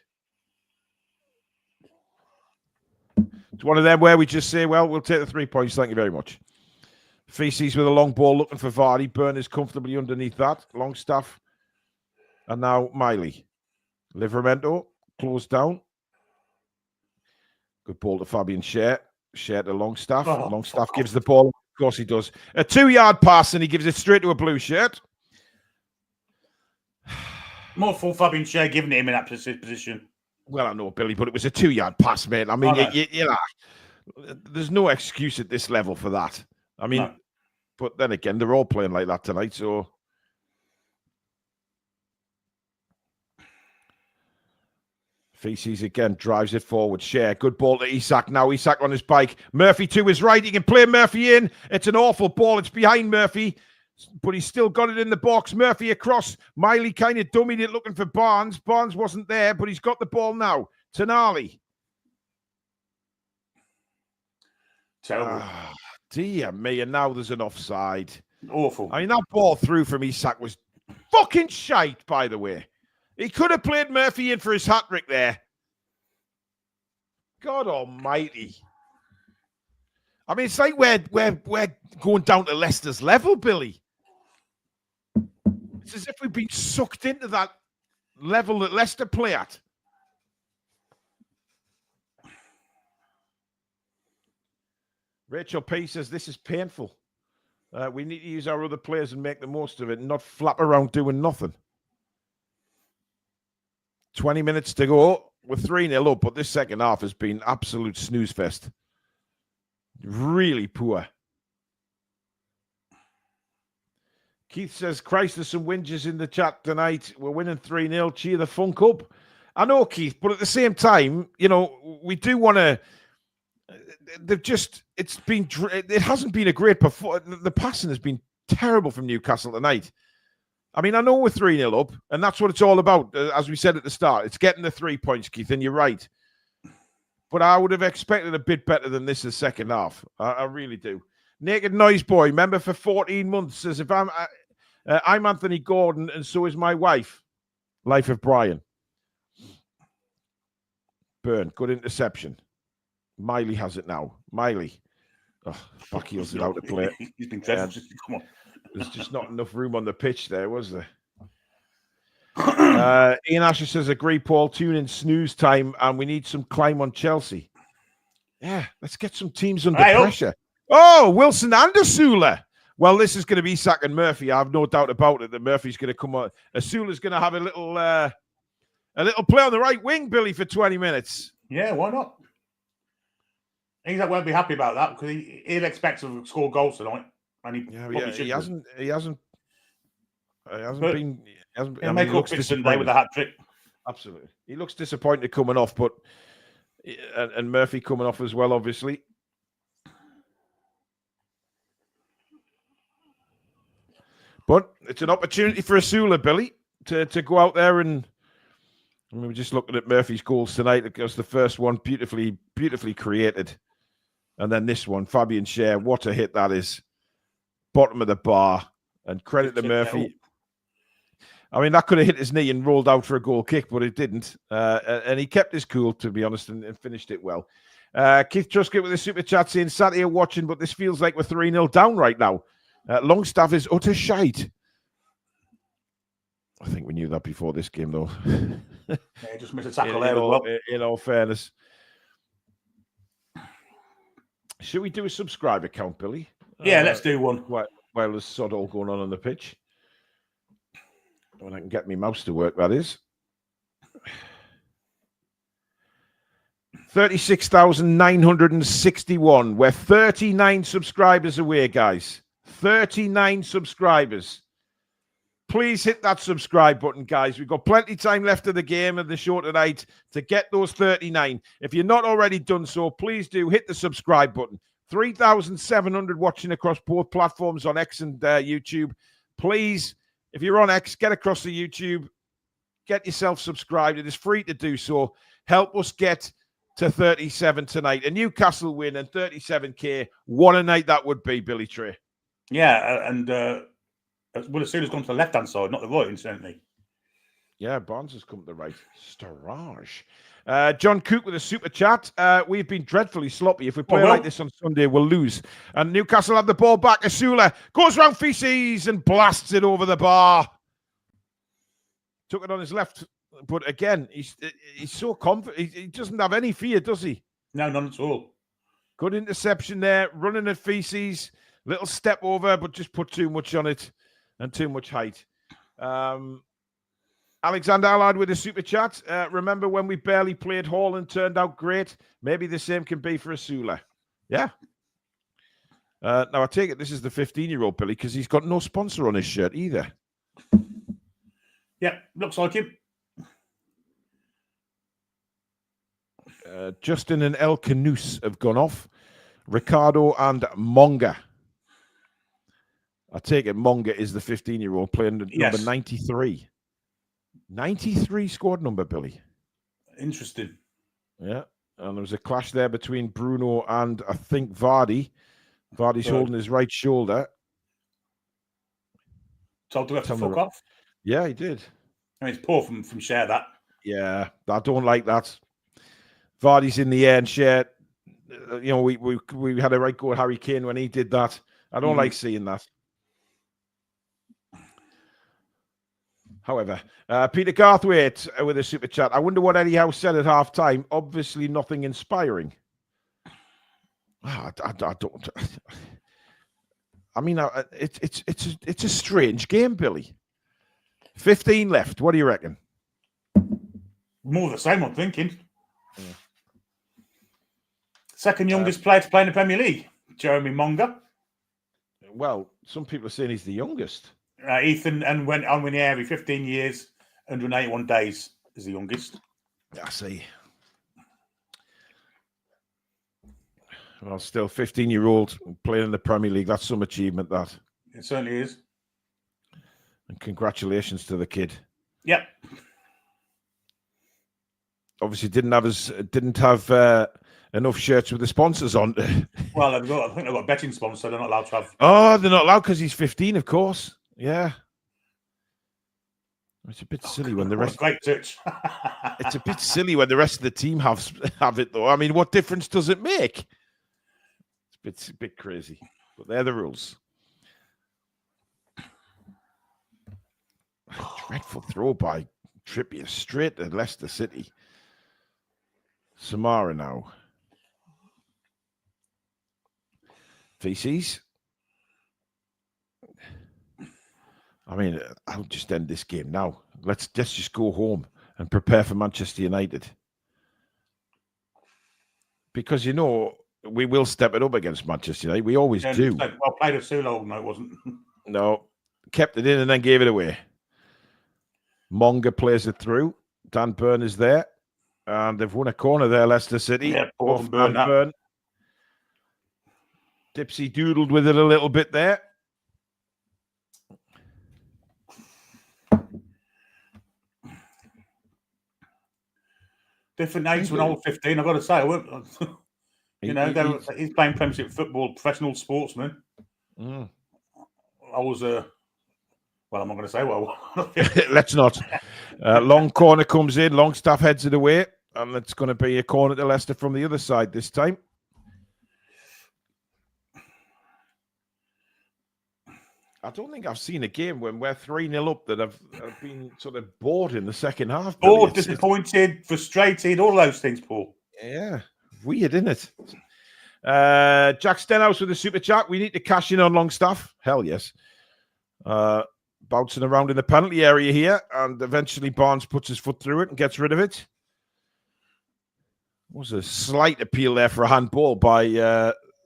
It's one of them where we just say, well, we'll take the 3 points. Thank you very much. Feces with a long ball looking for Vardy. Burn is comfortably underneath that. Longstaff. And now Miley. Livramento. Closed down. Good ball to Fabian Schär. Schär to Longstaff. Longstaff gives the ball. Of course he does. A 2-yard pass and he gives it straight to a blue shirt. More for Fabian Schär giving him in that position. Well, I know, Billy, but it was a 2-yard pass, mate. I mean, you know, there's no excuse at this level for that. I mean, but then again, they're all playing like that tonight, so. Feces again drives it forward. Schär, good ball to Isak. Now Isak on his bike. Murphy to his right. He can play Murphy in. It's an awful ball. It's behind Murphy, but he's still got it in the box. Murphy across. Miley kind of dummied it looking for Barnes. Barnes wasn't there, but he's got the ball now. Tonali. Terrible. Dear me, and now there's an offside. Awful. I mean, that ball through from Isak was fucking shite, by the way. He could have played Murphy in for his hat-trick there. God almighty. I mean, it's like we're going down to Leicester's level, Billy. It's as if we've been sucked into that level that Leicester play at. Rachel P says, this is painful. We need to use our other players and make the most of it and not flap around doing nothing. 20 minutes to go. We're 3-0 up, but this second half has been absolute snooze fest. Really poor. Keith says, Christ, there's some whinges in the chat tonight. We're winning 3-0. Cheer the funk up. I know, Keith, but at the same time, you know, we do want to. It hasn't been a great performance. The passing has been terrible from Newcastle tonight. I mean, I know we're 3-0 up, and that's what it's all about, as we said at the start. It's getting the 3 points, Keith, and you're right. But I would have expected a bit better than this in the second half. I really do. Naked Noise Boy, member for 14 months, says, if I'm Anthony Gordon, and so is my wife. Life of Brian. Burn, good interception. Miley has it now. Miley. Oh, Bucky's out to play. He's been dreadful. Come on. There's just not enough room on the pitch there, was there? Ian Asher says, agree, Paul. Tune in snooze time, and we need some climb on Chelsea. Yeah, let's get some teams under pressure. Oh, Wilson and Asula. Well, this is going to be Isak and Murphy. I have no doubt about it that Murphy's going to come on. Asula's going to have a little play on the right wing, Billy, for 20 minutes. Yeah, why not? Isak won't be happy about that because he'll expect to score goals tonight. And he hasn't been. He'll make up for Sunday with a hat trick. Absolutely, he looks disappointed coming off, but and Murphy coming off as well, obviously. But it's an opportunity for Asula, Billy, to go out there and. I mean, we're just looking at Murphy's goals tonight. It was the first one, beautifully created, and then this one, Fabian Schär. What a hit that is! Bottom of the bar, and credit to Murphy. I mean, that could have hit his knee and rolled out for a goal kick, but it didn't. And he kept his cool, to be honest, and finished it well. Keith Truscott with the super chat saying, sat here watching, but this feels like we're 3-0 down right now. Longstaff is utter shite. I think we knew that before this game, though. Yeah, just missed a tackle there as well. In all fairness. Should we do a subscriber count, Billy? Yeah, let's do one. While there's sod all going on the pitch. When I can get my mouse to work, that is. 36,961. We're 39 subscribers away, guys. 39 subscribers. Please hit that subscribe button, guys. We've got plenty of time left of the game and the show tonight to get those 39. If you're not already done so, please do hit the subscribe button. 3,700 watching across both platforms on X and YouTube. Please, if you're on X, get across to YouTube. Get yourself subscribed. It is free to do so. Help us get to 37 tonight. A Newcastle win and 37K. What a night that would be, Billy Trey. Yeah, and well, as soon as gone to the left-hand side, not the right, incidentally. Yeah, Barnes has come to the right. Starage. John Cook with a super chat. We've been dreadfully sloppy. If we play like this on Sunday, we'll lose. And Newcastle have the ball back. Asula goes round Feces and blasts it over the bar. Took it on his left. But again, he's so confident. He doesn't have any fear, does he? No, none at all. Good interception there. Running at Feces. Little step over, but just put too much on it and too much height. Alexander Allard with a super chat. Remember when we barely played Hall and turned out great? Maybe the same can be for Asula. Yeah. Now, I take it this is the 15-year-old Billy because he's got no sponsor on his shirt either. Yeah, looks like him. Justin and El Canoes have gone off. Ricardo and Monga. I take it Monga is the 15-year-old playing number 93. 93 squad number, Billy. Interesting. Yeah. And there was a clash there between Bruno and I think Vardy. Vardy's holding his right shoulder. Told to have to fuck off. Yeah, he did. I mean, it's poor from Share that. Yeah, I don't like that. Vardy's in the air and Share. You know, we had a right go at Harry Kane when he did that. I don't like seeing that. However, Peter Garthwaite with a super chat. I wonder what Eddie Howe said at half time. Obviously, nothing inspiring. I don't. I mean, it's a strange game, Billy. 15 left. What do you reckon? More the same, I'm thinking. Yeah. Second youngest player to play in the Premier League, Jeremy Monga. Well, some people are saying he's the youngest. Ethan and went on Winieri, 15 years, 181 days is the youngest. I see. Well, still 15-year-old playing in the Premier League. That's some achievement, that. It certainly is. And congratulations to the kid. Yep. Obviously didn't have enough shirts with the sponsors on. Well, I think they've got a betting sponsor, so they're not allowed to have. Oh, they're not allowed because he's 15, of course. Yeah. It's a bit silly when the rest. Great touch. It's a bit silly when the rest of the team have it, though. I mean, what difference does it make? It's a bit crazy, but they're the rules. Dreadful throw by Trippier straight to Leicester City. Samara now. Feces. I mean, I'll just end this game now. Let's just go home and prepare for Manchester United. Because, you know, we will step it up against Manchester United. We always do. Well played of Sula, no, it wasn't. No. Kept it in and then gave it away. Monga plays it through. Dan Burn is there. And they've won a corner there, Leicester City. Yeah, off Burn. Dipsy doodled with it a little bit there. Different age when I was 15, I've got to say. He's playing Premiership football, professional sportsman. I was well, I'm not going to say well. Let's not. Long corner comes in, Longstaff heads it away, and it's going to be a corner to Leicester from the other side this time. I don't think I've seen a game when we're 3-0 up that have been sort of bored in the second half. Bored, disappointed, frustrated, all those things, Paul. Yeah, weird, isn't it? Jack Stenhouse with a super chat. We need to cash in on Longstaff. Hell yes. Bouncing around in the penalty area here, and eventually Barnes puts his foot through it and gets rid of it. Was a slight appeal there for a handball by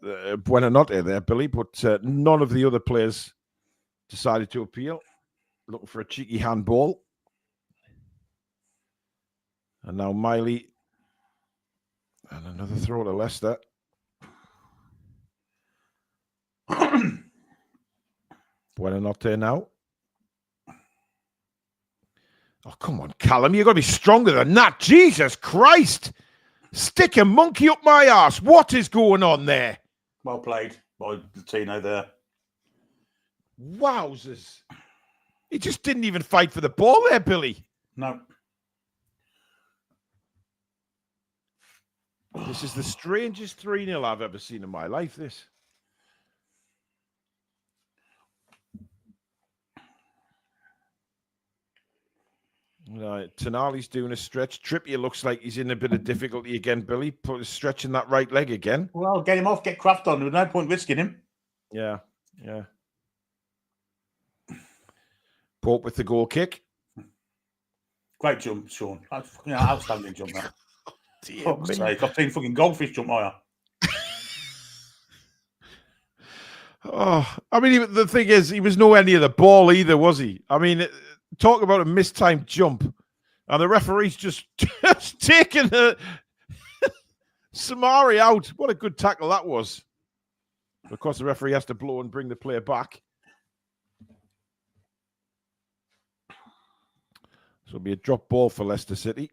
Buonanotte there, Billy, but none of the other players decided to appeal. Looking for a cheeky handball. And now Miley. And another throw to Leicester. Buonanotte now. Oh, come on, Callum. You've got to be stronger than that. Jesus Christ. Stick a monkey up my arse. What is going on there? Well played by Latino there. Wowzers. He just didn't even fight for the ball there, Billy. No. This is the strangest 3-0 I've ever seen in my life, this. Right, Tonali's doing a stretch. Trippier looks like he's in a bit of difficulty again, Billy. Stretching that right leg again. Well, get him off, get Kraft on. There's no point risking him. Yeah. Pope with the goal kick. Great jump, Sean. That's fucking outstanding jump, that. Dear Fuck's me. sake, I've seen fucking goldfish jump higher. Oh, I mean, the thing is, he was nowhere near the ball either, was he? I mean, talk about a mistimed jump. And the referee's just taken Samari out. What a good tackle that was. Of course, the referee has to blow and bring the player back. So it'll be a drop ball for Leicester City.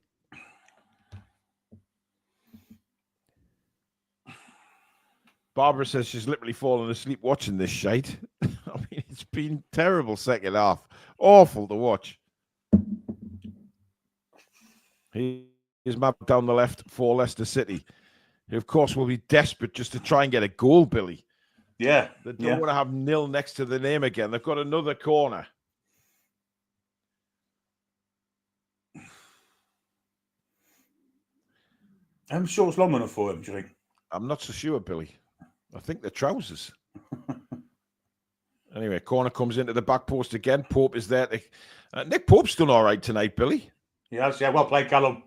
Barbara says she's literally fallen asleep watching this shite. I mean, it's been terrible second half. Awful to watch. Here's mapped down the left for Leicester City, who, of course, will be desperate just to try and get a goal, Billy. Yeah. They don't want to have nil next to the name again. They've got another corner. I'm sure it's long enough for him, do you think? I'm not so sure, Billy. I think they're trousers. Anyway, corner comes into the back post again. Pope is there. Nick Pope's done all right tonight, Billy. Yes, yeah, well played, Callum.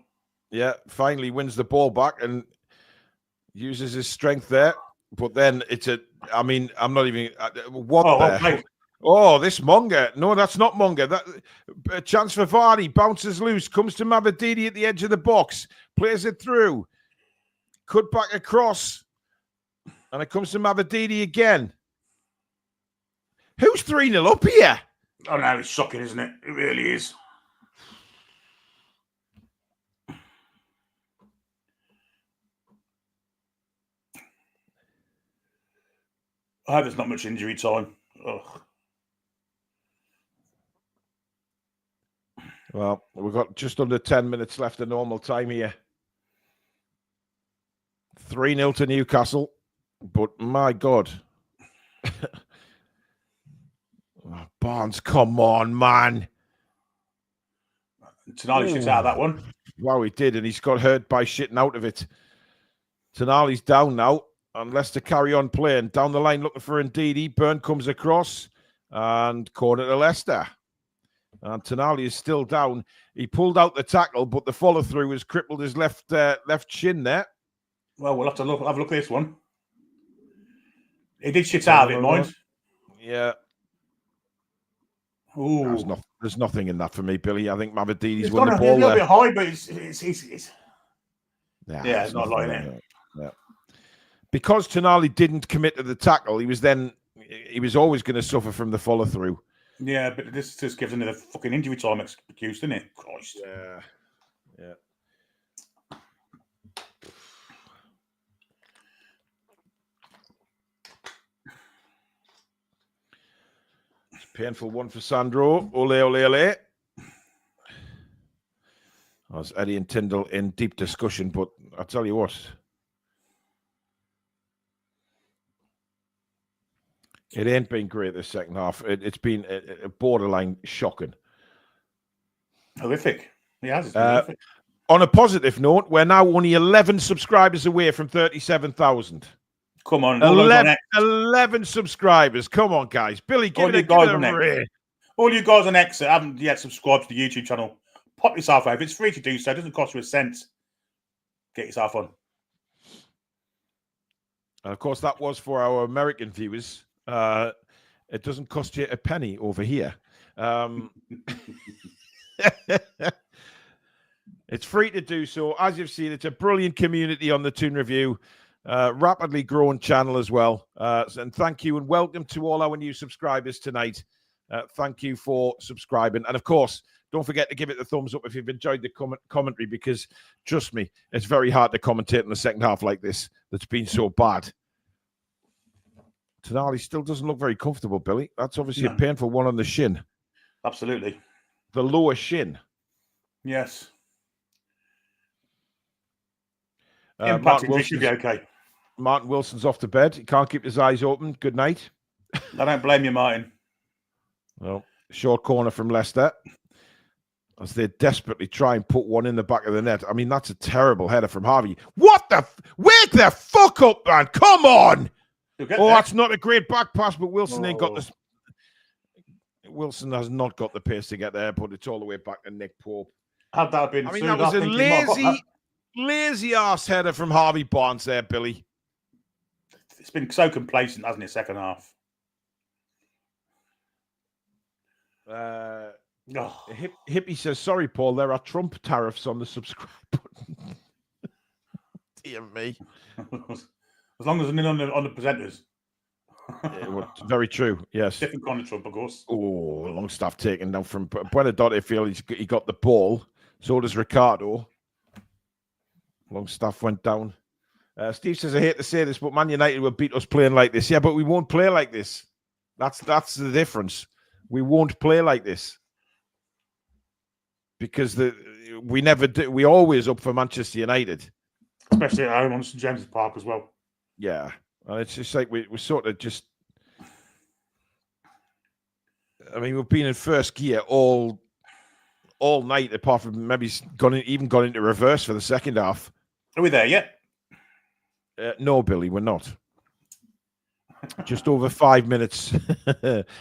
Yeah, finally wins the ball back and uses his strength there. But then I'm not even, Oh, this Monga. No, that's not Monga. That a chance for Vardy. Bounces loose. Comes to Mavadidi at the edge of the box. Plays it through. Cut back across. And it comes to Mavadidi again. Who's 3-0 up here? Oh, no, it's shocking, isn't it? It really is. I hope there's not much injury time. Ugh. Well, we've got just under 10 minutes left of normal time here. 3-0 to Newcastle. But my God. Oh, Barnes, come on, man. Tonali shoots out of that one. Wow, he did, and he's got hurt by shitting out of it. Tonali's down now, and Leicester carry on playing. Down the line looking for Ndidi. Burn comes across, and corner to Leicester. And Tonali is still down. He pulled out the tackle, but the follow-through has crippled his left shin there. Well, we'll have to have a look at this one. He did shit out of it, mind. Yeah. Ooh. There's nothing in that for me, Billy. I think Mavadidi's It's won the ball a little there. bit high, but it's it's not like it. Yeah. Because Tonali didn't commit to the tackle, he was always going to suffer from the follow-through. Yeah, but this just gives another fucking injury time excuse, doesn't it? Christ. Yeah. Painful one for Sandro. Ole, ole, ole. As Eddie and Tyndall in deep discussion, but I'll tell you what. It ain't been great this second half. It's been a borderline shocking. Horrific. Yeah, it's horrific. On a positive note, we're now only 11 subscribers away from 37,000. Come on, 11 subscribers. Come on, guys. Billy, give it a ring. All you guys on X that haven't yet subscribed to the YouTube channel, pop yourself over. It's free to do so. It doesn't cost you a cent. Get yourself on. And of course, that was for our American viewers. It doesn't cost you a penny over here. It's free to do so. As you've seen, it's a brilliant community on the Toon Review. Rapidly growing channel as well. And thank you and welcome to all our new subscribers tonight. Thank you for subscribing. And of course, don't forget to give it the thumbs up if you've enjoyed the commentary, because trust me, it's very hard to commentate in the second half like this that's been so bad. Tonali still doesn't look very comfortable, Billy. That's obviously a painful one on the shin. Absolutely. The lower shin. Yes. Martin Impact should be okay. Martin Wilson's off to bed. He can't keep his eyes open. Good night. I don't blame you, Martin. Well, short corner from Leicester as they desperately try and put one in the back of the net. I mean, that's a terrible header from Harvey. What the? Wake the fuck up, man. Come on. Oh, that's not a great back pass, but Wilson ain't got this. Wilson has not got the pace to get there, but it's all the way back to Nick Pope. Had that been, I mean, that was a lazy ass header from Harvey Barnes there, Billy. It's been so complacent, hasn't it? Second half. Hippie says, "Sorry, Paul. There are Trump tariffs on the subscribe button." Dear me. As long as they're not on the presenters. Very true. Yes. Different kind of Trump, of course. Oh, Longstaff taken down from Buenadotte. Feel he got the ball. So does Ricardo. Longstaff went down. Steve says, "I hate to say this, but Man United will beat us playing like this." Yeah, but we won't play like this. That's the difference. We won't play like this because we never do. We always up for Manchester United, especially at home on St James's Park as well. Yeah, and it's just like we sort of just. I mean, we've been in first gear all night, apart from maybe gone into reverse for the second half. Are we there yet? No, Billy, we're not. Just over 5 minutes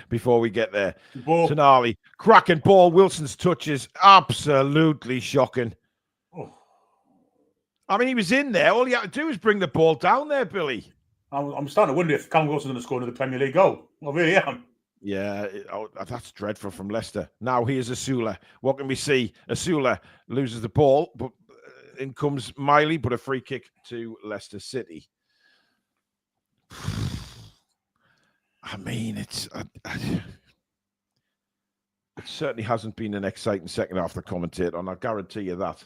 before we get there. Tonali, cracking ball. Wilson's touch is absolutely shocking. Oh. I mean, he was in there. All he had to do was bring the ball down there, Billy. I'm starting to wonder if Callum Wilson's going to score another Premier League goal. I really am. Yeah, that's dreadful from Leicester. Now here's Asula. What can we see? Asula loses the ball, but in comes Miley, but a free kick to Leicester City. I mean, it certainly hasn't been an exciting second half to commentate on. I guarantee you that.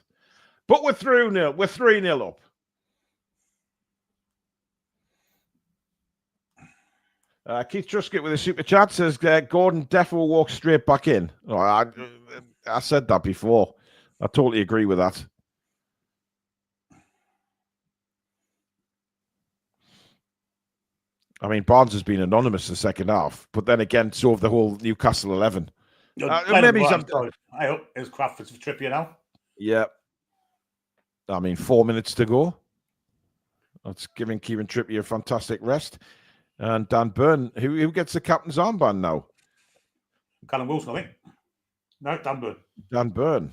But we're 3-0. We're 3-0 up. Keith Truscott with a super chat says Gordon Defo will walk straight back in. Oh, I said that before. I totally agree with that. I mean, Barnes has been anonymous the second half, but then again, so have the whole Newcastle 11. Maybe I hope it's Crawford for Trippier now. Yeah. I mean, 4 minutes to go. That's giving Kieran Trippier a fantastic rest. And Dan Burn, who gets the captain's armband now? Callum Wilson, I think. No, Dan Burn. Dan Burn.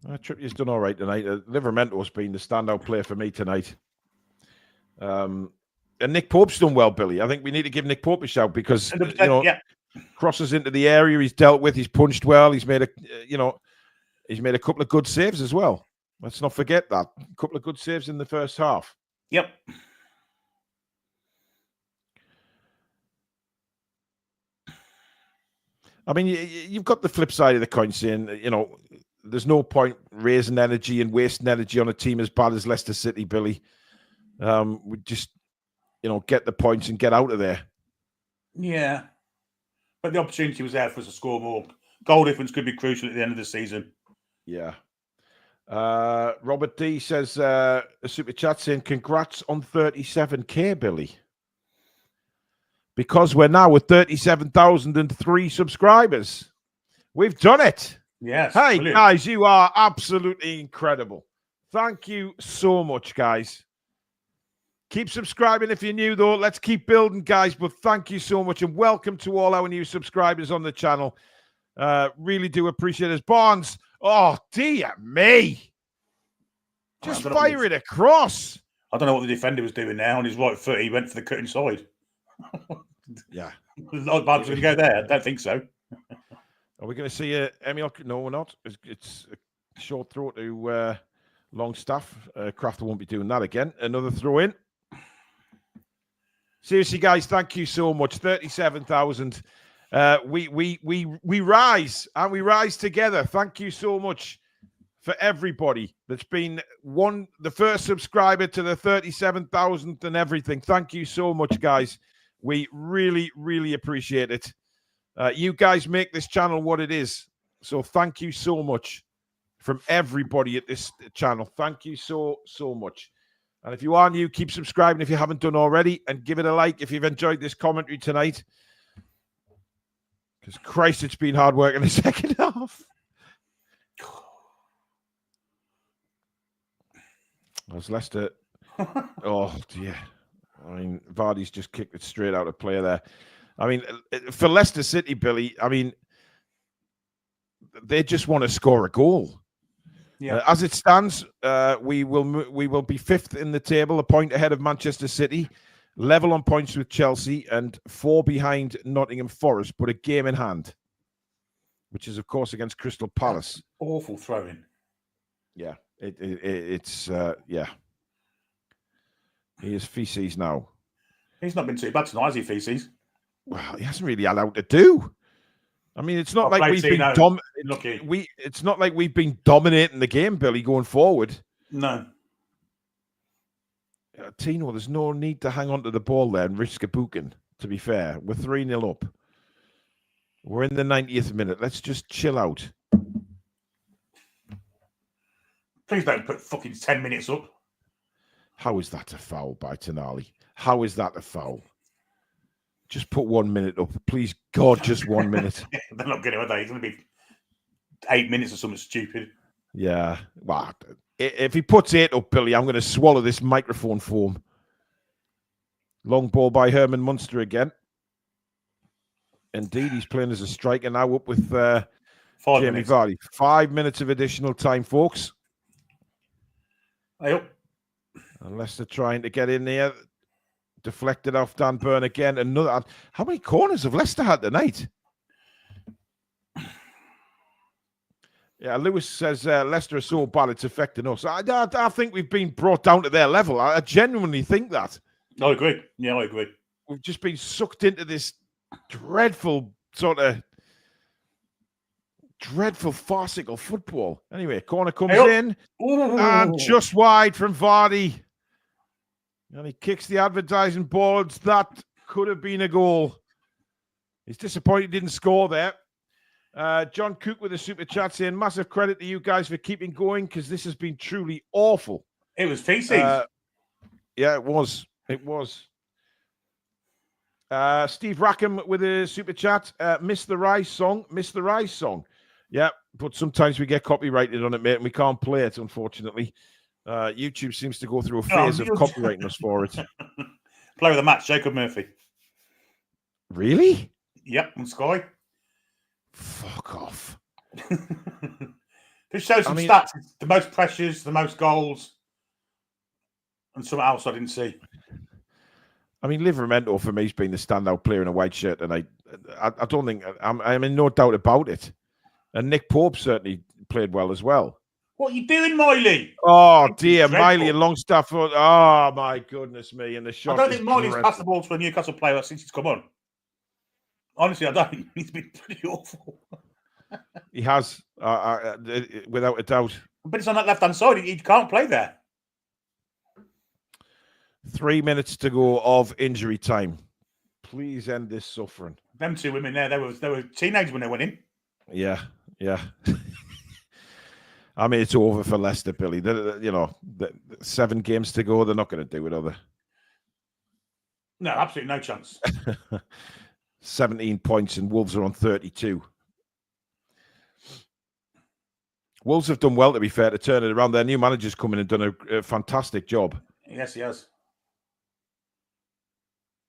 Trippier's done all right tonight. Livermento's been the standout player for me tonight. And Nick Pope's done well, Billy. I think we need to give Nick Pope a shout because crosses into the area he's dealt with. He's punched well. He's made he's made a couple of good saves as well. Let's not forget that. A couple of good saves in the first half. Yep. I mean, you've got the flip side of the coin saying, there's no point raising energy and wasting energy on a team as bad as Leicester City, Billy. We just, get the points and get out of there. Yeah. But the opportunity was there for us to score more. Goal difference could be crucial at the end of the season. Yeah. Robert D says, a super chat saying, congrats on 37K, Billy. Because we're now with 37,003 subscribers. We've done it. Yes. Hey, brilliant. guys, you are absolutely incredible. Thank you so much, guys. Keep subscribing if you're new, though. Let's keep building, guys. But thank you so much. And welcome to all our new subscribers on the channel. Really do appreciate it. Barnes, oh, dear me. Just fire it across. I don't know what the defender was doing there. On his right foot, he went for the cut inside. Yeah. Not bad going to go there. I don't think so. Are we going to see Emil? No, we're not. It's a short throw to Longstaff. Crafter won't be doing that again. Another throw in. Seriously, guys, thank you so much. 37,000. We rise and we rise together. Thank you so much for everybody that's been the first subscriber to the 37,000 and everything. Thank you so much, guys. We really, really appreciate it. You guys make this channel what it is. So thank you so much from everybody at this channel. Thank you so, so much. And if you are new, keep subscribing if you haven't done already, and give it a like if you've enjoyed this commentary tonight. Because Christ, it's been hard work in the second half. As Leicester, oh dear. I mean, Vardy's just kicked it straight out of play there. I mean, for Leicester City, Billy, I mean, they just want to score a goal. Yeah. As it stands, we will be 5th in the table, a point ahead of Manchester City, level on points with Chelsea, and 4 behind Nottingham Forest, but a game in hand, which is, of course, against Crystal Palace. Awful throw-in. Yeah, it's yeah. He is feces now. He's not been too bad tonight, has he, feces? Well, he hasn't really allowed to do. I mean, it's not like we've been it's not like we've been dominating the game, Billy, going forward. No. Tino, there's no need to hang on to the ball there and risk a booking, to be fair. We're 3-0 up. We're in the 90th minute. Let's just chill out. Please don't put fucking 10 minutes up. How is that a foul by Tonali? How is that a foul? Just put 1 minute up. Please, God, just 1 minute. They're not getting it, are they? It's going to be 8 minutes or something stupid. Yeah. Well, if he puts 8 up, Billy, I'm going to swallow this microphone foam. Long ball by Herman Munster again. Indeed, he's playing as a striker now, up with Jamie Vardy. 5 minutes of additional time, folks. Hey, Unless they're trying to get in there. Deflected off Dan Burn again. Another. How many corners have Leicester had tonight? Yeah, Lewis says Leicester are so bad it's affecting us. I think we've been brought down to their level. I genuinely think that. I agree. Yeah, I agree. We've just been sucked into this dreadful farcical football. Anyway, corner comes in. Ooh. And just wide from Vardy. And he kicks the advertising boards. That could have been a goal. He's disappointed he didn't score there. John Cook with a super chat saying, massive credit to you guys for keeping going because this has been truly awful. It was feces. Yeah, it was. It was. Steve Rackham with a super chat. Miss the Rise song. Miss the Rise song. Yeah, but sometimes we get copyrighted on it, mate, and we can't play it, unfortunately. YouTube seems to go through a phase of copyrighting us for it. Player of the match, Jacob Murphy. Really? Yep, on Sky. Fuck off. Just show some stats. The most pressures, the most goals, and something else I didn't see. I mean, Livramento for me has been the standout player in a white shirt, and I don't think I'm in no doubt about it. And Nick Pope certainly played well as well. What are you doing, Miley? Oh, dear. Miley and Longstaff. Oh, my goodness me. And the shot. I don't think Miley's passed the ball to a Newcastle player since he's come on. Honestly, I don't. He's been pretty awful. He has, without a doubt. But it's on that left-hand side. He can't play there. 3 minutes to go of injury time. Please end this suffering. Them two women there, they were teenagers when they went in. Yeah, yeah. I mean, it's over for Leicester, Billy. The 7 games to go. They're not going to do it, are they? No, absolutely no chance. 17 points and Wolves are on 32. Wolves have done well, to be fair, to turn it around. Their new manager's come in and done a fantastic job. Yes, he has.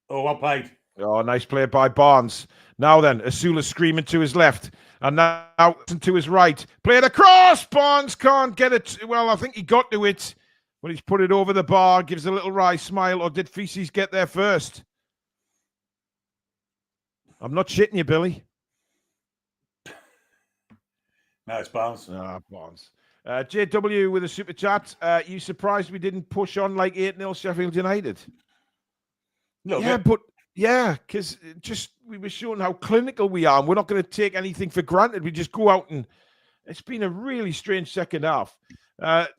Oh, well played. Oh, nice play by Barnes. Now then, Asula screaming to his left. And now to his right. Played across. Barnes can't get it. Well, I think he got to it. But he's put it over the bar. Gives a little wry smile. Or did Feces get there first? I'm not shitting you, Billy. No, it's Barnes. Ah, Barnes. JW with a super chat. You surprised we didn't push on like 8-0 Sheffield United? Because we were showing how clinical we are, and we're not going to take anything for granted. We just go out, and it's been a really strange second half.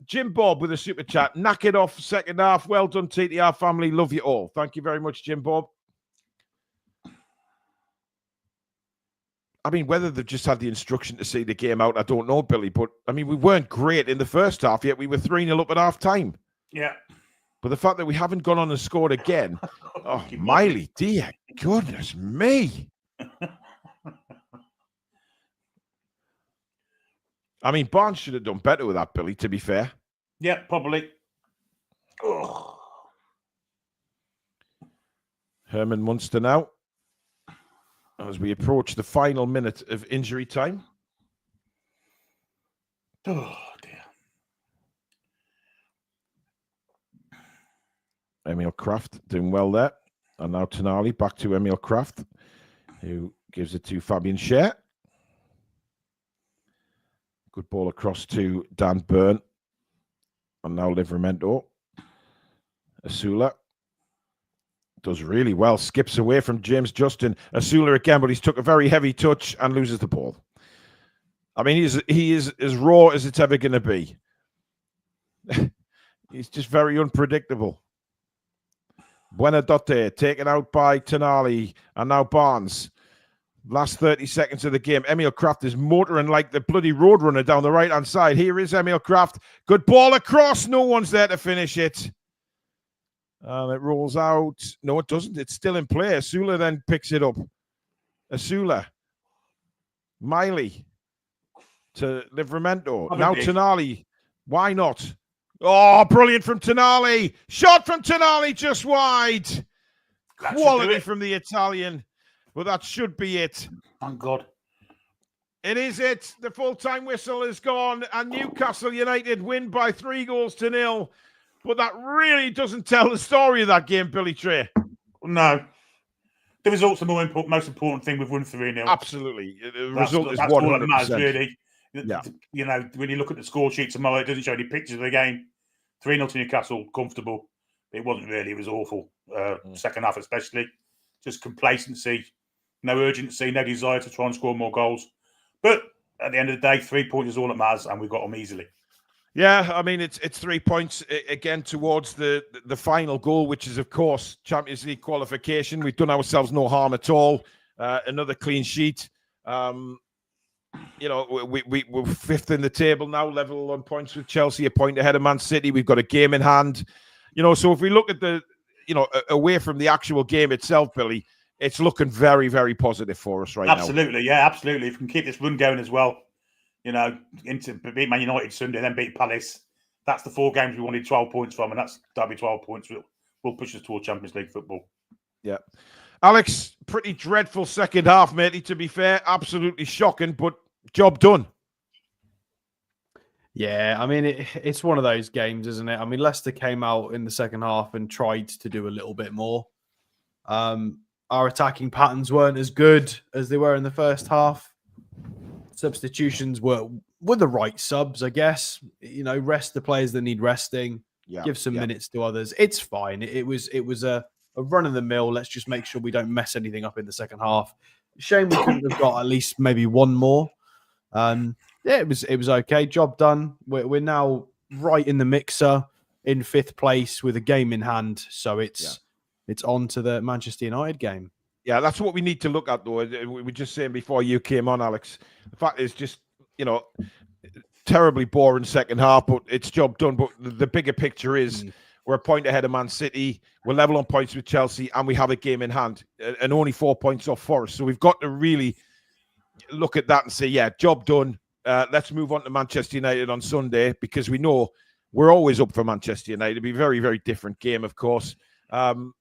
Jim Bob with a super chat. Knock it off second half. Well done, TTR family. Love you all. Thank you very much, Jim Bob. I mean, whether they've just had the instruction to see the game out, I don't know, Billy. But I mean, we weren't great in the first half, yet we were 3-0 up at half time. Yeah. But the fact that we haven't gone on and scored again, oh, Miley, dear goodness me. I mean, Barnes should have done better with that, Billy, to be fair. Yeah, probably. Oh. Herman Munster now, as we approach the final minute of injury time. Oh, dear. Emil Kraft doing well there. And now Tonali back to Emil Kraft, who gives it to Fabian Schär. Good ball across to Dan Burn. And now Livramento. Asula does really well. Skips away from James Justin. Asula again, but he's took a very heavy touch and loses the ball. I mean, he is as raw as it's ever going to be. He's just very unpredictable. Buenadotte taken out by Tonali. And now Barnes. Last 30 seconds of the game. Emil Kraft is motoring like the bloody roadrunner down the right-hand side. Here is Emil Kraft. Good ball across. No one's there to finish it. And it rolls out. No, it doesn't. It's still in play. Asula then picks it up. Asula. Miley. To Livramento. Now Tonali. Why not? Oh, brilliant from Tonali. Shot from Tonali just wide. Quality from the Italian. Well, that should be it. Thank God. It is it. The full-time whistle is gone, and Newcastle United win by 3-0. But that really doesn't tell the story of that game, Billy Trey. No. The result's the most important thing. We've won 3-0. Absolutely. The result is 100%. All that matters, really. Yeah. You know, when you look at the score sheet tomorrow, it doesn't show any pictures of the game. 3-0 to Newcastle, comfortable. It wasn't really. It was awful. Second half especially. Just complacency. No urgency, no desire to try and score more goals. But at the end of the day, 3 points is all that matters, and we've got them easily. Yeah, I mean, it's 3 points again towards the final goal, which is, of course, Champions League qualification. We've done ourselves no harm at all. Another clean sheet. We're fifth in the table now, level on points with Chelsea, a point ahead of Man City. We've got a game in hand. So if we look at away from the actual game itself, Billy, it's looking very, very positive for us right now. Absolutely, yeah, absolutely. If we can keep this run going as well, into beat Man United Sunday, then beat Palace. That's the 4 games we wanted 12 points from, and that'll be 12 points. Will push us toward Champions League football. Yeah. Alex, pretty dreadful second half, matey, to be fair. Absolutely shocking, but job done. Yeah, I mean, it's one of those games, isn't it? I mean, Leicester came out in the second half and tried to do a little bit more. Our attacking patterns weren't as good as they were in the first half. Substitutions were the right subs, I guess. Rest the players that need resting. Give some minutes to others. It's fine. It was a run of the mill. Let's just make sure we don't mess anything up in the second half. Shame we couldn't have got at least maybe one more. It was okay. Job done. We're now right in the mixer in 5th place with a game in hand. So it's on to the Manchester United game. Yeah, that's what we need to look at, though. We were just saying before you came on, Alex. The fact is just, terribly boring second half, but it's job done. But the bigger picture is we're a point ahead of Man City. We're level on points with Chelsea, and we have a game in hand, and only 4 points off Forest. So we've got to really look at that and say, yeah, job done. Let's move on to Manchester United on Sunday, because we know we're always up for Manchester United. It'll be a very, very different game, of course. And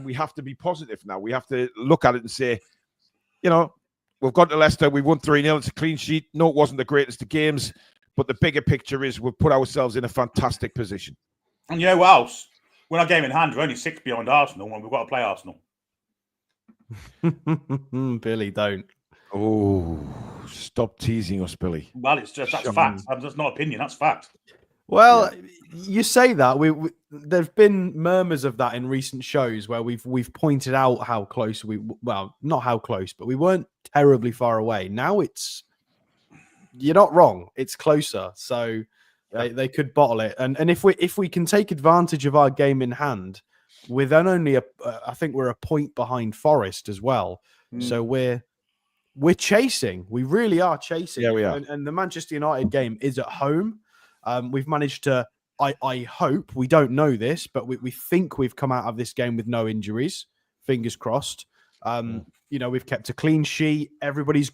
we have to be positive now. We have to look at it and say, we've got to Leicester. We won 3-0. It's a clean sheet. No, it wasn't the greatest of games. But the bigger picture is we've put ourselves in a fantastic position. And what else? When our game in hand, we're only 6 behind Arsenal, and we've got to play Arsenal. Billy, don't. Oh, stop teasing us, Billy. Well, that's fact. That's not opinion. That's fact. Well, you say that. There've been murmurs of that in recent shows where we've pointed out how close not how close, but we weren't terribly far away. Now you're not wrong. It's closer. So they could bottle it. And if we can take advantage of our game in hand, we're then only I think we're a point behind Forest as well. So we're we're chasing. We really are chasing. Yeah, we are. And the Manchester United game is at home. We've managed to, I hope, we don't know this, but we think we've come out of this game with no injuries. Fingers crossed. We've kept a clean sheet. Everybody's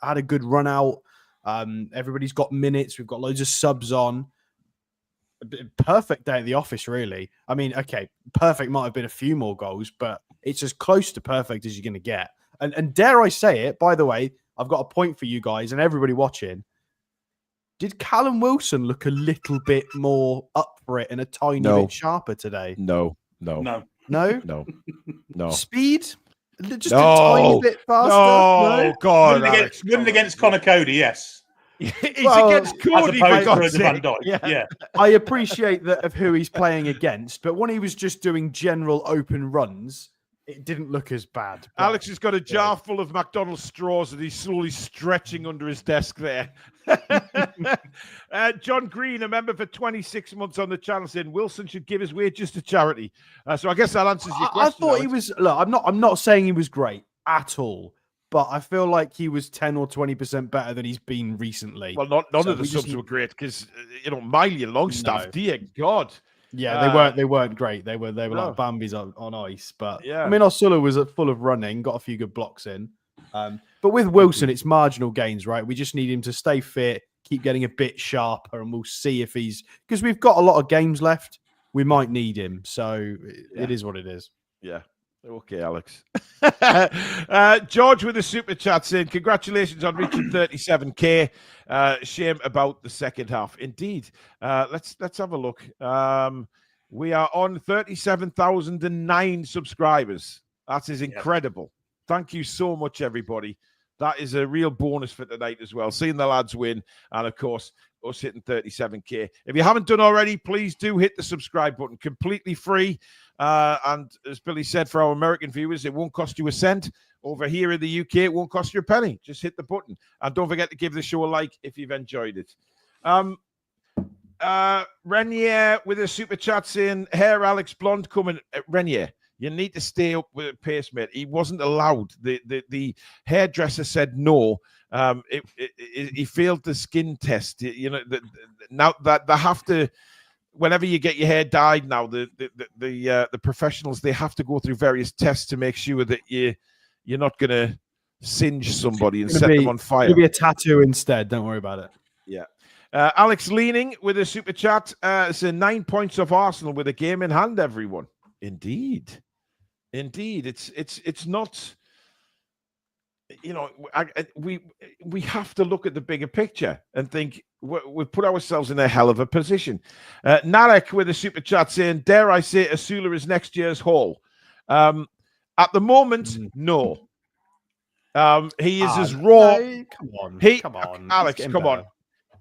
had a good run out. Everybody's got minutes. We've got loads of subs on. Perfect day at the office, really. I mean, okay, perfect might have been a few more goals, but it's as close to perfect as you're going to get. And dare I say it, by the way, I've got a point for you guys and everybody watching. Did Callum Wilson look a little bit more up for it and a tiny bit sharper today? No. Speed? Just a tiny bit faster? No, God. Winning against Connor Cody, yes. He's against Cody, as opposed to Van Dijk. Yeah. I appreciate that of who he's playing against, but when he was just doing general open runs, it didn't look as bad. But, Alex has got a jar full of McDonald's straws and he's slowly stretching under his desk there. John Green, a member for 26 months on the channel, saying Wilson should give his wages to charity. So I guess that answers your question. I thought he was. Look, I'm not saying he was great at all, but I feel like he was 10 or 20% better than he's been recently. Well, none of the subs were great because Miley and Longstaff, dear God. Yeah, they weren't great. They were like Bambi's on ice. But I mean, Osula was full of running, got a few good blocks in. But with Wilson, it's marginal gains, right? We just need him to stay fit, keep getting a bit sharper, and we'll see if because we've got a lot of games left. We might need him, so it is what it is. Yeah. Okay, Alex. George with a super chat saying, congratulations on reaching 37k. Shame about the second half. Indeed. Let's have a look. We are on 37,009 subscribers. That is incredible. Thank you so much, everybody. That is a real bonus for tonight as well. Seeing the lads win, and of course, us hitting 37k. If you haven't done already, please do hit the subscribe button. Completely free. And as Billy said, for our American viewers, it won't cost you a cent. Over here in the UK, it won't cost you a penny. Just hit the button. And don't forget to give the show a like if you've enjoyed it. Renier with a super chat saying, hair Alex Blonde coming. Renier, you need to stay up with the pace, mate. He wasn't allowed. The hairdresser said no. He failed the skin test. Now that they have to, whenever you get your hair dyed now, the professionals, they have to go through various tests to make sure that you're not going to singe somebody and set them on fire. It'll be a tattoo instead. Don't worry about it. Yeah. Alex Leaning with a super chat. It's 9 points off Arsenal with a game in hand, everyone. Indeed. It's not, we have to look at the bigger picture and think we've put ourselves in a hell of a position. Narek with a super chat saying, dare I say Osula is next year's Howe? At the moment, no. He is as raw. No, come on. Alex, come on.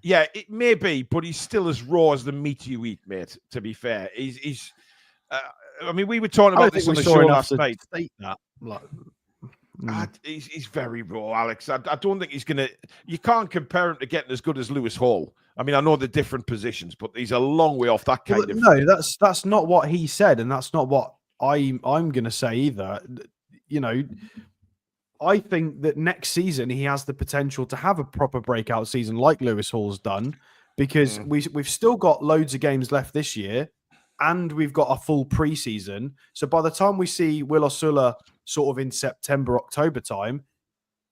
Yeah, it may be, but he's still as raw as the meat you eat, mate, to be fair. He's we were talking about this on the show last night. He's very raw, Alex. I don't think he's going to... You can't compare him to getting as good as Lewis Hall. I mean, I know the different positions, but he's a long way off that kind of... No, that's not what he said, and that's not what I'm going to say either. I think that next season he has the potential to have a proper breakout season like Lewis Hall's done, because we've still got loads of games left this year, and we've got a full preseason. So by the time we see Will Osula sort of in September, October time,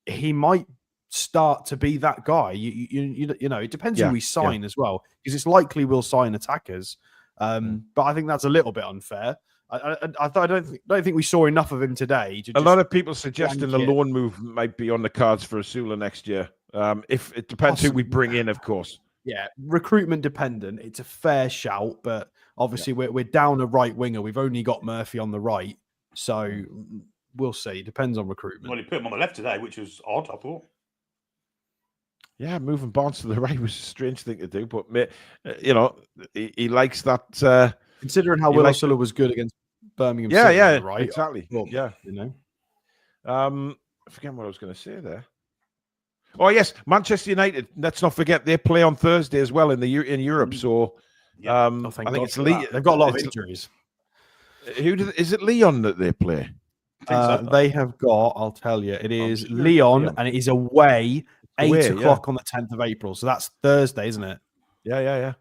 he might start to be that guy. It depends who we sign as well, because it's likely we'll sign attackers. But I think that's a little bit unfair. I don't think we saw enough of him today. A lot of people suggesting the loan move might be on the cards for Osula next year. If it depends who we bring in, of course. Yeah, recruitment dependent. It's a fair shout, but obviously we're down a right winger. We've only got Murphy on the right, so we'll see. Depends on recruitment. Well, he put him on the left today, which was odd, I thought. Yeah, moving Barnes to the right was a strange thing to do, but he likes that. Considering how Will Osula was good against Birmingham City, right? Exactly. Well, I forget what I was going to say there. Oh yes, Manchester United. Let's not forget they play on Thursday as well in Europe. So I think it's Lee. They've got a lot of injuries. Is it Leon that they play? They have got, I'll tell you, it is sure Leon, and it is away 8 o'clock yeah. on the 10th of April. So that's Thursday, isn't it? Yeah.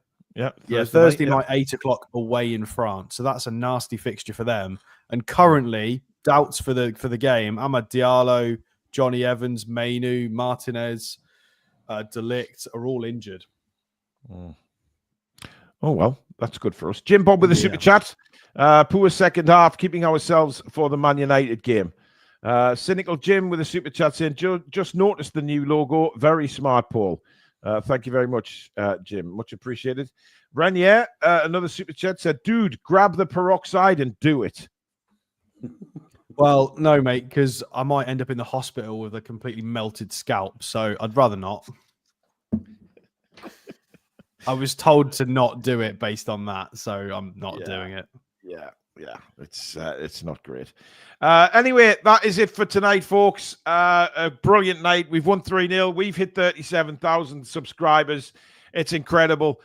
Thursday night, 8 o'clock away in France. So that's a nasty fixture for them. And currently, doubts for the game. Amad Diallo, Johnny Evans, Mainu, Martinez, Delict are all injured. Oh, well, that's good for us. Jim Bob with a super chat. Poor second half, keeping ourselves for the Man United game. Cynical Jim with a super chat saying, just noticed the new logo. Very smart, Paul. Thank you very much, Jim. Much appreciated. Renier, another super chat, said, dude, grab the peroxide and do it. Well, no, mate, because I might end up in the hospital with a completely melted scalp. So I'd rather not. I was told to not do it based on that, so I'm not doing it. Yeah, it's not great. Anyway, that is it for tonight, folks. A brilliant night. We've won 3-0. We've hit 37,000 subscribers. It's incredible.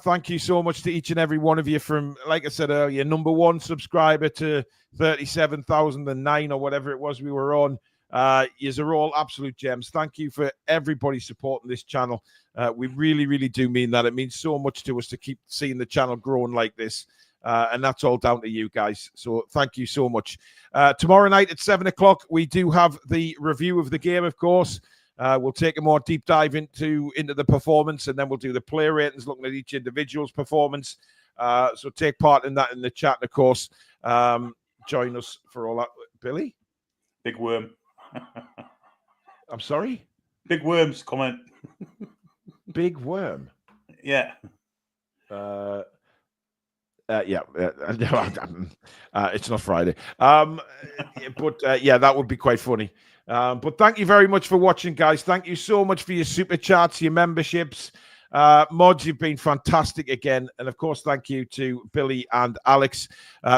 Thank you so much to each and every one of you from, like I said earlier, number 1 subscriber to 37,009 or whatever it was we were on. Yous are all absolute gems. Thank you for everybody supporting this channel. We really, really do mean that. It means so much to us to keep seeing the channel growing like this. And that's all down to you guys. So thank you so much. Tomorrow night at 7 o'clock, we do have the review of the game, of course. We'll take a more deep dive into the performance, and then we'll do the player ratings, looking at each individual's performance. So take part in that in the chat, and of course, join us for all that. Billy? Big Worm. I'm sorry? Big Worm's comment. Big Worm? Yeah. It's not Friday. But that would be quite funny. But thank you very much for watching, guys. Thank you so much for your super chats, your memberships. Mods, you've been fantastic again. And of course, thank you to Billy and Alex.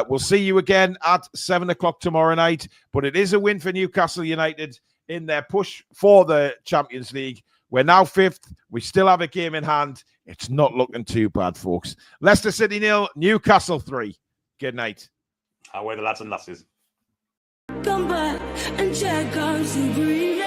We'll see you again at 7 o'clock tomorrow night. But it is a win for Newcastle United in their push for the Champions League. We're now 5th. We still have a game in hand. It's not looking too bad, folks. Leicester City 0, Newcastle 3. Good night. Away the lads and lasses. Come back and check out the green.